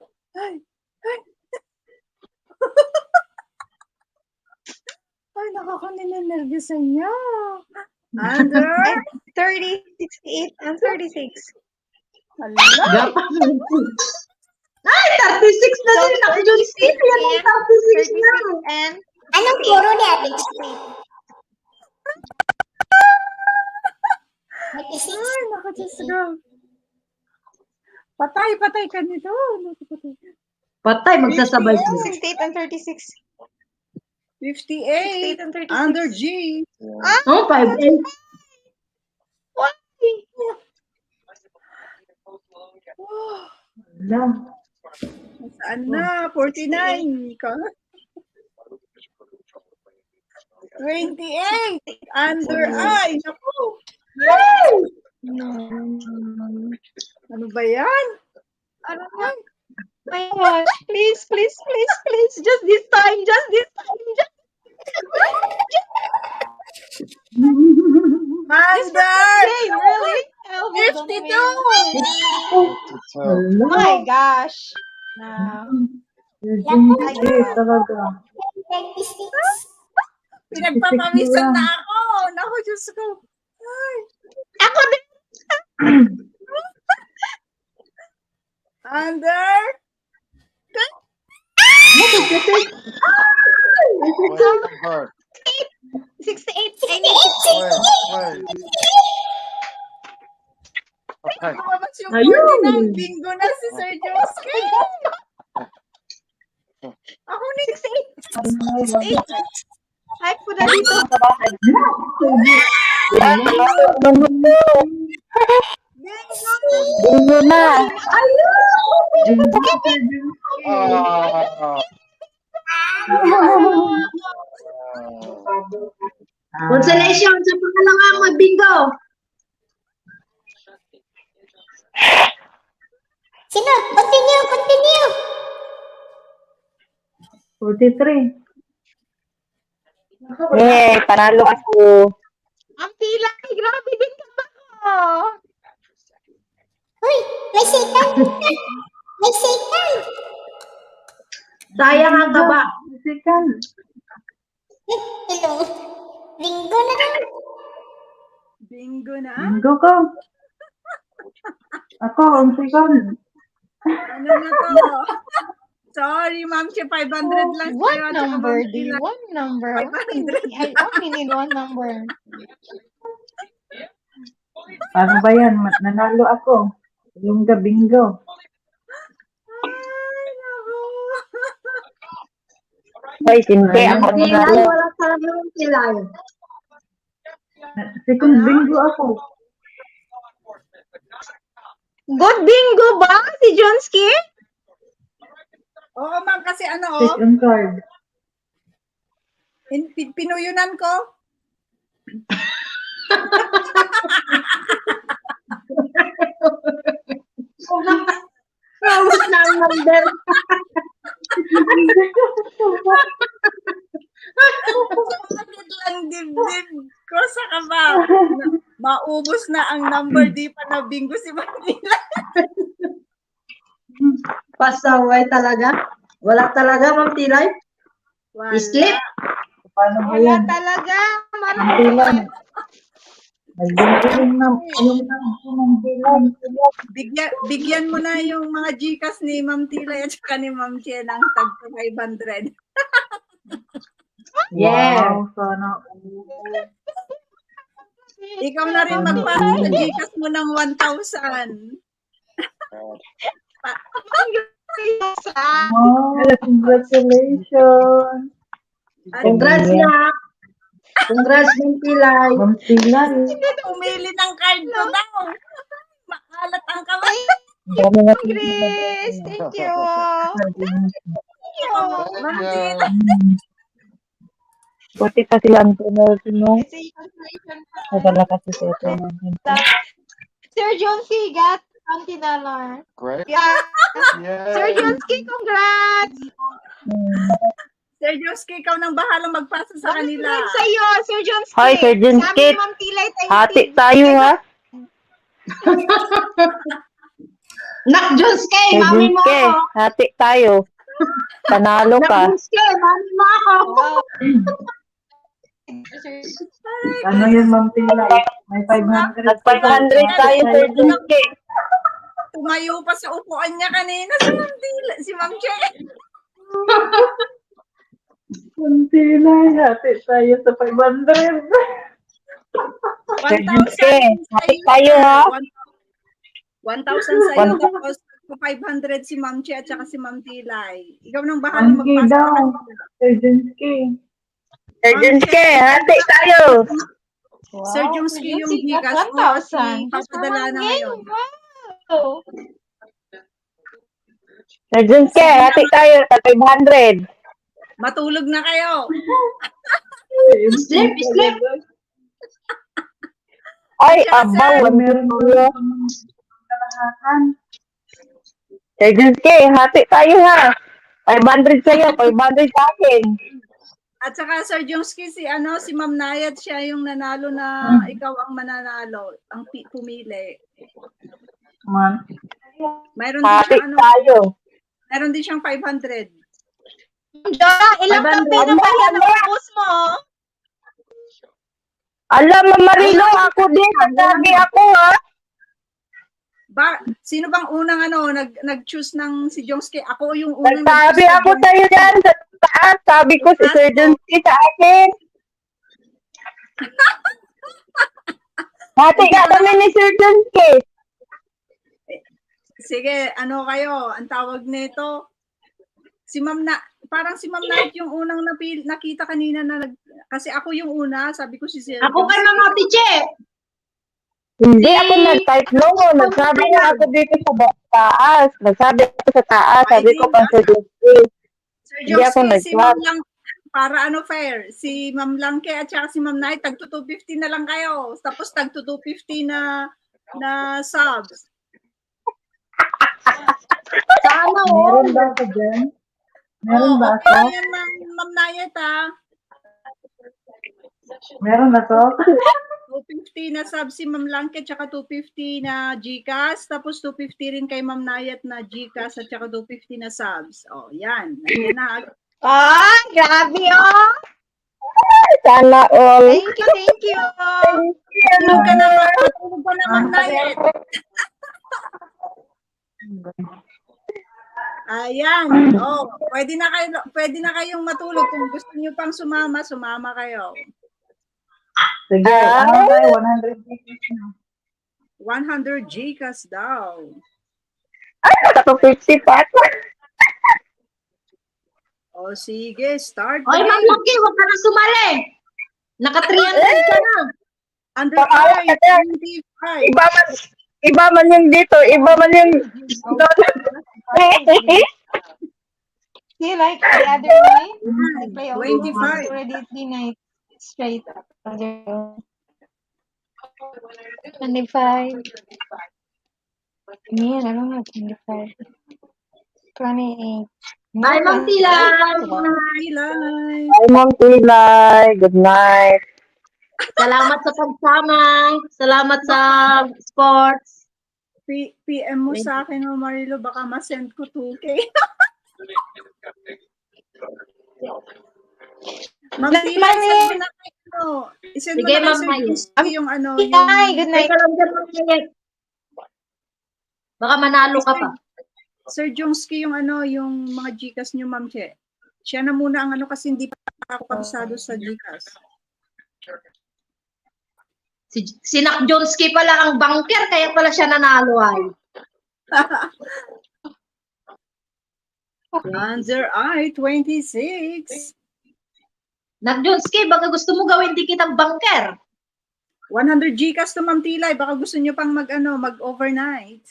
Ay, nakakaninervyos niya. Under? And 30, 68, and 36. Hala. Gapas. Ay, 36 na So, din ako, John 36 Steve. Yan ang 36 na. and Anong puro ni Ate? 36. Ay, naku, Diyos ko. Patay ka nito. Patay, magsasabay sila. 68 and 36. 58. 68 and 36. Under G. Oh, 5-8. Why? Wala. Saan na? 49 ka? 28. Under I. Naku. No. Ano ba yan? Ano nga? My gosh. Please, please, please, please. Just this time. Just this time. Under Hey, really? Elvis, don't 52. win. Oh my gosh. No. Talaga. 36. Pinagpapawisan na ako. Naku, Diyos ko. Ay. Ako din. Under 68. I need Wait. Okay. lumabas yung Ayun. 49. Bingo na si Sir Josuke. Ako ni 68. Ay, puna dito. Bingo na. Consolation sa pangalawang mag-bingo. Sino? Continue. 43. Panalo ako. Ang tila. Grabe din ka ba ko? Uy, may second. May second. Sayang ang kaba. Second. Hello. Bingo na lang. bingo na. Bingo ko. Ako, ang second. Ano na to? Sorry, ma'am. 500 lang What sa'yo. At saka number Ma'am do you? Sheila. What number? 500. I only need one number. Paano ba yan? Nanalo ako. Yung bingo. Ay, naku. Hoy, sinte ako Tilay, nanalo. wala talagang tilay. Second bingo ako. Good bingo ba si Johnski? Oo, ma'am. Kasi ano, Second card. pinuyunan ko. Tapos na ang number. Sumunod lang dibdib ko sa kaba. Maubos na ang number. Di pa na bingo si Manila. Pasaway talaga. Wala talaga, Ma'am Tilay. Wala. Sleep. Paano ba Wala yan? talaga. Ang bilang. Nagbingo yung bilang. Bigyan mo na yung mga Gcash ni Ma'am Tilay at saka ni Ma'am Che ng tag 500. Yeah. Wow, sana. Ikaw na rin magpasa sa Gcash mo ng 1,000. Wow, congratulations. Congrats na. Congrats, Ma'am Tilay. Ma'am Tilay. Pumili ng card ko daw. Makalat ang kamay. Dami na Grace, thank you. Ma'am Tilay. Buti pa sila ang tunod-tunod. Nadala kasi sa ito. Sir Jonesy got $20. Great. Yeah. Sir Yay. Jonesy, congrats. Sir Josuke, ikaw nang bahala magpasa sa kanila. Sa iyo, Sir Jonesy. Hi, Sir Jonesy. Sabi ni Ma'am Tilay, Hati tayo, ha? Nak Josuke, Sir mami mo Josuke, ako. hati tayo. Panalo Nak ka. Josuke, mami mo ako. Wow. Ano yun, Ma'am Tila? May 500 Nag-500 tayo, Sir Junske. Tumayo pa sa upuan niya kanina si Ma'am Tila, si Ma'am Che. Ma'am Tila, hati tayo sa 500. Sir Junske, hati tayo ha. 1,000 sa'yo, tapos 500 si Ma'am Che at saka si Ma'am Tilay. Ikaw nang bahala Monkey magpasa daw. sa kanila. Sir Junske. Sir Junske, hati tayo. Wow, Sir Jungsky, yung Jungsky, Gcash got mo kasi 1,000. papadala na ngayon. Wow. Sir Junske, hati tayo sa 500. Matulog na kayo. Sleep, sleep. Ay, At saka, abaw, sir, Meron daw kalahatan. Sir Junske, hati tayo ha. 500 sa'yo, 500 sa akin. At saka Sir Jungsky, si Ma'am Nayat, siya yung nanalo na ikaw ang mananalo, ang pumili. Man. Mayroon din Hati siyang tayo. mayroon din siyang 500. Jora, ilang kape na ba yan ang ubos mo? Alam, Ma'am Marilo, ako din. Nagsabi ako ha. Sino bang unang nag-choose ng si Jungsky? Ako yung unang Nagsabi nag-choose ako sa'yo dyan sa taas. Sabi ko si Sir Junske sa akin. Hati ka kami ni Sir Junske. Sige, kayo, ang tawag nito, parang si Ma'am Night yung unang nakita kanina kasi ako yung una, sabi ko si Sir Ako kay Mama Tiche. Hindi ako nag-type noon. Nagsabi na ako dito sa taas. Nagsabi ako sa taas. Sabi ko pa Sir Junske. Sir Hindi ako Jungsky, si Ma'am nag-chat. lang, para fair, si Ma'am Langke at saka si Ma'am Night, tagto 250 na lang kayo. Tapos tagto 250 na subs. Sana Meron ba ako dyan? Meron ba okay ako? yan, Ma'am Nayat ha. Meron na to? 250 na subs si Ma'am Langke at saka 250 na Gcash. Tapos 250 rin kay Ma'am Nayat na Gcash at saka 250 na subs. Oh, yan. Nandiyan na. Grabe oh. Sana all. Thank you. Matulog ka na, Ma'am Nayat. Ayan. Oh, pwede na kayong matulog kung gusto niyo pang sumama kayo. Sige, ano tayo? 100 pesos na. 100 Gcash daw. Ay, naka 50 pa. O sige, start. Oy, Ma'am Lucky, huwag ka na sumali. Naka 300 ka na. Under I, 25. Iba man yung dito. Iba man yung See, like the other night, I play all 25. already 3 nights straight. 25. Man, I don't know, 25. 28. Bye, Ma'am Tilay. Pilay. Ay, Ma'am Tilay. Good night. Salamat sa pagsama. Salamat sa sports. PM mo sa akin, Marilo, baka ma-send ko 2K. Ma'am Tilay, send mo na kayo. I-send mo Sige, na Ma'am kayo Maya. yung Hi, good night. Teka lang dyan, Ma'am Maya. Baka manalo ka pa. Sir Jungsky, yung mga Gcash nyo, Ma'am Che. Siya na muna ang kasi hindi pa ako kabisado sa Gcash. Si Nak Jonsky pala ang banker, kaya pala siya nanalo ay. Under I, 26. Nak Jonsky, baka gusto mo gawin dikit ang banker. 100 Gcash to Ma'am Tilay. Baka gusto nyo pang mag-overnight.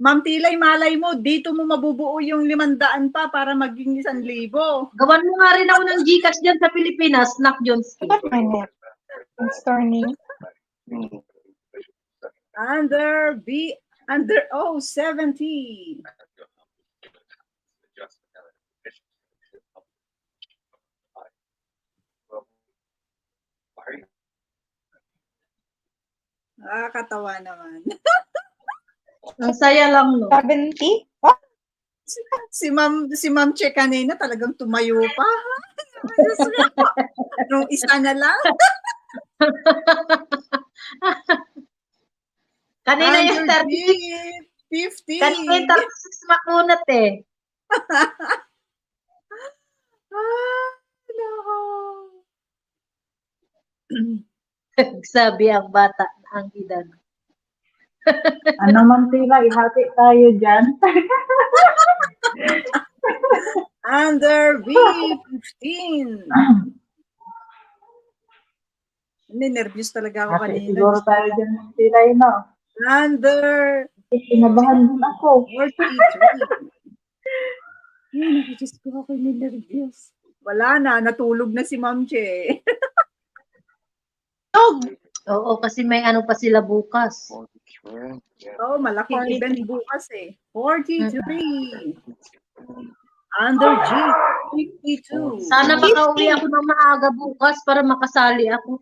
Ma'am Tilay, malay mo, dito mo mabubuo yung 500 pa para maging 1,000. Gawan mo nga rin ako ng Gcash dyan sa Pilipinas, Nak Jonsky. What my net? Stormy. Under 70. Katawa naman. Ang saya lang, no? 70? What? Si Ma'am Che kanina talagang tumayo pa. Diyos ko po. Nung isa na lang. Kanina yung Under 36. 50. Kanina yung 36 makunat eh. Nako. Sabi ang bata ang edad. Ano man sila, ihati tayo dyan. Under B15. Hindi, nervous talaga ako Hati kanina. siguro tayo dyan ng sila, no? Under Kinabahan din ako. 43. Ay, nakikis ko ako nervous. Wala na, natulog na si Ma'am Che. Oo, kasi may ano pa sila bukas. Oh, malaking event bukas eh. 43. Under G, 52. Sana makauwi ako ng maaga bukas para makasali ako.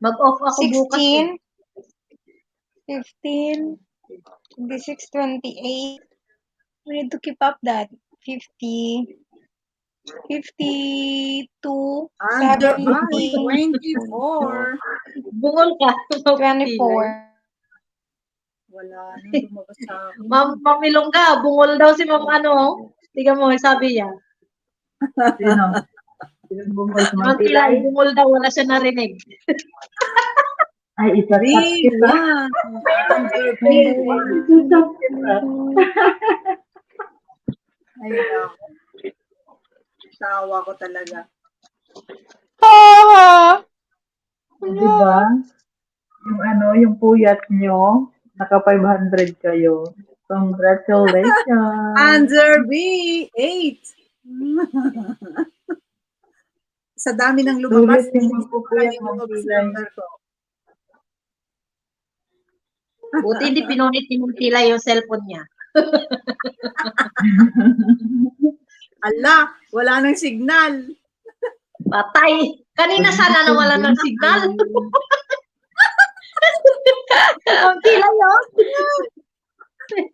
Mag-off ako bukas. 16, 15, 26, 28. We need to keep up that. 50, 52, Under 70, 24. Bungol ka. 24. Wala na, lumabas sa akin. Ma'am Ilongga, bungol daw si Ma'am ano. Tingnan mo, sabi niya. Sino? Sino bungol sa Ma'am Tilay, bungol daw, wala siya narinig. Ay, isa kita. Under B1. Ayun ako. Tawa ko talaga. Diba? Yung ano, yung puyat nyo, naka 500 kayo. Congratulations! Under B8. Sa dami ng lumabas, Sulit yung magpupuyat yung ng lumabas pilay. number ko. Buti hindi pinunit ni Ma'am Tilay yung cellphone niya. Ala, wala nang signal. Patay. Kanina sana nawala ng signal. Ma'am Tilay, oh.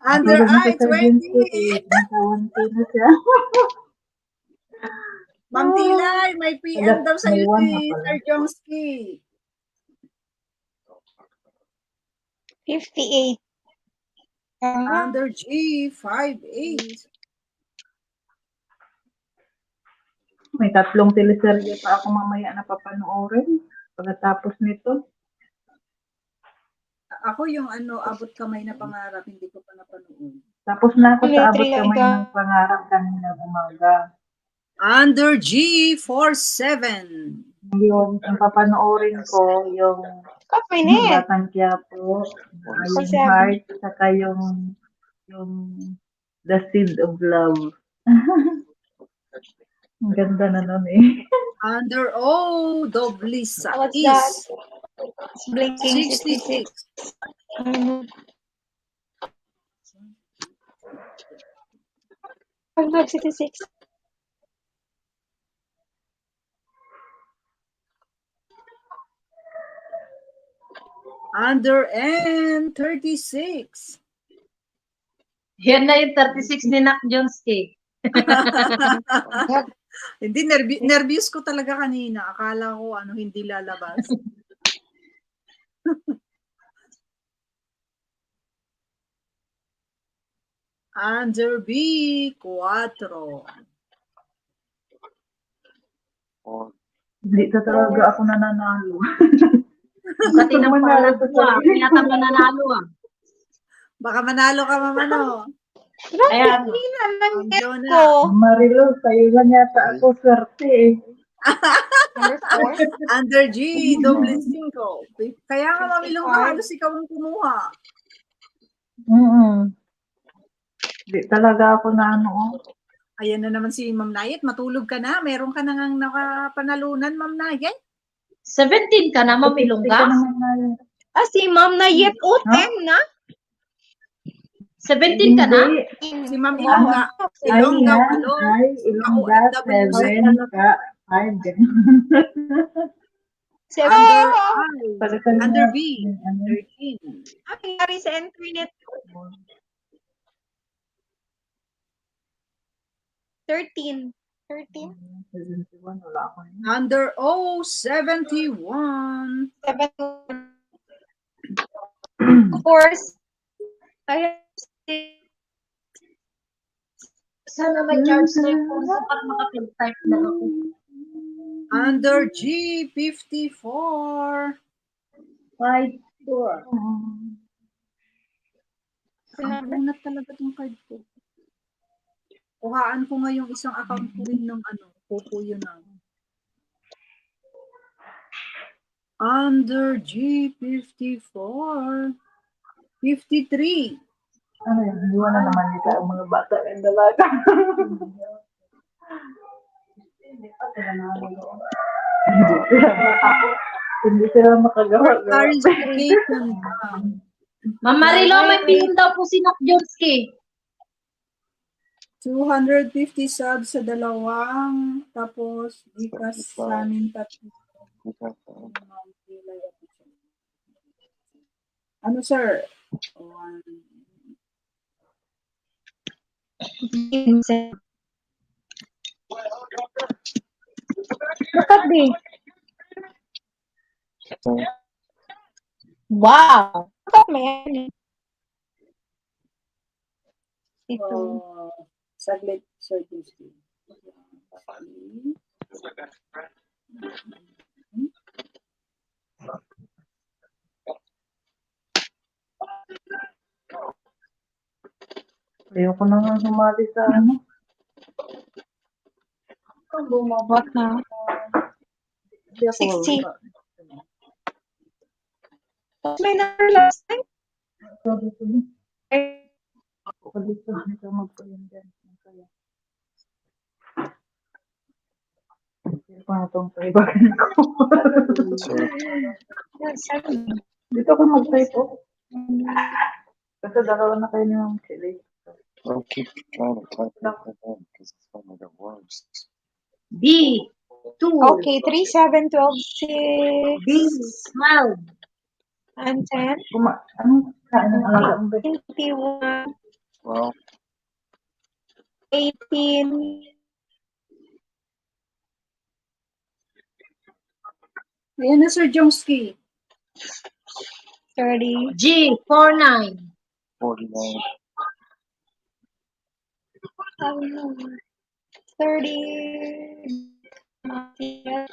Under I-20. na siya. Ma'am Tilay, may PM daw sa iyo si Sir Jongski. 58. Under G, 58. May 3 teleserye pa ako mamaya na papanoorin pagkatapos nito. Ako yung ano, abot kamay na pangarap, hindi ko pa napanood. Tapos na ako sa abot kamay ng pangarap kanina umaga. Under G, 47. Yung papanoorin ko, yung Batang Quiapo, yung Heart, saka yung The Seed of Love. Ang ganda na nun eh. Under O, Doblisa. What's is that? It's blinking 66. 66. Under N, 36. Yan na yung 36 ni Nak Jonski. Hindi, nervous ko talaga kanina. Akala ko ano hindi lalabas. Under B, 4. Hindi ka talaga ako nananalo. Pati ng pangalan ko, kaya ka mananalo ah. Baka manalo ka, mamano. Ayan. Marilo, sa'yo lang yata ako swerte eh. Under G, double 5. Kaya nga, mamilong ka, halos ikaw ang kumuha. Hindi talaga ako na ano. Ayan na naman si Ma'am Nayet, matulog ka na. Meron ka na ngang nakapanalunan, Ma'am Nayet. 17 ka na, mamilong ka? Si Ma'am Nayet, 10 na? 17 ka na? Si Ma'am Ilongga. Ilongga, Ilongga, 7 ka, 5. Under B, 13. Ang nangyari sa internet? 13. 13? 71, wala ako yun. Under 71. 7. Of course, I have 6. Sana may charge na yung phone ko at makapag-type na ako. Under G, 54. 5-4. Ang unat talaga itong card ko. Kuhaan ko nga yung isang account ko rin ng Poco yun na. Under G, 54. 53. Ano yun? Iwan na naman nila ang mga bata ng dalaga. Hindi sila makagawa. Clarification. Ma'am Marilo, may pin daw po si Nak Jonski. 250 subs sa dalawang, tapos Gcash sa amin tatlo. Ano, sir? Look at this. Wow. Look at me. Saglit, Sir Tuesday. Ayoko na nga sumali sa ano. What now? 60. What's my number last time? Sabi ko niya. Ako dito. Ito magpayin dyan. Kaya. Hindi ko na itong paibagan ko. Dito ko mag-type po. Kasi dalawa na kayo ni Ma'am Chile. I'll keep trying to type that in because it's one of the worst. B. 2. Okay, 3, 7, 12, 6. B. 12. And 10. Ano kain ng alaga mo ba? 21. Well, 18. Ayan na, Sir Jomski. 30. G. 49. 49. 30. Not yet.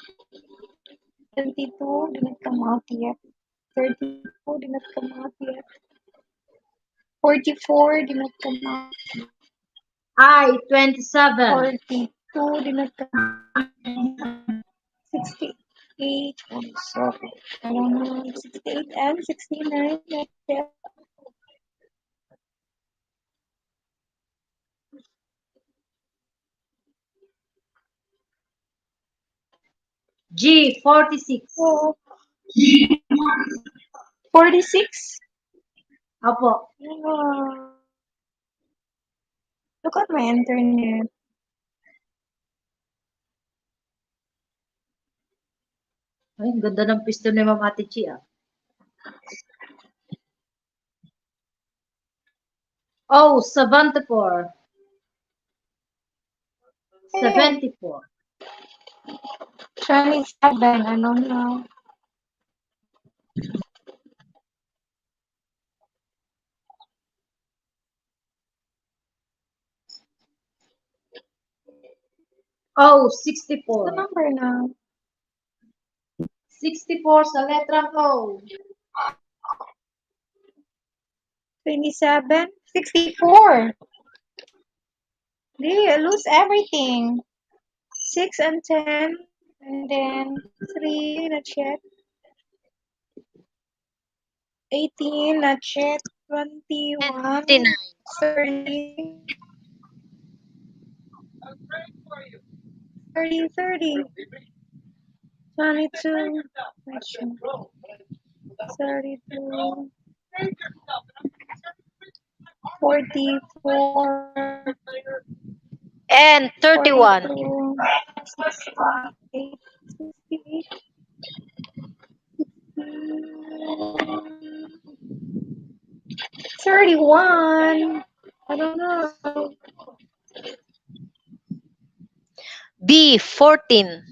22 did not come out yet. 32 did not come out yet. 44 did not come out. I. 27. 42 did not come out. 68. 27. I don't know. 68 and 69 not yet. G. 46. Oh. 46? Apo. Look at my internet. Ay, ganda ng pisto ni Ma'am Ate Chi, ah. Oh, 74. 74. 27, I don't know. Oh, What's the 64. number now? 64 sa letrang O. 27? 64. I lose everything. 6 and 10. And then 3, not yet. 18, not yet. 21. 59. 30. 30. 22. Not sure. 32. 44. And 31. 42, 68, 68, 31. I don't know. B, 14.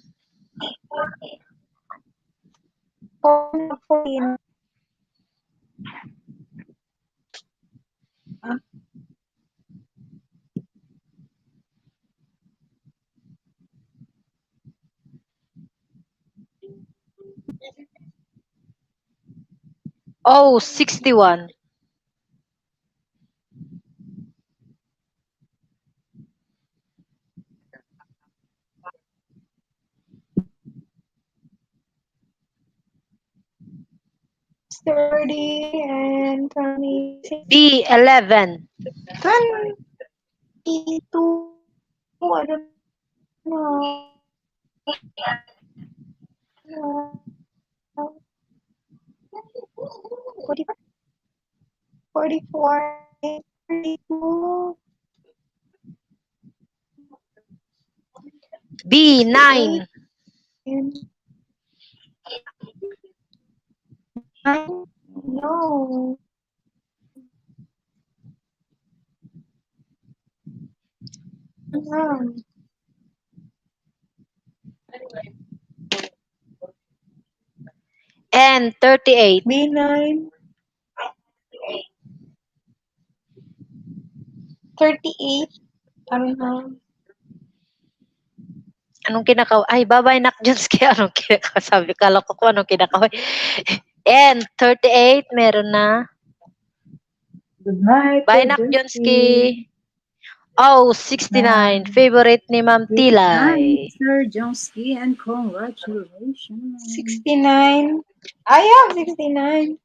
14. O, 61. It's 30 and 26. B, 11. 22. I don't know. 45, 44, 32, B, 9. 9. No. No. And 38. B9. 38. I don't know. Anong kinakaw? Ay, bye-bye, Nak Jonski. Anong kinakaw? Sabi, kala ko kung anong kinakaw. And 38, meron na. Good night, Bye, Sir Nak Junski. Jonski. Oh, 69. Favorite ni Ma'am Good night, Tilay. Sir Jonsky, and congratulations. 69. Ah, yeah, 69.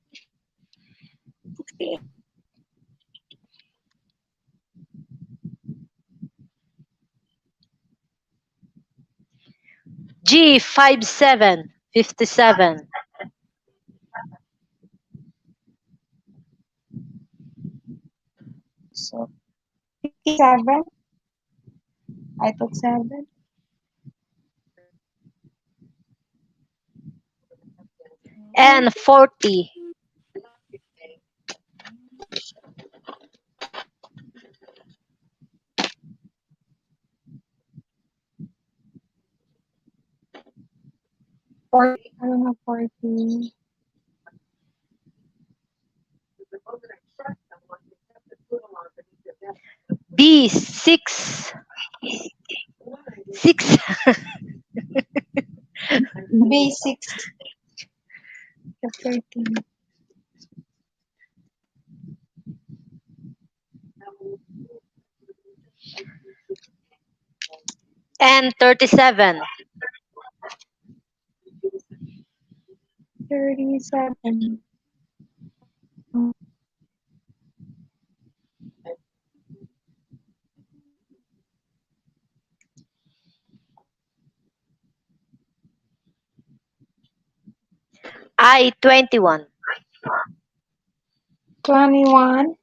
68. G, 57. 57. So, 57. I thought 7. And 40. 40. I don't know, 40. B, 6. 6. B6. 13. And 37. 37. I, 21. 21.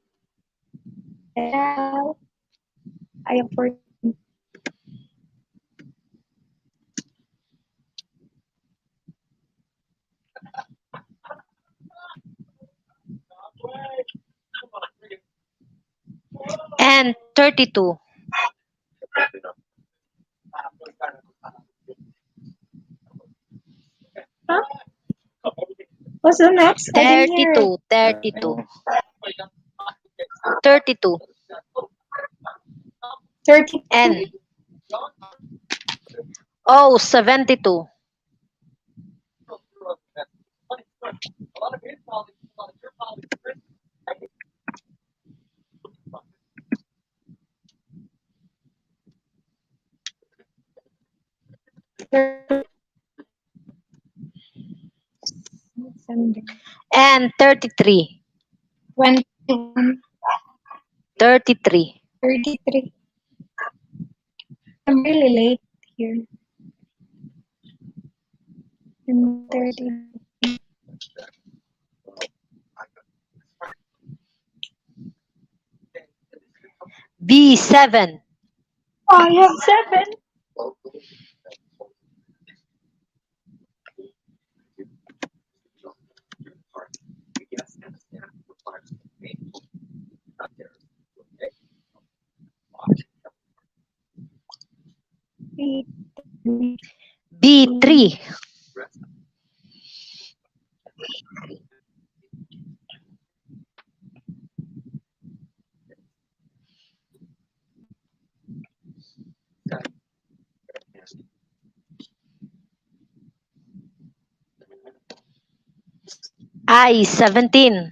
Yeah. I am 14. And 32. Huh? What's the next? I didn't hear it. 32. 32. 32. N. Oh, 72. And 33. 21. 33. 33. I'm really late here. I'm 30. B, 7. Oh, I have 7. B3. I-17.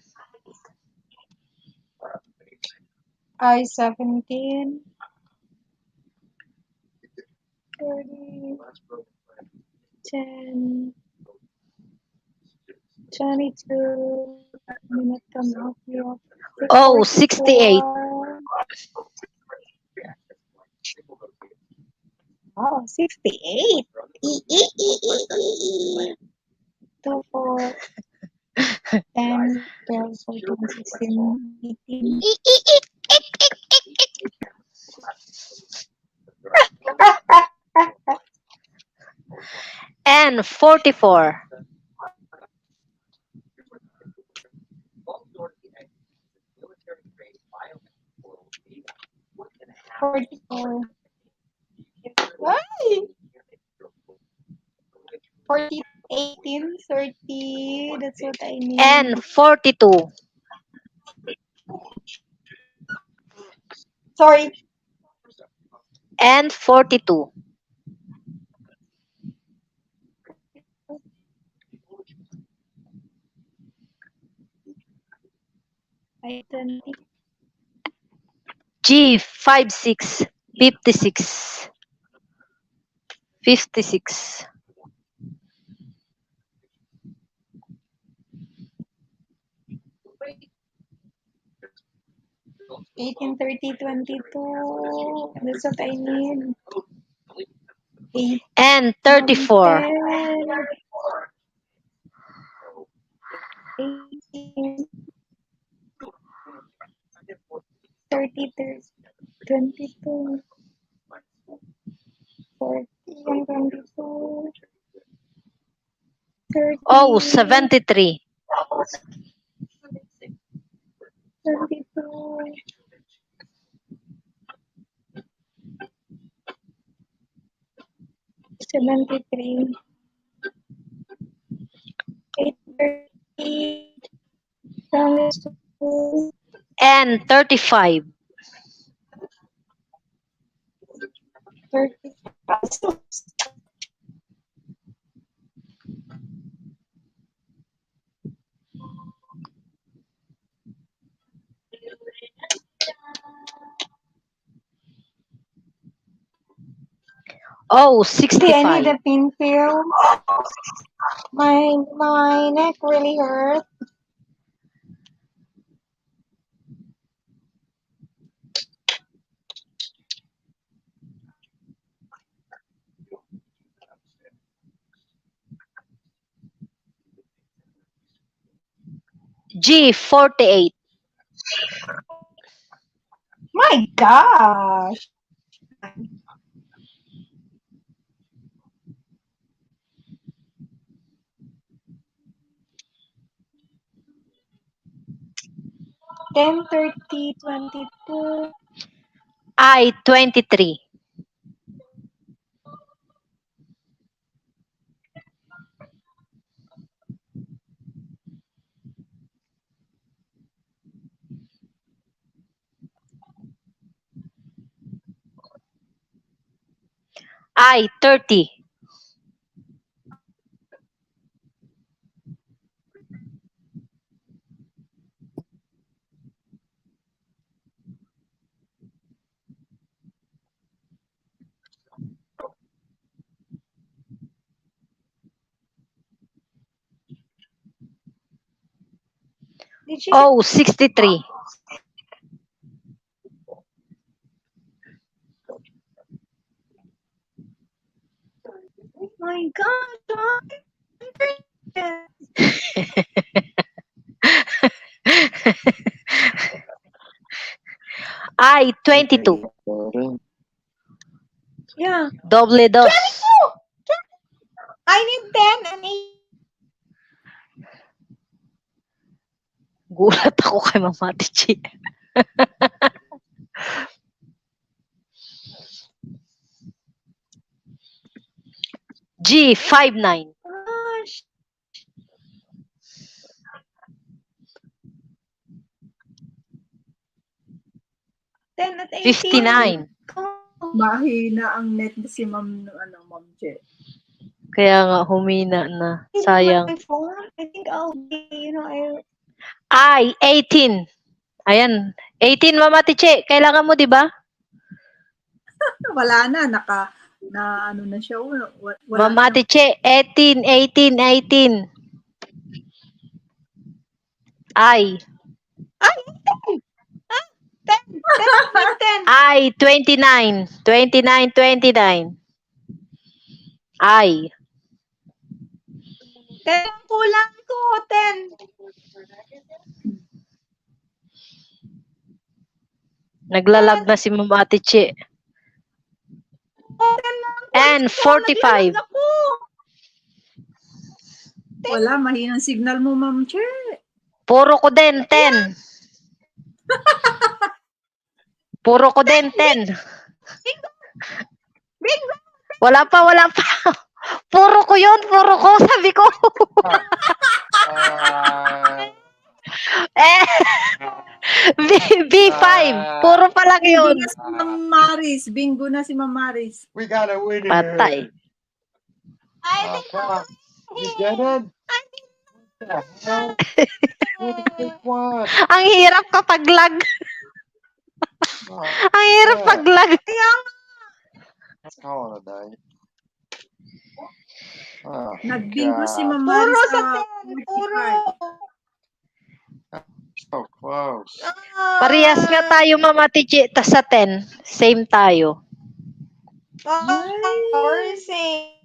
I-17. 30. 10. 22. Minutes off. Oh, 68. Oh, 68. 2, 4, 10, 12, 14, 16, 18. And 44. 44. Ay! 40, 18, 30. That's what I need. And 42. Sorry. And 42. I-20. G56. 56. 56. 18, 30, 22. That's what I need. 8, And 34. 18, 30, 22, 40, and 22, 30, Oh, 73. 22, 73, 830, times 2, And 35. 35. Oh, See, I need 65. a pin pill. My neck really hurts. G48. My gosh. 10, 30, 22. I-23. I-30. Did she? Oh, 63. Oh my gosh. I-22. Yeah. Doble dos. 22! I need 10 and 8. Gulat ako kay Mama Tichi. G, 59. Gosh. 10 at 18. 59. Mahina ang net si Ma'am, Ma'am Che. Kaya nga, humina na. My Sayang. phone. I think I'll be, I, 18. Ayan. 18, Mama Tiche. Kailangan mo, di ba? Wala na, ano na siya. Wala Mama siyang- Tiche, 18, 18, 18. I. 10. I, 29. 29, 29. I. 10 ang kulang ko. 10. Naglalag na si Mama Tiche. 10 ang And 45. ako. Wala, mahinang signal mo, Ma'am Che. Puro ko din, 10. Puro ko din, 10. Bingo. Wala pa. Puro ko yun, puro ko, sabi ko. B5, puro pa lang yun. Bingo na si Ma'am Maris. Bingo na si Ma'am Maris. We got a winner. Patay. I think You get it? What the hell? What the big one? Ang hirap kapag lag. Ang hirap pag lag. Let's call it a day. Oh, Nagbingo si God. Ma'am Maris Puro sa sa 10. Puro. 45. So close. Parehas nga tayo, Mama Tichi, tas sa 10. Same tayo. Same.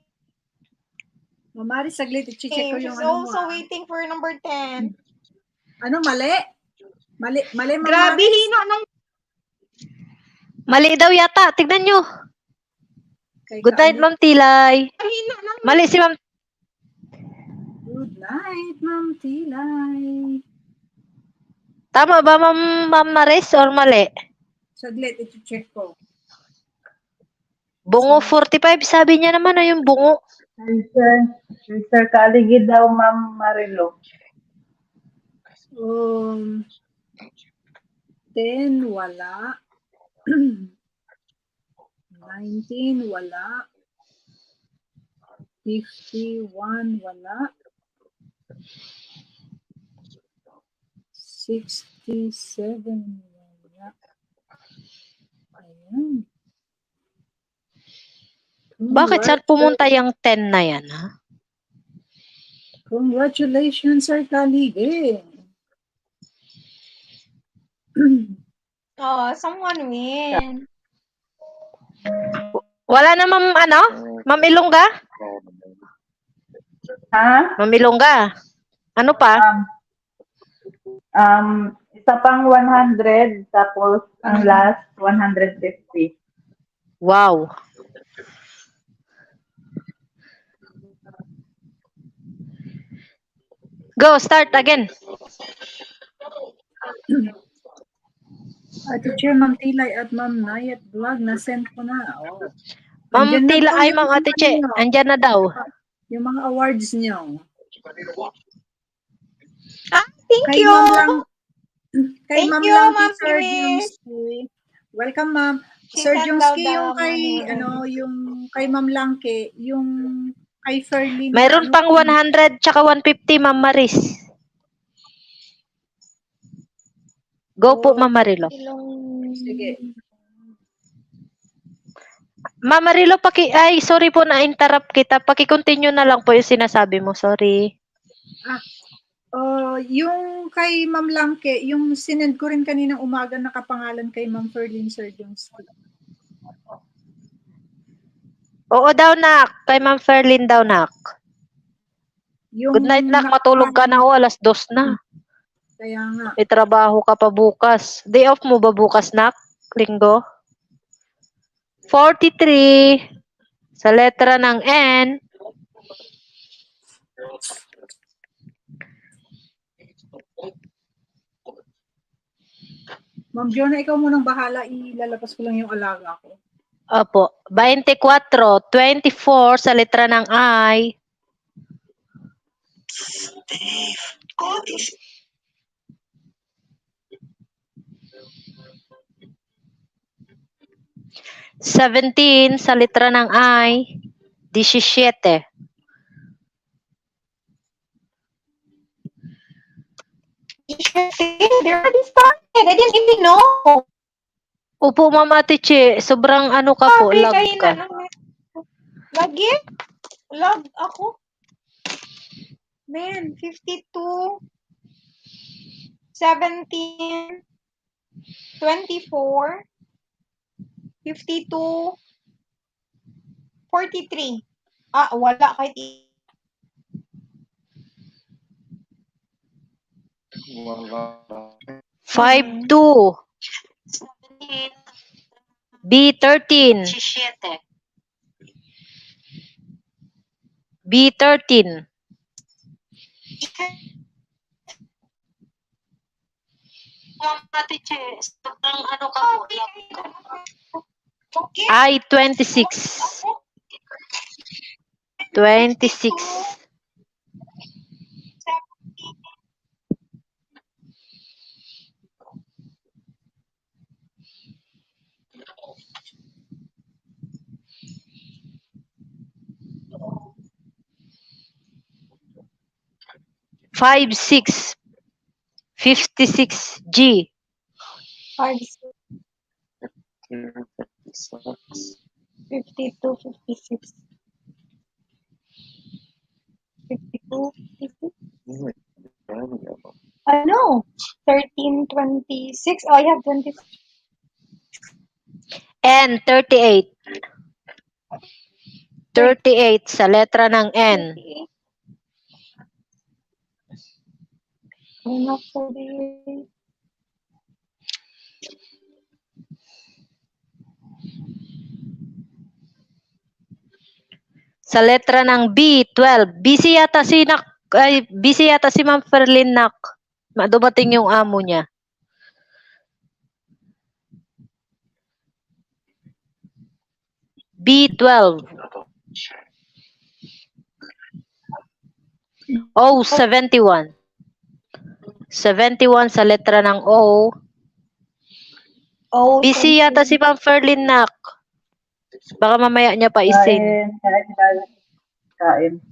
Ma'am Maris, saglit. I-check ko yung She's ano mo. also waiting for number 10. Ano, mali? Mali, Ma'am Grabe, Maris. hina ng... Mali daw yata. Tignan nyo. Kay Good night, Ma'am Tilay. Hina ng... Mali si Ma'am. Good night, Ma'am Tilay. Tama ba, Ma'am Maris, or mali? Saglit, i-check ko. Bungo 45, sabi niya naman na yung bungo. Sir Kaligid daw, Ma'am Marilo. 10, wala. 19, wala. 51, wala. 67, wala. Ayan. Bakit saan pumunta yung 10 na yan, ha? Congratulations, Sir Kaligid. Oh, someone win. Wala na, Ma'am Ilongga? Ha? Ma'am Ilongga. Ano pa? Isa pang 100, tapos ang last 150. Wow. Go, start again. Ate Chair, Ma'am Tilay at Ma'am Nayat Vlog, na-send ko na. Oh. Ma'am Andyan na Tila, po ay yung Ma'am Ate ano Che, nyo, andyan na daw. yung mga awards nyo. Thank Kay you. Ma'am Lang, kay Thank Ma'am you, Langki, Ma'am Sir Amy. Jungsky. Welcome, Ma'am. She Sir sent Jungsky, out yung the kay, money. yung kay Ma'am Langki, yung kay Ferlin. Mayroon pang 100 tsaka 150, Ma'am Maris. Go po, Ma'am Marilo. Sige. Ma'am Marilo, sorry po na-interrupt kita. Paki-continue na lang po yung sinasabi mo. Sorry. Yung kay Ma'am Langke, yung sinend ko rin kaninang umaga nakapangalan kay Ma'am Ferlin, Sir Jungsky. Oo daw, nak. Kay Ma'am Ferlin daw, nak. Yung Good night, nak. Matulog ka na. Alas 2 na. Kaya nga. May trabaho ka pa bukas. Day off mo ba bukas, nak? Linggo? 43. Sa letra ng N. Ma'am Jonah, ikaw munang bahala. Ilalabas ko lang yung alaga ko. Opo. 24, 24 sa letra ng I. Seventeen sa letra ng I. 17. They already started. I didn't even know. Opo, Ma'am Ate Che. Sobrang ano ka po, Sabi lag kayo ka. na lagi? Lag ako. Man, 52, 17, 24, 52, 43. Wala kahit 5-2. B13. B13. I-26. 26. 5-6. 56G. 5, 52, 56. 52, 56. Ano? 13, 26. Oh, I have 26. N, 38. 38 sa letra ng N. 38. Ano, 38. Sa letra ng B, 12. Busy yata si Ma'am Ferlin Nak. Dumating yung amo niya. B12. O, 71. 71 sa letra ng O. Oh, Busy yata si Ma'am Ferlin Nak. Baka mamaya niya pa isin. Kain.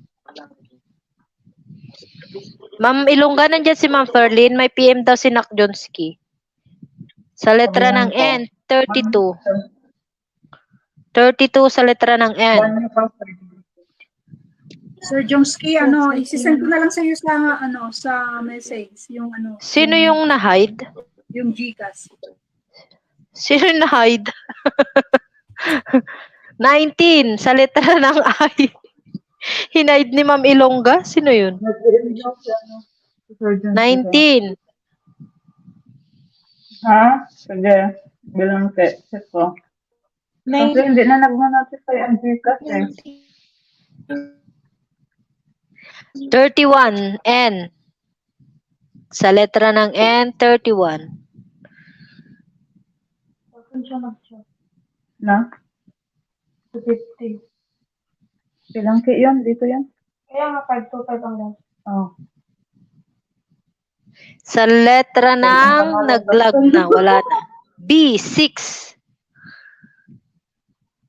Ma'am Ilongga, nandiyan si Ma'am Ferlin. May PM daw si Nak Jonsky. Sa letra ng N, 32. 32 sa letra ng N. Sir Jomsky, isisend ko na lang sa iyo sa message yung Sino yung na-hide? yung Gcash. Sino yung na-hide? 19 sa letra ng I. Hinide ni Ma'am Ilongga? Sino yun? 19. Ha? Sige. Bilang check ko. Kasi hindi na nag-notify ang Gcash eh. 31. N. Sa letra ng N, 31. Na? 250. Bilang yun? Dito yan? Kaya nga 525 ang lang. Oh. Sa letra ng naglag na, wala na. B, 6.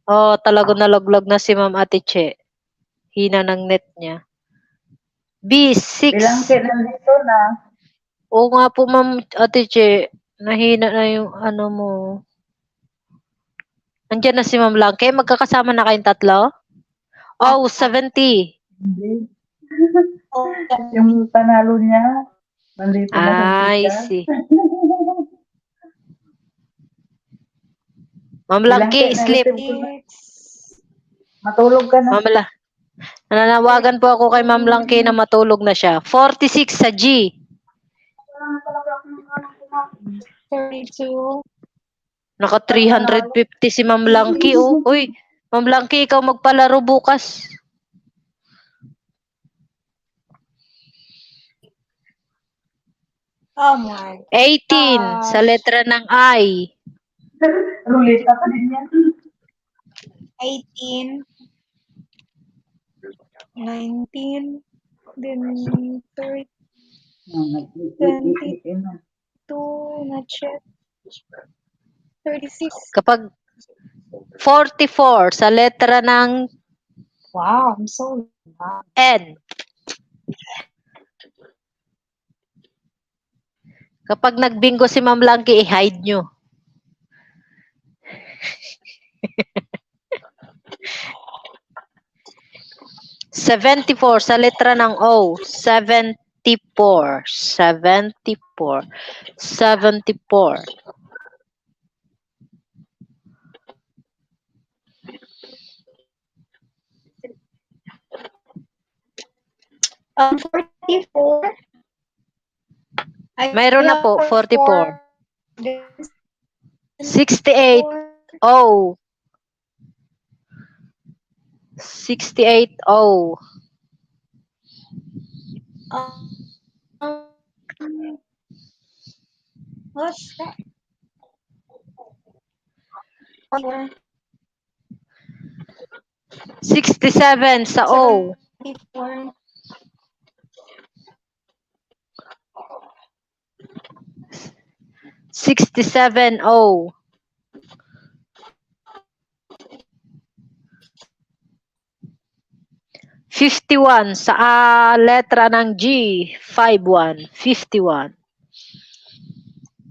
Oh, talaga nalaglag na si Ma'am Ate Che. Hina ng net niya. B, 6. Bilang nandito na. Oo nga po, Ma'am Ate Che. Nahina na yung mo. Andiyan na si Ma'am Langke. Magkakasama na kayong tatlo? Oh, 70. Hindi. Yung panalo niya, nandito na sa I Gcash. see. Ma'am Langke, sleep. Matulog ka na. Nananawagan po ako kay Ma'am Langke na matulog na siya. 46 sa G. 32. Naka 350 si Ma'am Langke, oh. Uy, Ma'am Langke, ikaw magpalaro bukas. Oh my. 18 sa letra ng I. Ruleta pa din yan. 18, 19, then 30, 22, not yet. 36. Kapag 44 sa letra ng Wow, I'm so young. N. Kapag nagbingo si Ma'am Langki, i-hide nyo. '74 sa letra ng O. 74. 74. 74. 44. Mayroon na po, 44. 68. 68. O. 68. O. What's that? 67 sa O. 74. 67 O. 51 sa letra ng G. 51. 51.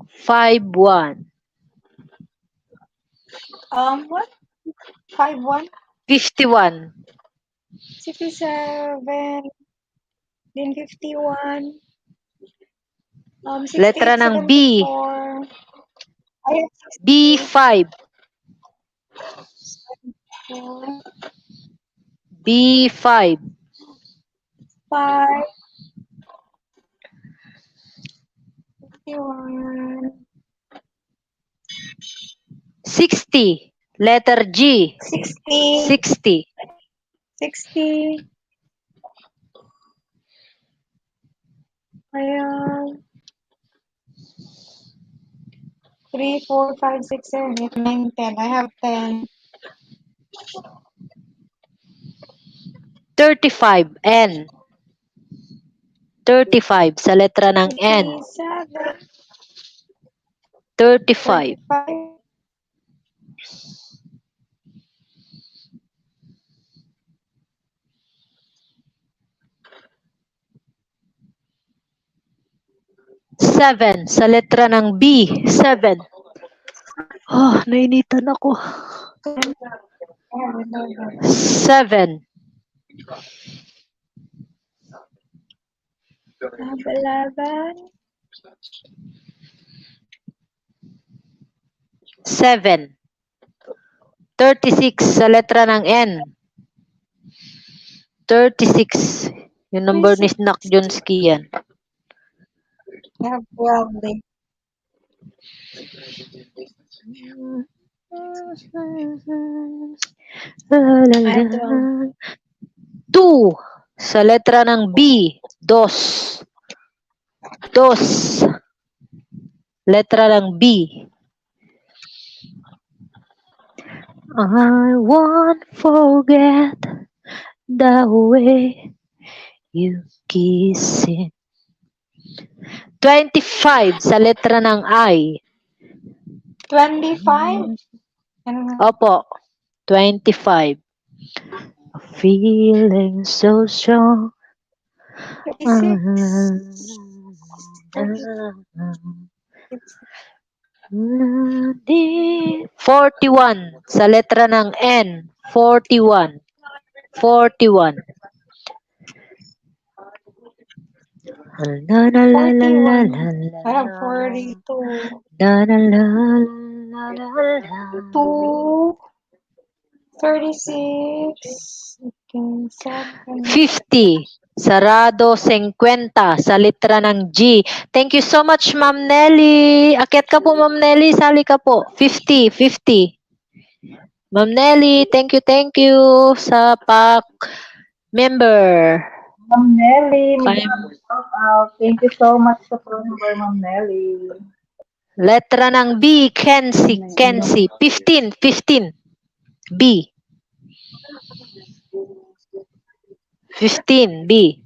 51. What? 51? 51. 67. Then 51. Letra ng B. 74. I have B5. 64. B5. 5. 51. 60. Letter G. 60. 60. 60. I have 3, 4, 5, 6, 7, 8, 9, 10. I have 10. 35. N. 35 sa letra ng N. 37. 35. 35. 7 sa letra ng B. 7. Oh, nainitan ako. 7. 11. 7. 36 sa letra ng N. 36. Yung number ni Snack Jonski yan. I have 12 then. I have 12. 2 sa letra ng B. 2. 2. Letra ng B. I won't forget the way you kiss it. 25 sa letra ng I. 25? Opo. 25. A feeling so strong. 36. 41 sa letra ng N. 41. 41. 41. I have 42. 2. 36. 50. Sarado 50 sa letra ng G. Thank you so much, Ma'am Nelly. Akyat ka po, Ma'am Nelly. Sali ka po. 50. 50. Ma'am Nelly, thank you sa member. Ma'am Nelly, shout out. Thank you so much sa member, Ma'am Nelly. Letra ng B, Kenzie. 15. 15. B. 15, B.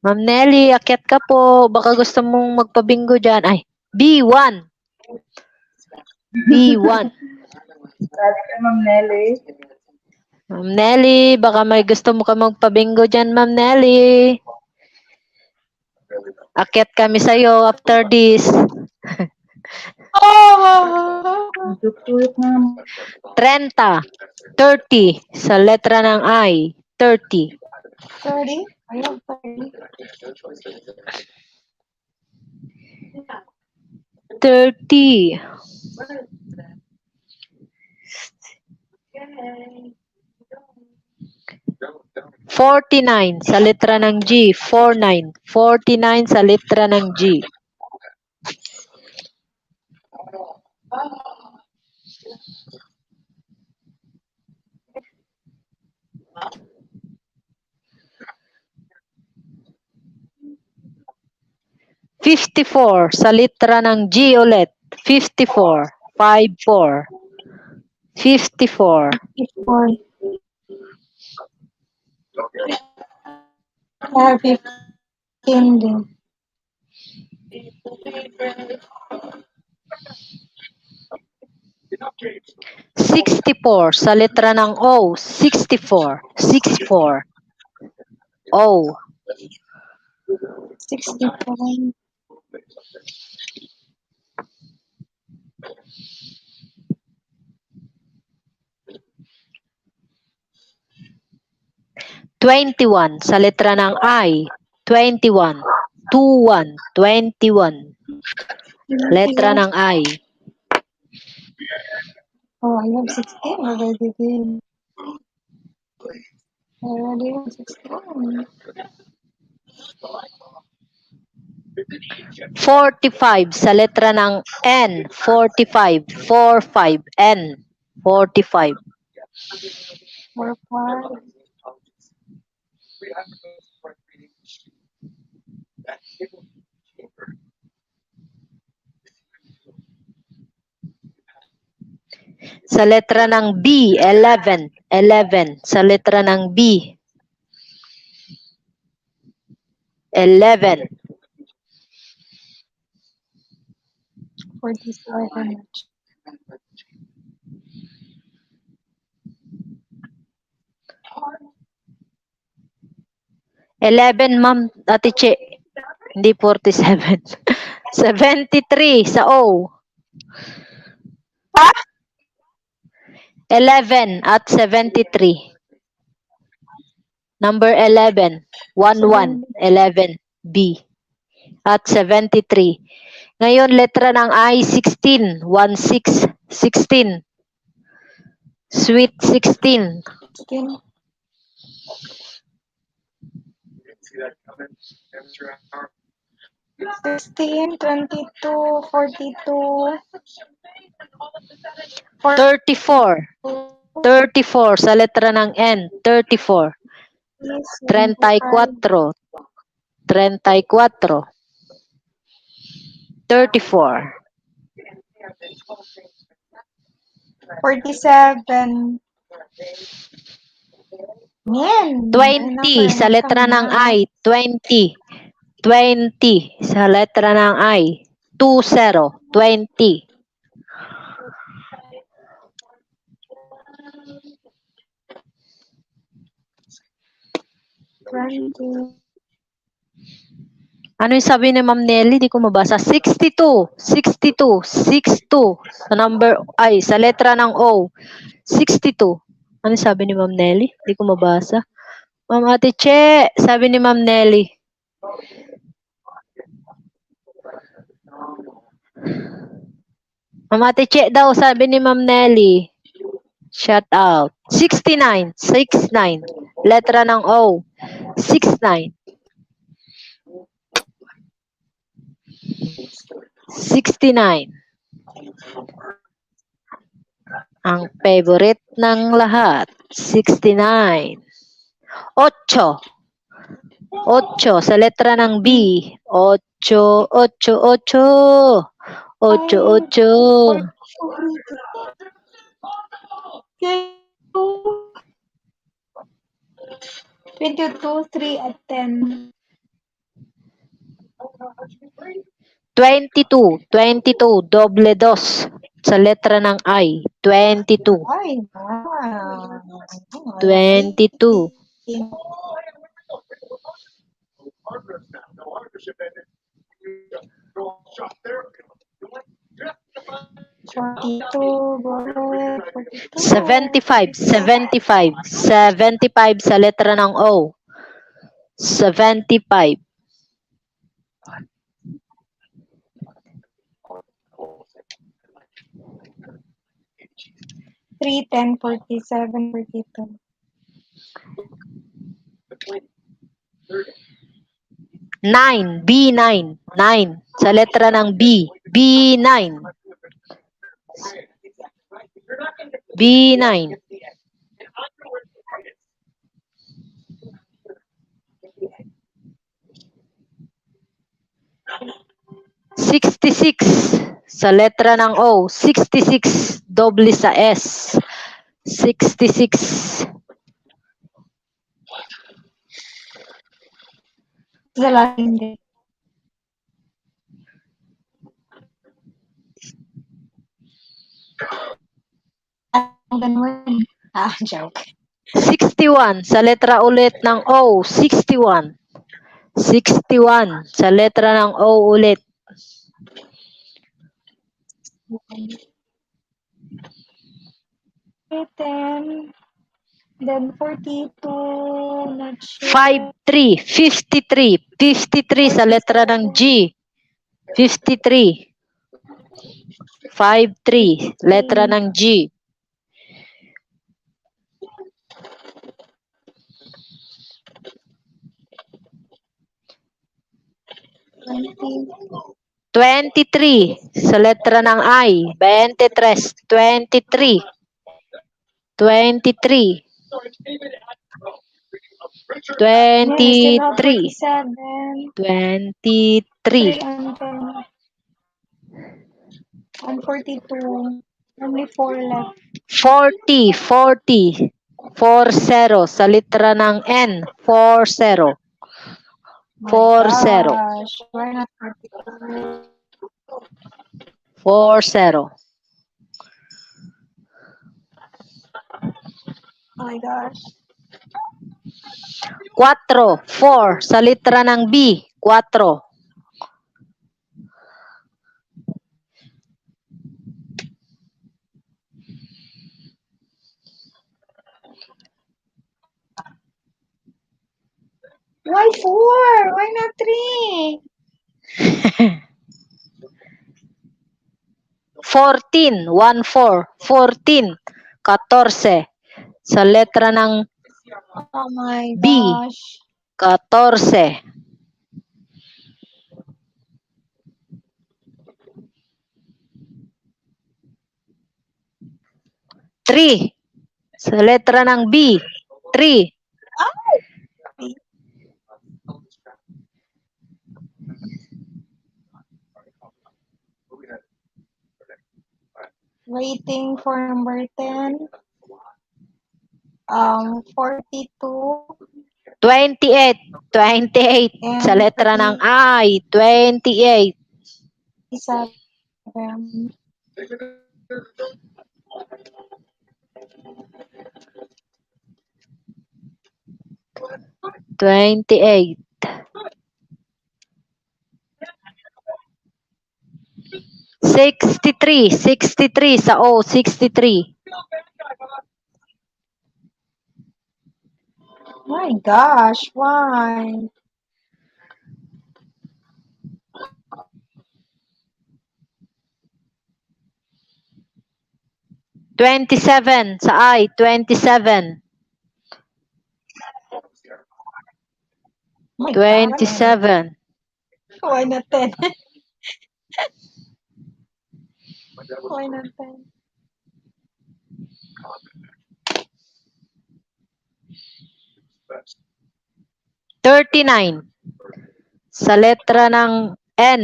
Ma'am Nelly, akyat ka po. Baka gusto mong magpabingo dyan. Ay, B1. B1. Sabi ka, Ma'am Nelly. Ma'am Nelly, baka may gusto mo ka magpabingo dyan, Ma'am Nelly. Akyat kami sa'yo after this. Tutuyot na. 30. 30. Sa letra ng I. 30. 30? I have 30. 30. 49 sa letra ng G. 49. 49 sa letra ng G. 54 sa letra ng G ulit. 54. 54. 54. 54. I have 15 din. 64 sa letra ng O. 64. 64. O. 65. 21 sa letra ng I. 21. 21. 21. Letra ng I. Oh, I have 16 already din. I already have 16. 45 sa letra ng N. 45. 45. N. 45. 4, 5. Sa letra ng B. 11. 11. Sa letra ng B. 11. 47. 11, Ma'am Ate Che. Hindi 47. 73 sa O. 11 at 73. Number 11. 11. 11. B. At 73. Ngayon, letra ng I, 16. 16. 16. Sweet 16. 16. 16, 22, 42. 34. 34 sa letra ng N. 34. 34. 34. 34. 47. Yan. 20 sa letra ng I. 20. 20 sa letra ng I. 20. 20. 20. Ano yung sabi ni Ma'am Nelly? Di ko mabasa. 62. 62. 62. Sa number, ay, sa letra ng O. 62. Ano yung sabi ni Ma'am Nelly? Di ko mabasa. Ma'am Ate Che, sabi ni Ma'am Nelly. Ma'am Ate Che daw, sabi ni Ma'am Nelly. Shout out. 69. 69. Letra ng O. 69. 69. Ang favorite ng lahat. 69. 8. 8 sa letra ng B. 8. 8. 8. 8. 8. 22, 3 at 10. 22, doble dos. Sa letra ng I, 22. Ay, wow. 22. 42, go ahead. 42. 75, 75. 75 sa letra ng O. 75. 3, 10, 47, 42. 9, B9. 9. Sa letra ng B. B9. B9. 66. Sa letra ng O. 66. Doble sa S. 66. Sa last hindi. Ang ganun. Joke. 61. Sa letra ulit ng O. 61. 61. Sa letra ng O ulit. 10, then 42, not sure. 53. 53. 53 sa letra ng G. 53. 53. Letra ng G. 23. Sa letra ng I. 23. 23. 23. 23. 47, 23. 3 and 10. And 42. Only 4 left. 40. 40. 40. Sa letra ng N. 40. 40. Gosh, why not 42? 40. Oh my gosh. 4. 4. Sa letra ng B. 4. 'Why 4? Why not 3? 14. 1-4. 14. 14. Sa letra ng Oh my B. gosh. 14. 3. Sa letra ng B. 3. Waiting for number 10. 42. 28. 28. Sa letra ng I. 28. 7. 28. 63. 63 sa O. 63. My gosh, why? ₱27 sa I. 27. My 27. God. Why not 10? Why not 10? 39. Sa letra ng N.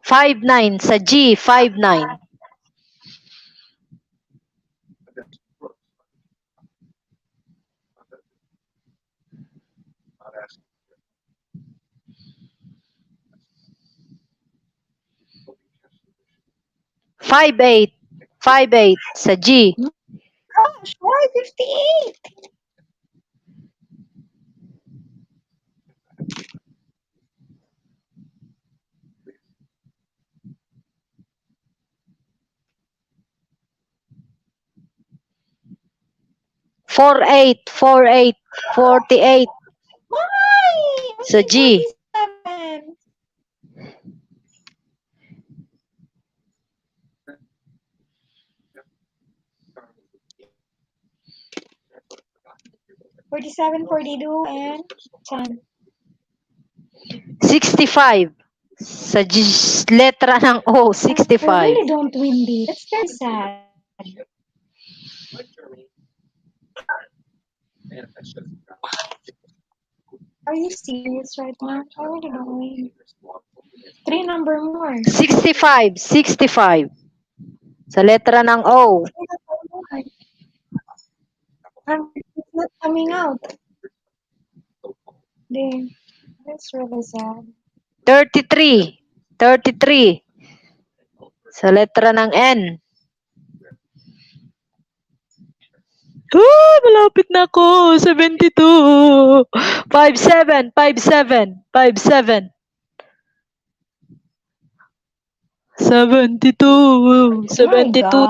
5-9 sa G, 5-9. Five-eight. 5-8 sa G. Gosh, why 58? Four eight, 48. Why? Sa G. 47. Forty-seven, 42, and 10. 65. Sa G, letra ng O, I 65. really don't win this. That's very sad. Are you serious right now? I really don't win. 3 number more. 65. Sa letra ng O. It's not coming out. Damn. That's really sad. 33. Sa letra ng N. Malapit na ako. 72. 57. 72.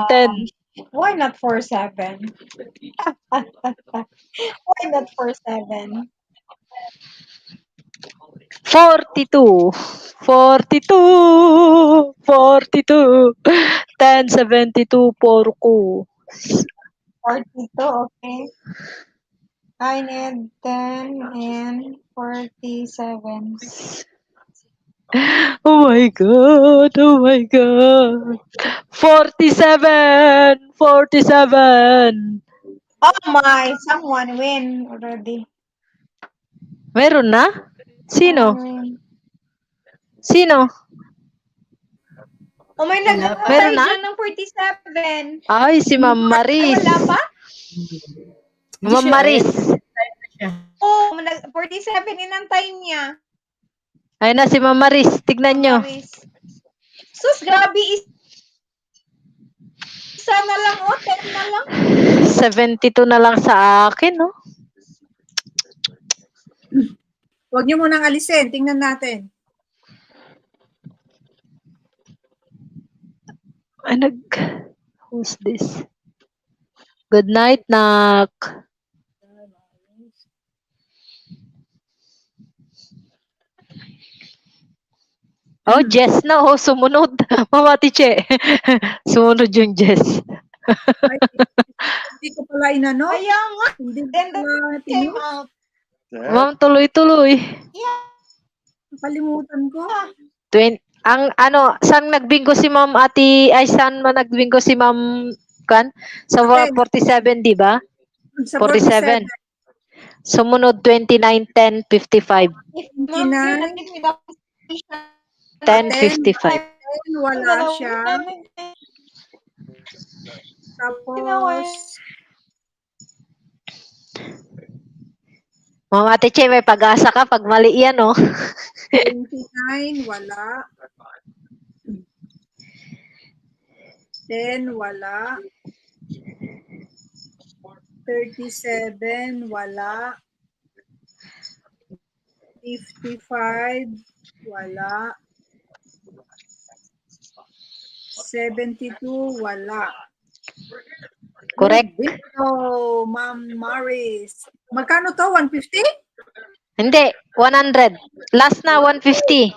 10. Why not 47? Why not 47? 42. 10, 72, porko. 42, okay. I need 10 and 47. Oh my God. 47. Oh my, someone win already. Meron na? Sino? Oh my, nag-patay Meron na? dyan ng 47. Ay, si Ma'am Maris. Wala pa? Ma'am Maris. Oh, 47 in ang time niya. Ayun na si Ma'am Maris. Tignan nyo. Sus, grabe. Isa na lang, 10 na lang. 72 na lang sa akin, no? Huwag niyo munang alisin. Tingnan natin. Who's this? Good night, Nak. Oh, Jess na. Oh, sumunod. Mama Tiche. Sumunod yung Jess. Ay, hindi ko pala inano. Kaya nga. Hindi ko Then pala that came out. Ma'am, tuloy-tuloy. Yeah. Nakalimutan ko. Saan nagbingo si Ma'am saan man nagbingo si Ma'am Kan? Sa 47, di ba? Sa 47. Sumunod 29, 10, 55. 10, 55. Wala siya. Tapos, Ma'am Ate Che, may pag-asa ka pag mali yan, oh. 29, wala. 10, wala. 37, wala. 55, wala. 72, wala. Correct. Oh, Ma'am Maris. Magkano to? 150? Hindi, 100. Last na, 150.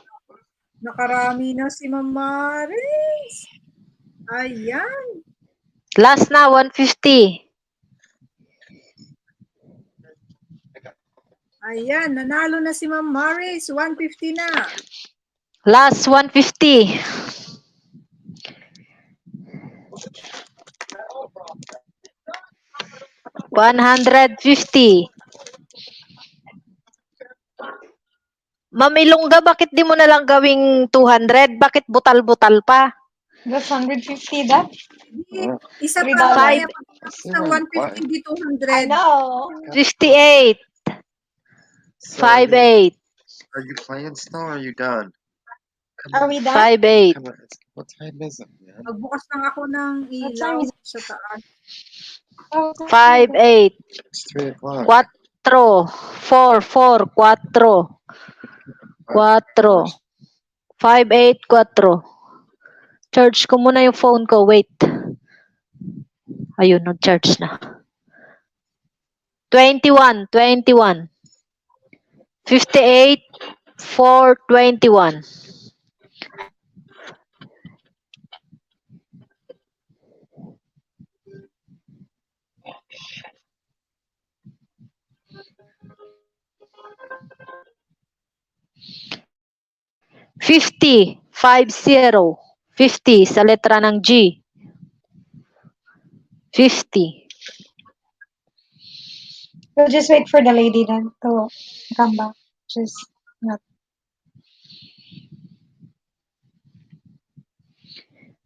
Nakarami na si Ma'am Maris. Ayan. Last na, 150. Ayan, nanalo na si Ma'am Maris. 150 na. Last, 150. 150. Ma'am Ilongga, bakit di mo na lang gawing 200? Bakit butal-butal pa? That's 150, that? Isa $3. pa Five. mamaya pagkatapos ng 150, hindi I 200. know. 58. So 58. are you playing still or are you done? Are we done? 58. Come on, what time is it, man? Magbukas lang ako ng What time ilaw is sa taas. Oh, 58. It's 3 o'clock. 4. 4. 4. 4. 58. 4. Charge ko muna yung phone ko. Wait. Ayun, nag-charge na. 21. 58. 4. 21. $50. 50. 50 sa letra ng G. 50. We'll just wait for the lady then to come back. Just not.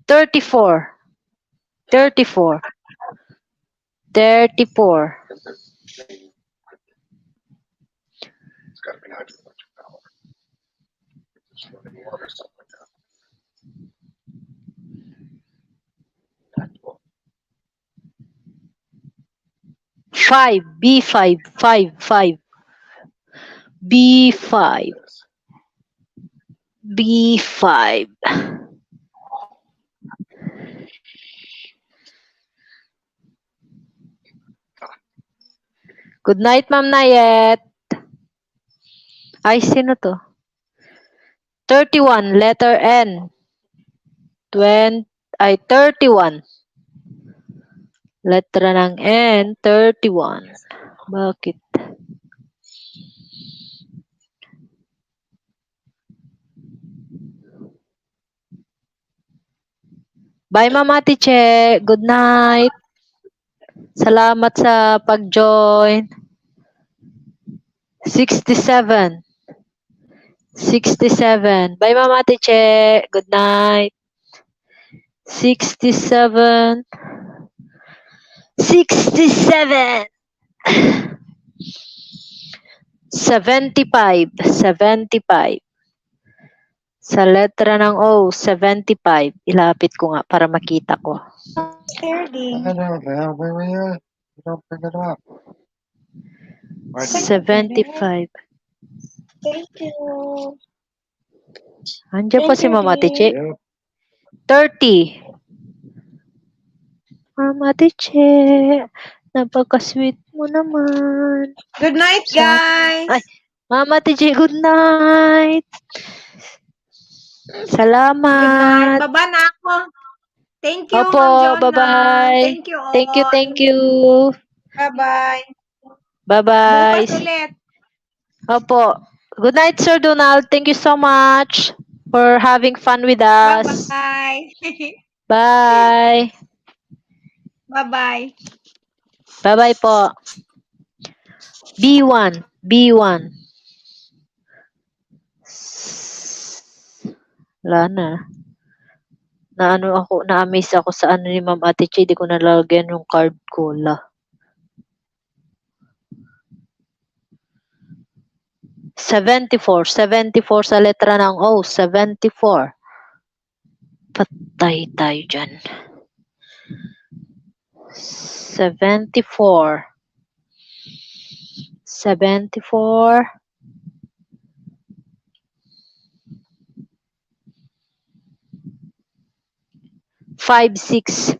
34. 34. 34. Five. B5. 5. B5. B5. Good night, Ma'am Nayet. Ay, sino to? 31, letter N. 31. Letra ng N, 31. Bakit? Bye, Mama Tiche. Good night. Salamat sa pag-join. 67. 67. Bye, Mama Tiche. Good night. 67. 67. 75. 75. Sa letra ng O, 75. Ilapit ko nga para makita ko. Staring. I don't know, where are you? You don't bring it up. 75. Thank you. Andiyan pa si Mama Tiche. Yep. 30. Mama Tiche, napaka-sweet mo naman. Good night, guys. Ay, Mama Tiche, good night. Good night. Salamat. Baba na ako. Thank you, Opo, Ma'am Jonah. bye-bye. Thank you all. Thank you. Bye-bye. Bye-bye. Bukas ulit. Opo. Good night, Sir Donald. Thank you so much for having fun with us. Bye-bye. Bye. Bye-bye. Bye-bye po. B1. B1. Wala na. Na-amaze ako sa ano ni Ma'am Ate Chi. Di ko nalagyan yung card ko. 74. 74 sa letra ng O. 74. Patay tayo dyan. 74. 74. 56.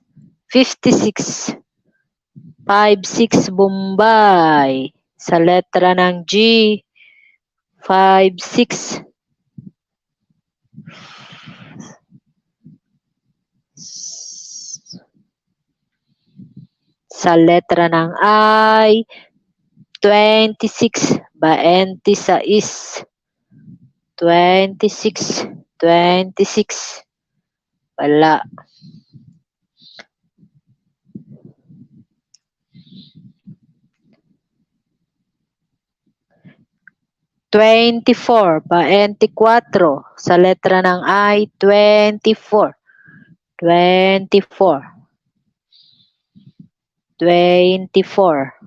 56. 56 Bombay. Sa letra ng G. 56. Sa letra ng I. 26. 26. 26. 26. Wala. 24, 24. Sa letra ng I, 24. 24. 24.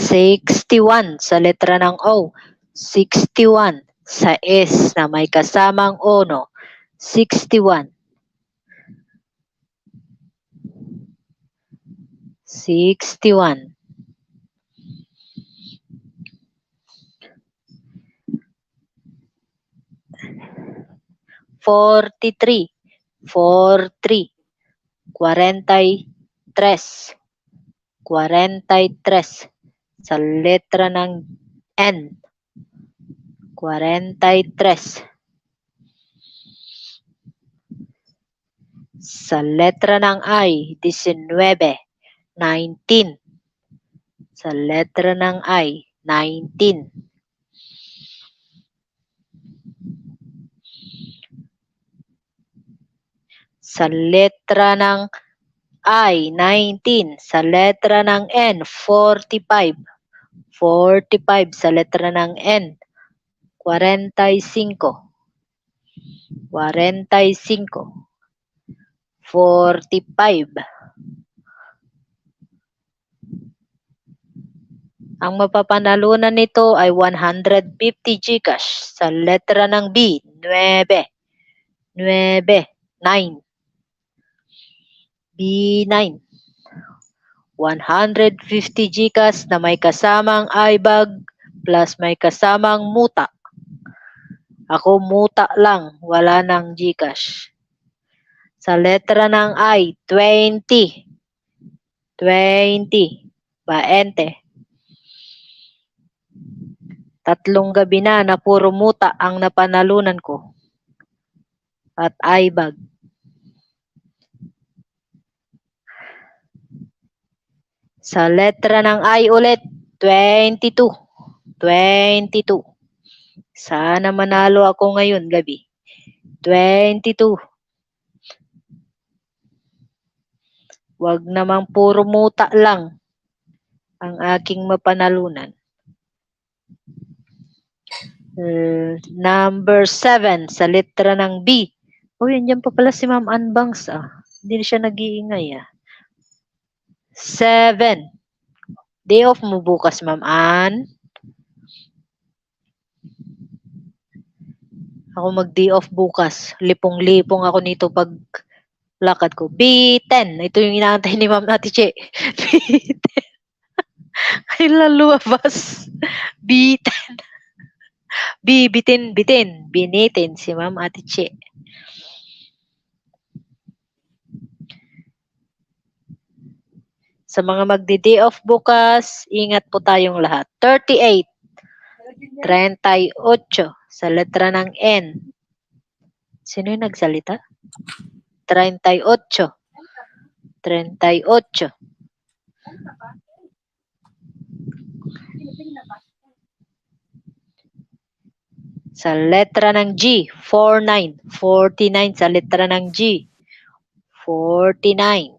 61 sa letra ng O. 61 sa S na may kasamang ono. 61. 61. 43. 43. 43. 43 sa letra ng N. 43. Sa letra ng I, 19. 19. Sa letra ng I, 19. Sa letra ng I, 19. Sa letra ng N, 45. 45 sa letra ng N. 45. 45. 45. Ang mapapanalunan nito ay 150 GCash. Sa letra ng B, 9. 9. 9. B9. 150 GCash na may kasamang iBag plus may kasamang muta. Ako muta lang, wala nang GCash. Sa letra ng I, 20. 20. 20. Tatlong gabi na puro muta ang napanalunan ko. At iBag. Sa letra ng I ulit, 22. 22. Sana manalo ako ngayon gabi. 22. Wag namang puro muta lang ang aking mapanalunan. Number 7 sa letra ng B. Yandiyan pa pala si Ma'am Anbangs. Hindi siya nag-iingay. 7. Day off mo bukas, Ma'am Ann. Ako mag-day off bukas. Lipong-lipong ako nito pag lakad ko. B10. Ito yung inaantay ni Ma'am Nati Che. B10. Kailan lumabas? B10. Bitin. Binitin si Ma'am Ate Che. Sa mga magdi-day off bukas, ingat po tayong lahat. 38. 38 sa letra ng N. Sino yung nagsalita? 38. 38. Sa letra ng G, 49. 49 sa letra ng G. 49.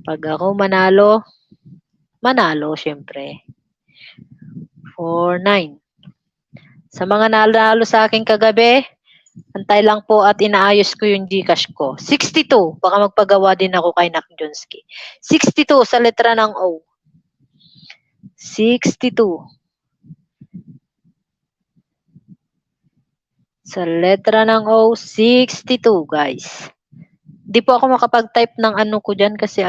Pag ako manalo syempre. 49. Sa mga nalo sa akin kagabi, antay lang po at inaayos ko yung Gcash ko. 62. Baka magpagawa din ako kay Nak Jonski. 62 sa letra ng O. 62. Sa letra ng O, 62, guys. Di po ako makapag-type ng ano ko dyan kasi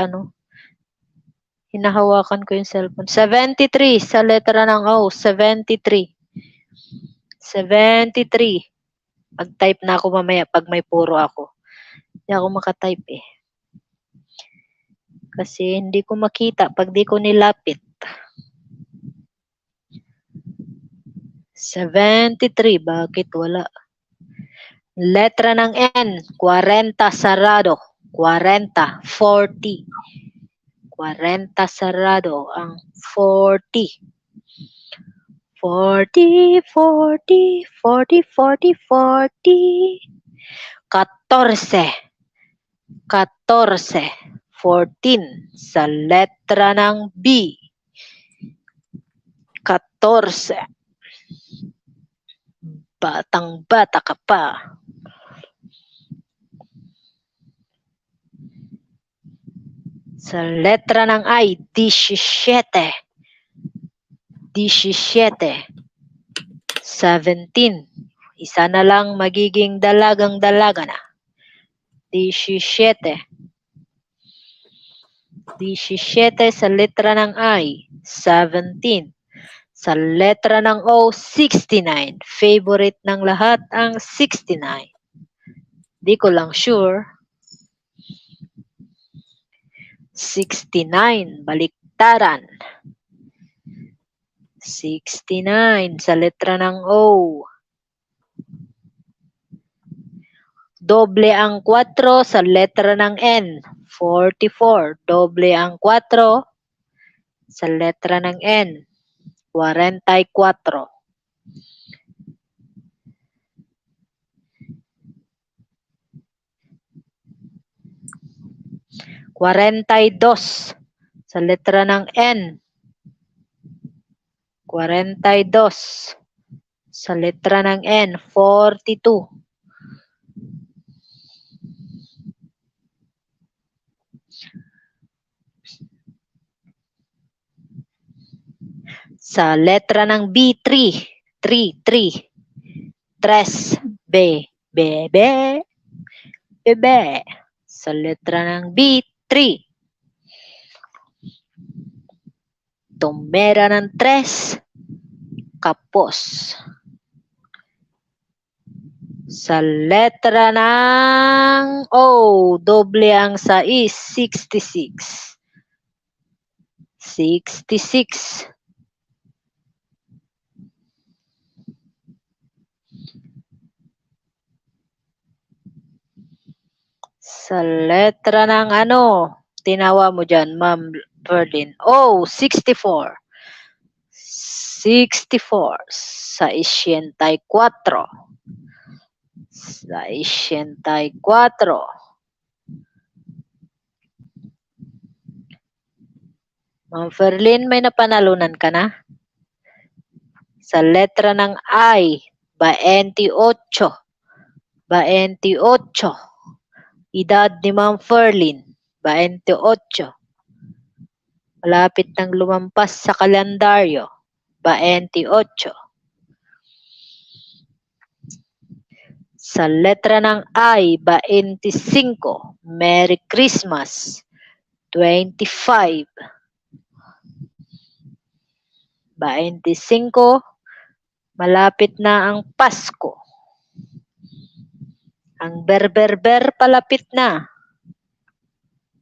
hinahawakan ko yung cellphone. 73 sa letra ng O, 73. 73. Mag-type na ako mamaya pag may puro ako. Hindi ako makatype eh. Kasi hindi ko makita pag di ko nilapit. 73, bakit wala? Letra ng N, 40 sarado. 40, 40. 40 sarado ang 40. 40, 40, 40, 40, 40. 14. 14. 14. Sa letra ng B. 14. Batang-bata ka pa. Sa letra ng I, 17. 17. 17. Isa na lang magiging dalagang-dalaga na. 17. 17 sa letra ng I, 17. Sa letra ng O, 69. Favorite ng lahat ang 69. Di ko lang sure. 69, baliktaran. 69 sa letra ng O. Doble ang 4 sa letra ng N. 44. Doble ang 4 sa letra ng N. 44. Dos sa letra ng N. 42 sa letra ng N. 42. Sa letra ng B, 3. 3. 3. Bebe. Sa letra ng B, 3. Tumera ng 3. Kapos. Sa letra ng O, doble ang 6, 66. 66. Sa letra ng ano, tinawa mo dyan, Ma'am Berlin. Oh, 64. 64. Sa 84. Sa 84. Ma'am Ferlin, may napanalunan ka na? Sa letra ng I, 28. 28. Edad ni Ma'am Ferlin, 28. Malapit nang lumampas sa kalendaryo, 28. Sa letra ng I, 25. Merry Christmas, 25. 25. Malapit na ang Pasko. Ang ber-ber-ber palapit na.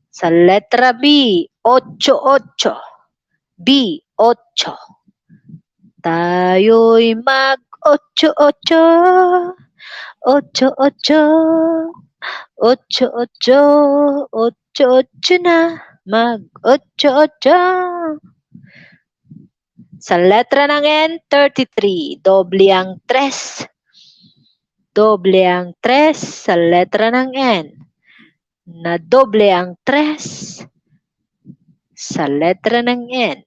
Sa letra B, 88. B, 8. Tayo'y mag-8-8. 8-8. 8-8. 8-8 na. Mag-8-8. Sa letra ng N, 33. Doble ang 3. Doble ang 3 sa letra ng N. Na doble ang 3 sa letra ng N.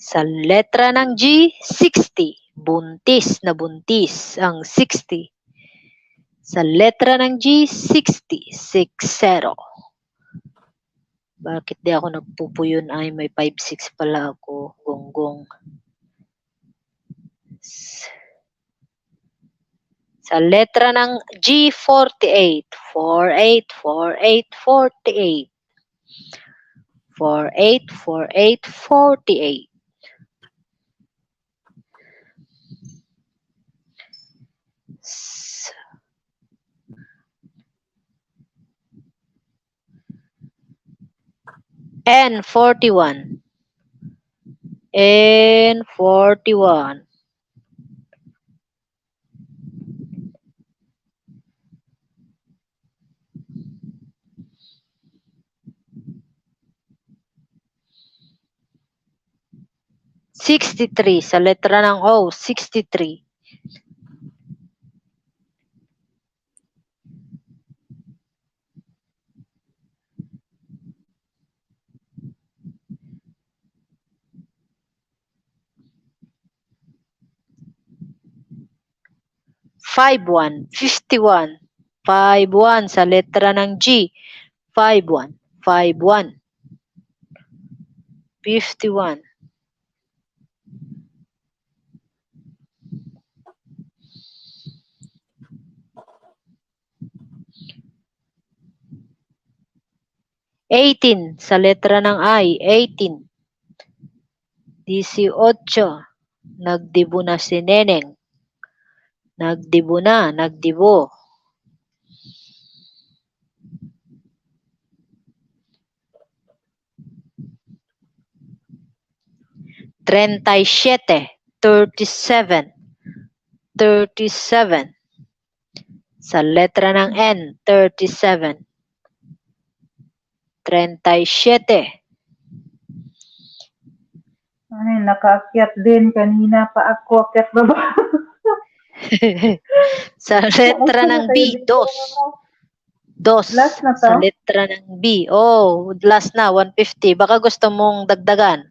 Sa letra ng G, 60. Buntis na buntis ang 60. Sa letra ng G, 60. 60. Bakit di ako nagpupuyon? Ay, may 5-6 pala ako. Gonggong. Sa letra ng G, 48. 48, 48, 48. 48, 48, 48. N41. N41. 63. Sa letra ng O, 63. Five one, 51. 51 sa letra ng G. 51, 51. 51. Eighteen sa letra ng I. 18. 18. Nagdibo na si Neneng. Nagdibo na, nagdibo. 37. 37. 37. Sa letra ng N. 37. 37. Ay, nakaakyat din. Kanina pa ako akyat baba. Sa letra ng B. 2. 2. Last na to? Sa letra ng B. Oh, last na. 150. Baka gusto mong dagdagan.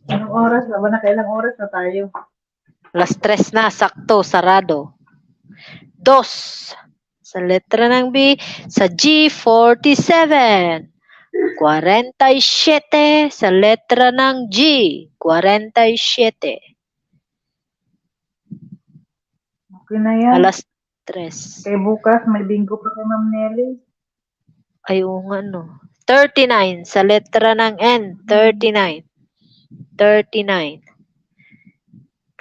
Anong oras na ba? Nakailang oras na tayo? Last 3 na. Sakto. Sarado. 2. Sa letra ng B. Sa G. 47. 47. Sa letra ng G. 47. Okay na yan. Alas 3. Kay bukas, may bingo pa kay Ma'am Nelly. Ay, nga, no. 39. Sa letra ng N. 39. 39.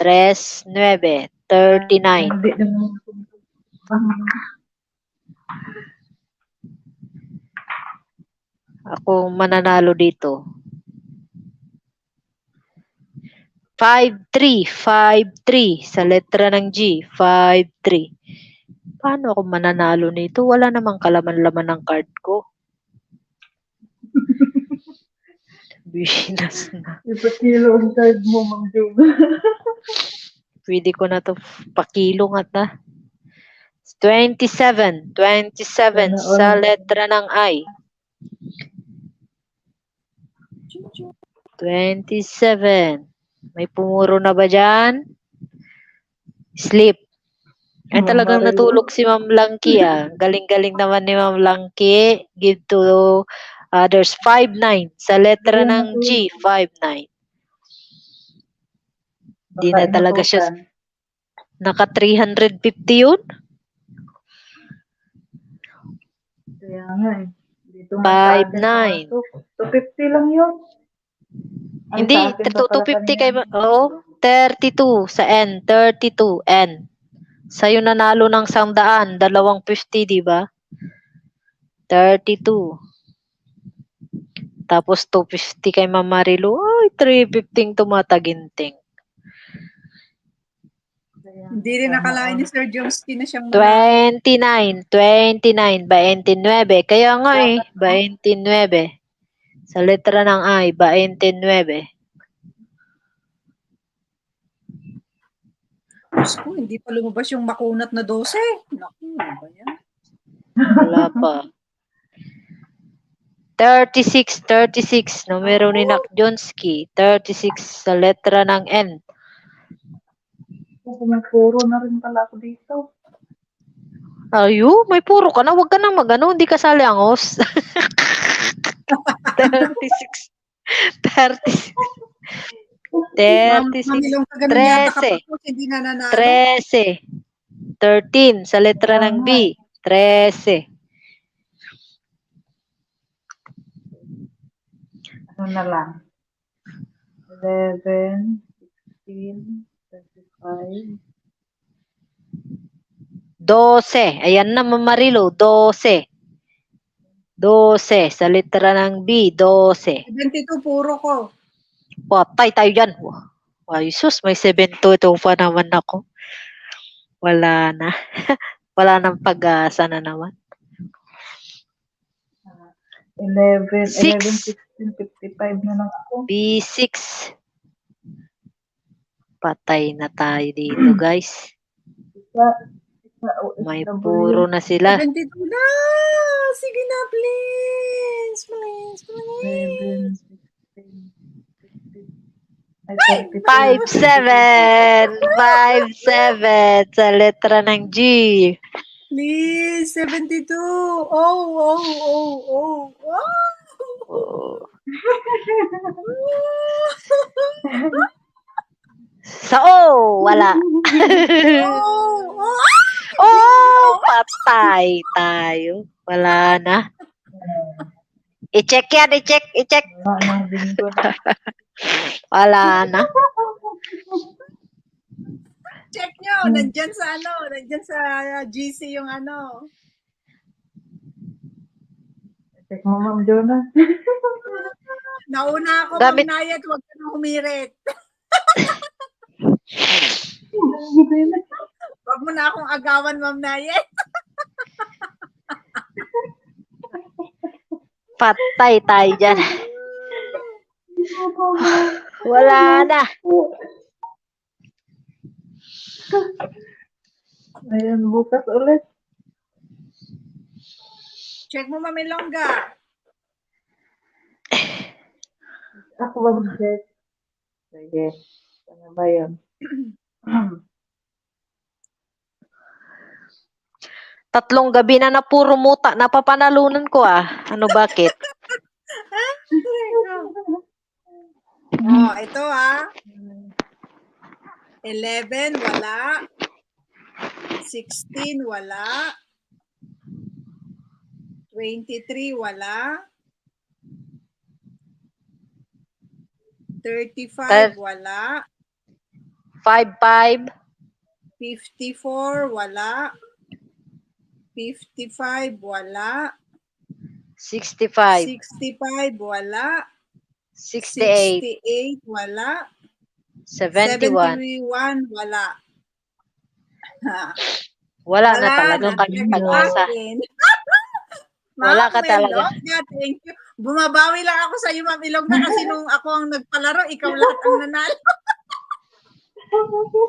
3, 9. 39. Hindi naman. Ako mananalo dito. 53. 53. Sa letra ng G. 53. Paano ako mananalo nito? Wala namang kalaman-laman ng card ko. Binas na. Ipakilo ang card mo, Ma'am Jung. Pwede ko na to pakilo nga ta. 27. 27 sa letra ng I. 27. May pumuro na ba dyan? Sleep. Ay, talagang natulog si Ma'am Langki, ah. Galing-galing naman ni Ma'am Langki. Give to others. 59. Sa letra ng G. 59. Di na talaga siya. Naka 350 yun? Kaya nga eh. Dito nga 5-9. 250 lang yun. Ay, Hindi, sa akin pa pala 250 kay... kanina. Oo, 32 sa N. 32 N. Sa'yo nanalo ng 100. 250, di ba? 32. Tapos 250 kay Ma'am Marilu. Ay, 350 tumataginting. Hindi rin nakalain ni Sir Jomsky na siyang manalo. 29. 29. 29. Kaya nga eh. 29. Sa letra ng I. 29. Diyos ko, hindi pa lumabas yung makunat na 12. Naku, ano ba yan? Wala pa. 36. 36. Numero ni Nak Jonsky. 36 sa letra ng N. May puro na rin pala ako dito. Ayo, may puro ka na. Huwag ka nang magano. Hindi ka sali ang host. 36. 36. 36. 13. Hindi na nanalo. 13. 13 sa letra ng B. 13. Ano na lang? 11, 16, 35. 12. Ayan na, Ma'am Marilu. 12. 12 sa letra ng B. 12. 72 puro ko. Patay tayo dyan. Ay, sus, may 72 pa naman ako. Wala na. Wala nang pag-asa na naman. 11, 11, 6. 16, 55 na lang ako. B6. Patay na tayo dito, guys. Isa, May OFW. puro na sila. 72 na! Sige na, please! Please, please! 7, 16, 15. 5-7. 5-7 sa letra ng G. Please, 72! Oh! Oh. Sa O, wala. Oh, patay tayo. Wala na. I-check yan, i-check. Wala na. Check nyo, nandyan sa GC yung ano. Check mo, Ma'am Jonah. Nauna ako, Gamit- Ma'am Nayat, huwag ka na humirit. Huwag mo na akong agawan, Ma'am Nayat. Patay tayo dyan. Wala na. Ayan, bukas ulit. Check mo, Ma'am Ilongga. Ako ba mag-check? Sige. Ano ba yun? Tatlong gabi na puro muta. Napapanalunan ko ah. Ano bakit? Oh, ito ah. 11, wala. 16, wala. 23, wala. 35, wala. 5-5. 54, wala. 55, wala. 65. 65, wala. 68. 68, wala. 71. 71, wala. Wala na talaga kami pag-asa. Wala ka talaga. Ilongga, thank you. Bumabawi lang ako sa iyo, Ma'am Ilongga, kasi nung ako ang nagpalaro, ikaw lahat ang nanalo.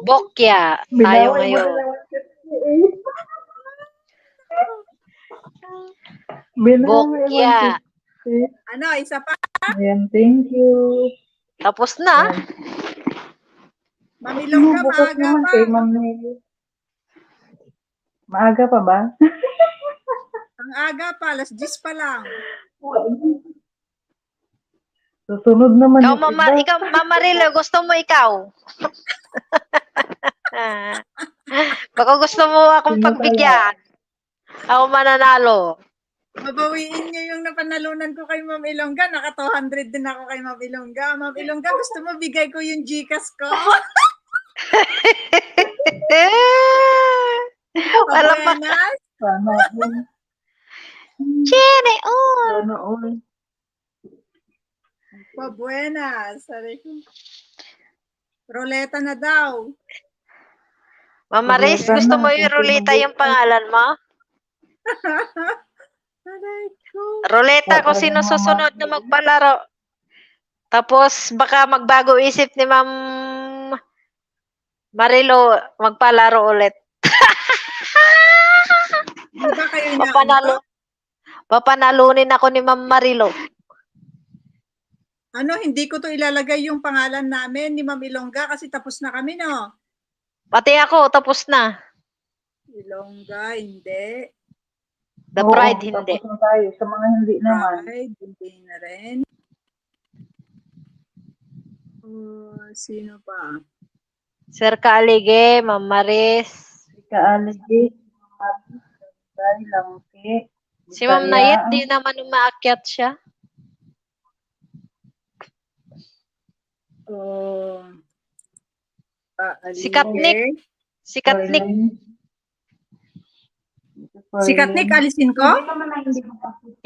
Bokya. Tayo ngayon. Bokya. Ano, isa pa? Ayan, thank you. Tapos na. Ma'am Ilongga, bukas maaga naman pa. kay Ma'am Nelly. Maaga pa ba? Ang aga pa, alas 10 pa lang. Susunod naman Ikaw, yung iba. ikaw, Mama Rilo, gusto mo ikaw? Baka gusto mo akong pagbigyan. Ako mananalo. Mabawiin niyo yung napanalunan ko kay Ma'am Ilongga. Naka 200 din ako kay Ma'am Ilongga. Ma'am Ilongga, gusto mo bigay ko yung Gcash ko? Walang Pabuenas. Sana all. Chene, oh. Sana all. Pabuenas. Sabi ko. Roleta na daw. Mama Riz, gusto mo yung ruleta yung pangalan mo? Ruleta kung sino susunod na magpalaro. Tapos baka magbago isip ni Ma'am Marilo magpalaro ulit. Diba kayo inaanto? Papanalunin ako ni Ma'am Marilo. Ano, hindi ko to ilalagay yung pangalan namin ni Ma'am Ilongga kasi tapos na kami, no? Pati ako, tapos na. Ilongga, hindi. The Pride, hindi. Tapos na tayo. Sa mga hindi naman. Pride, hindi na rin. Sino pa? Sir Kaalige, Ma'am Maris. Kaalige, Maris, Langke. Si Ma'am Nayet, di naman umaakyat siya. Si Katnik. Si Katnik. Si Katnik, alisin ko?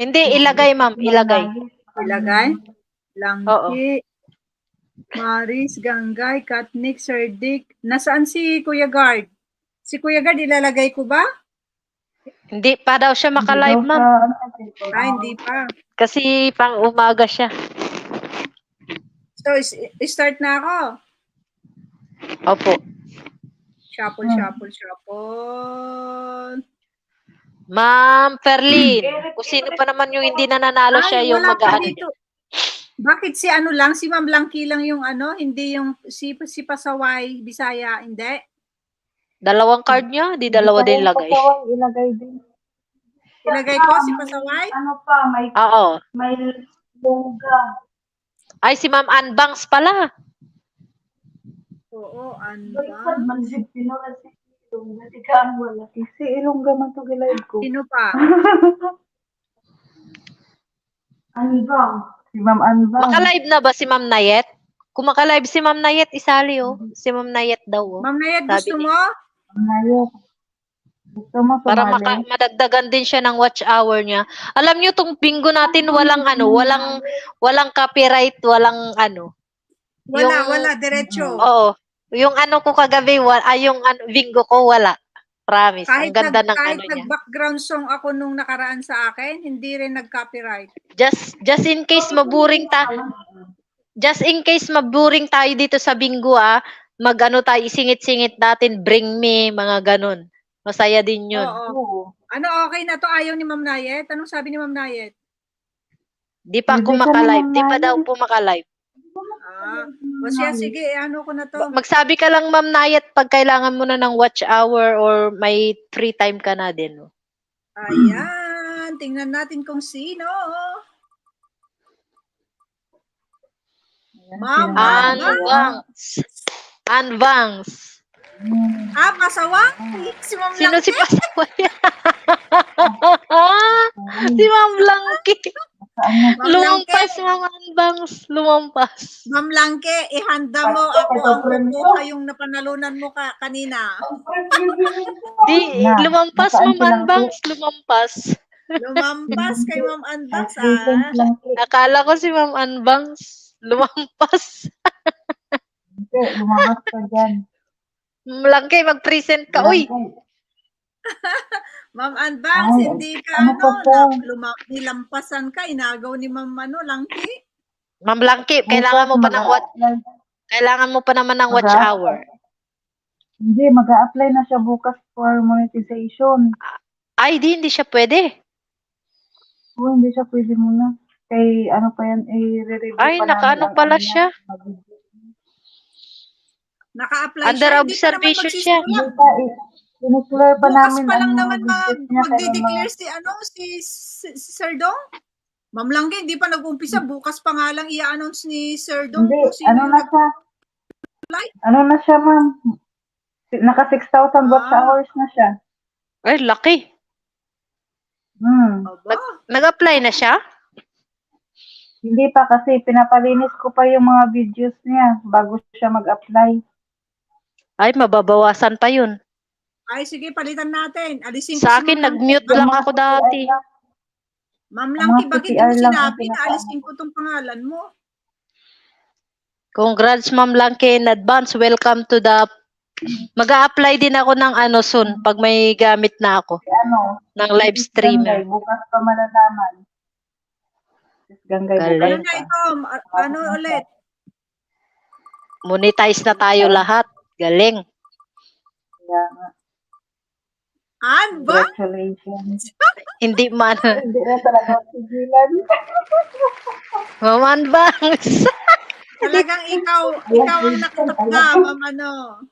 Hindi, ilagay ma'am, ilagay. Ilagay? Oo. Langki, Maris, Ganggay, Katnik, Sir Dick. Nasaan si Kuya Guard? Si Kuya Guard, ilalagay ko ba? Hindi pa daw siya Hindi daw maka-live, siya, ma'am. Hindi pa. Kasi pang umaga siya. So, start na ako. Opo. Shuffle, shuffle, shuffle. Ma'am Ferlin, kung sino pa naman yung hindi nananalo Ay, siya yung wala pa mag-aano dito. Bakit si ano lang, si Ma'am Langki lang yung ano, hindi yung si Pasaway, Bisaya, hindi? Dalawang card niya, di dalawa din lagay. Ilagay din. Ilagay ko si Pasaway? Ano pa, Oo. may longga. Ay, si Ma'am Anbangs pala. Oo, Baliktad ano man jud pinura si ilongga, tigaan wala. Si ilongga man to gilive ko. Sino pa? Anbang. Si Ma'am Anbang. Maka-live na ba si Ma'am Nayet? Kung maka-live si Ma'am Nayet, isali oh. Si Ma'am Nayet daw oh. Ma'am Nayet, Sabi gusto niya. mo? Nayet. Gusto mo Para sumali? madagdagan din siya ng watch hour niya. Alam niyo tong bingo natin walang ano, walang copyright, walang ano. Wala, diretso. Oo. Yung ano ko kagabi, yung bingo ko wala. Promise. Ang ganda ng kahit ano niya. nag-background song ako nung nakaraan sa akin, hindi rin nag-copyright. Just in case maburing tayo dito sa bingo mag-ano tayo, isingit-singit natin, bring me, mga ganun. Masaya din yun. Oo. Ano, okay na to? Ayaw ni Ma'am Nayet? Anong sabi ni Ma'am Nayet? Di pa ako maka-live. Di pa daw po maka-live. O siya, sige, ano ko na to. Magsabi ka lang, Ma'am Nayet, pag kailangan mo na ng watch hour or may free time ka na din. No? Ayan, tingnan natin kung sino. Ma'am Anbangs. Pasaway? Si Ma'am Sino Langki? si Pasaway? Si Ma'am Langki. Lumampas, Ma'am Anbangs. Lumampas. Ma'am Langki, ihanda mo ako ang kukuha yung napanalunan mo kanina. Di, lumampas, Ma'am Anbangs. Lumampas. Lumampas kay Ma'am Anbangs, Akala ko si Ma'am Anbangs. Lumampas. Hindi, lumabas ka dyan. Langki, mag-present ka. Uy! Ma'am Anbangs, hindi ka nilampasan ka, inagaw ni Ma'am Langki. Ma'am Langki, kailangan mo pa naman ng watch hour. Hindi, mag-a-apply na siya bukas for monetization. Ay, hindi siya pwede. Oo, hindi siya pwede muna. Kay ano pa yan, i-review pa Ay, namin. nakaano pala siya. Naka-apply Under siya, observation siya. Hindi pa, sinuclear pa bukas namin. pa lang ang naman mga videos niya, magde-declare si Sir Dong. Ma'am Langki, hindi pa nag-umpisa. Bukas pa nga lang i-announce ni Sir Dong. Hindi, ano na siya, ma'am. Naka 6,000 watch hours na siya. Ay, laki. Nag-apply na siya? Hindi pa kasi pinapalinis ko pa yung mga videos niya bago siya mag-apply. Ay, mababawasan pa yun. Ay, sige, palitan natin. Alisin ko sa akin, nag-mute lang ako dati. Ma'am Langki, bakit mo sinabi na alisin ko tong pangalan mo? Congrats, Ma'am Langki, in advance. Welcome to the... Mag-a-apply din ako ng soon pag may gamit na ako. Ng live streamer. Bukas pa malalaman. Ano na ito? Ano ulit? Monetize na tayo lahat. Galing. Congratulations. Hindi man. Hindi na talaga sigilan. Ma'am Anbangs. Talagang ikaw ang nakatapga, Ma'am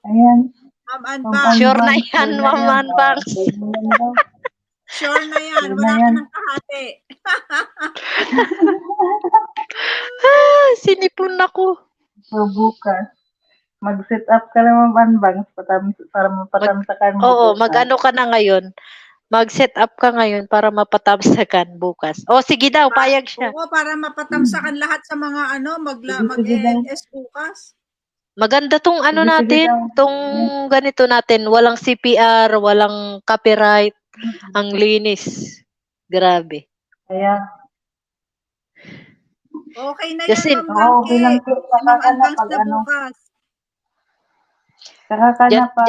Ayan. Ma'am Anbangs. Sure na yan, Ma'am Anbangs. Sure na yan. Wala ka ng kahati. Sinipon ako. So, bukas, mag-set up ka na, Ma'am Anbangs para mapatamsakan mo. Oo, mag-ano ka na ngayon. Mag-set up ka ngayon para mapatamsakan bukas. O, sige daw, payag siya. Oo, para mapatamsakan lahat sa mga mag-LS bukas. Maganda tong natin, tong ganito natin. Walang CPR, walang copyright. Ang linis. Grabe. Kaya, okay na Kasi, yan, Ma'am Langki. Ma'am Anbangs na bukas. Saka ka na pag,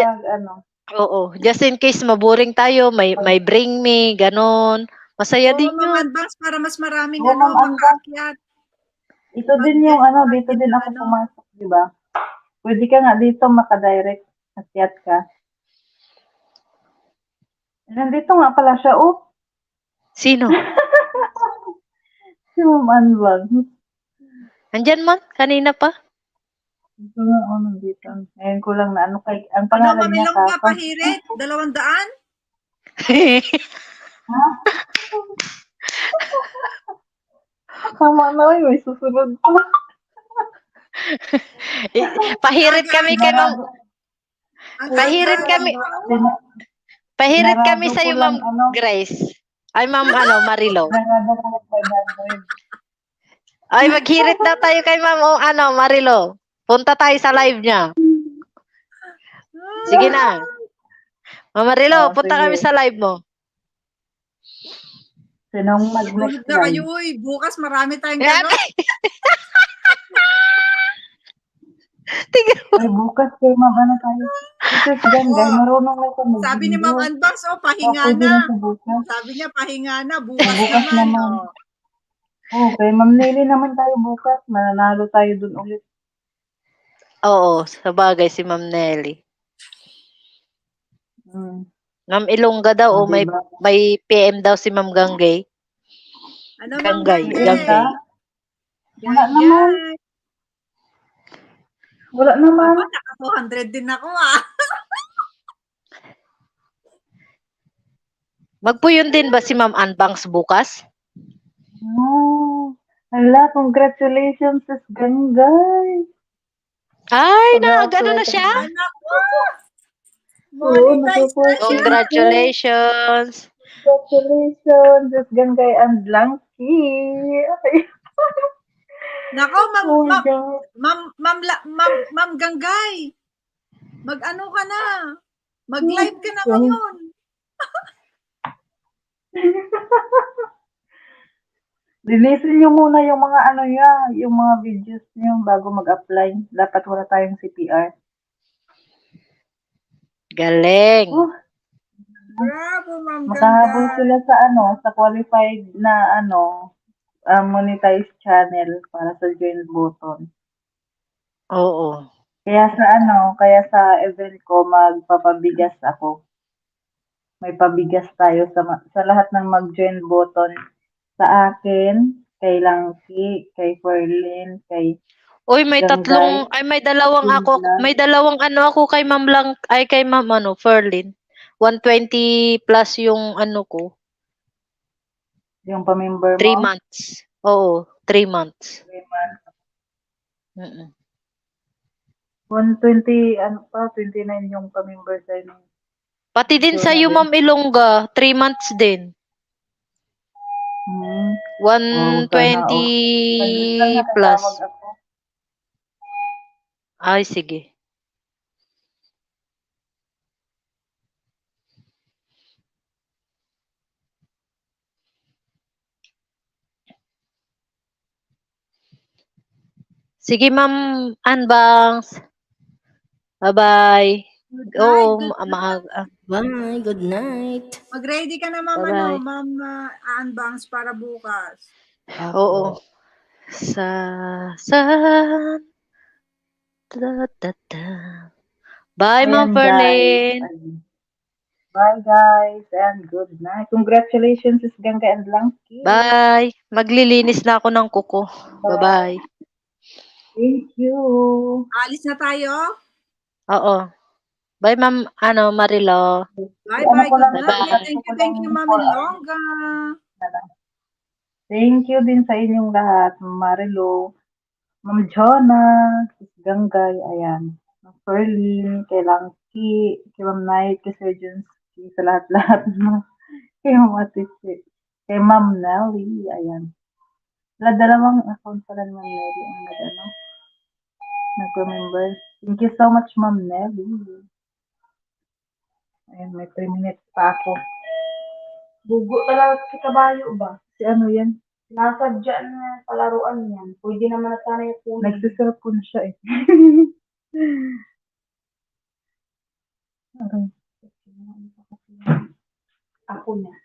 Oo, just in case maboring tayo, may bring me, ganon. Masaya Oo, din Ma'am yun. Advance, para mas maraming Oo, Ma'am Anda. makaakyat. Ito din yung dito din ako pumasok, di ba? Pwede ka nga dito makadirect. Akyat ka. Nandito nga pala siya, oh. Sino? Si Ma'am Anwag. Andyan man, kanina pa. Ito nga, nandito. Ngayon ko lang na kay, ang Ano, pangalan niya, mamilong ka, Kaka. pahirit? 200? Ha? Tama na, may susunod pa. Pahirit kami kay Ma'am. Pahirit Ang kami. ganda. Pahirit kami Narado sa ko iyo, lang, Ma'am Grace. Ay, Ma'am Marilo. narado ko lang 500. Ay, maghirit daw tayo kay Ma'am Marilo. Punta tayo sa live niya. Sige na. Ma'am Marilo, punta kami Sige. sa live mo. Sinong mag-next Tulog na kayo, live? uy. Bukas marami tayong gano'n. Tingnan mo. Ay, bukas kay Ma'am, tayo? Ito, ganda, marunong na ito mag-video. Sabi ni Ma'am Advance, pahinga pwede na. na sa bukas. Sabi niya, pahinga na. Bukas, Bukas naman. naman. Kay Ma'am Nelly naman tayo bukas. Mananalo tayo dun ulit. Oo, sa bagay si Ma'am Nelly. Ma'am Ilongga daw, Diba? may PM daw si Ma'am Ganggay. Ano, Ma'am Ganggay. Ganggay? Wala naman. Wala naman. Aba, naka 200 din ako, Magpuyon din ba si Ma'am Anbangs bukas? Hala, congratulations, Sis Ganggay. Ay, gano'n na siya? Anak ko! Oo, Monetize na siya! Congratulations! Congratulations, Sis Ganggay and Blanky. Nako, Oh my God. Ma'am Ganggay. Mag-ano ka na? Mag-live ka na ngayon. Linisin niyo muna yung mga yung mga videos niyo bago mag-apply. Dapat wala tayong CPR. Galing. Bravo, Ma'am Makahabol Ganggay. sila sa qualified na monetized channel para sa join button. Oo. Kaya sa event ko magpapabigas ako. May pabigas tayo sa lahat ng mag-join button. Sa akin, kay Langki, kay Ferlin, kay Uy, may dalawang ako kay Ma'am kay Ma'am Ferlin. 120 plus yung ko. Yung pamember mo? 3 months. Oo, 3 months. 3 months. 120, 29 yung pamember sa'yo. Pati din sa iyo, Ma'am Ilongga, 3 months din. 120 plus. Ay, sige. Sige, Ma'am Anbangs. Bye-bye. Bye, good night. Mag-ready ka na, Ma'am Bye-bye. Ma'am Anbangs para bukas. Oo. Bye, Ma'am Ferlin. Bye, guys, and good night. Congratulations, Sis Gangga and Langki. Bye. Maglilinis na ako ng kuko. Bye-bye. Thank you. Alis na tayo? Oo. Bye, Ma'am Marilo. Bye-bye. Good night. Bye-bye. Thank you, Ma'am Ilongga. Thank you din sa inyong lahat, Marilo, Ma'am Jonah, Sis Ganggay, ayan. Ma'am Ferlin, kay Langki, kay Ma'am Knight, kay Sir Junski, sa lahat-lahat. Kay Ma'am Atisi, kay Ma'am Nelly, ayan. Dalawang account pala ni Ma'am Nelly ang nag-remember. Thank you so much, Ma'am Nelly. Ayan, may 3 minutes pa ako. Bugo talaga si kabayo ba? Si yan? Nasa dyan na palaruan yan. Pwede naman na sana yung puno. Nagsiselfon siya eh. Okay. Ako niya.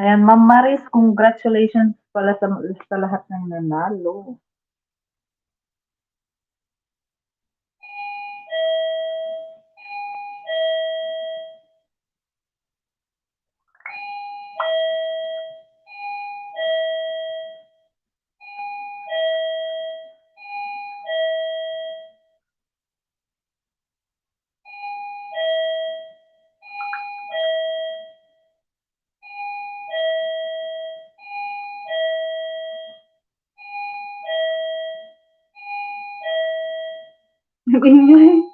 Ayan, Ma'am Maris, congratulations pala sa lahat ng nanalo. Nag-ingay.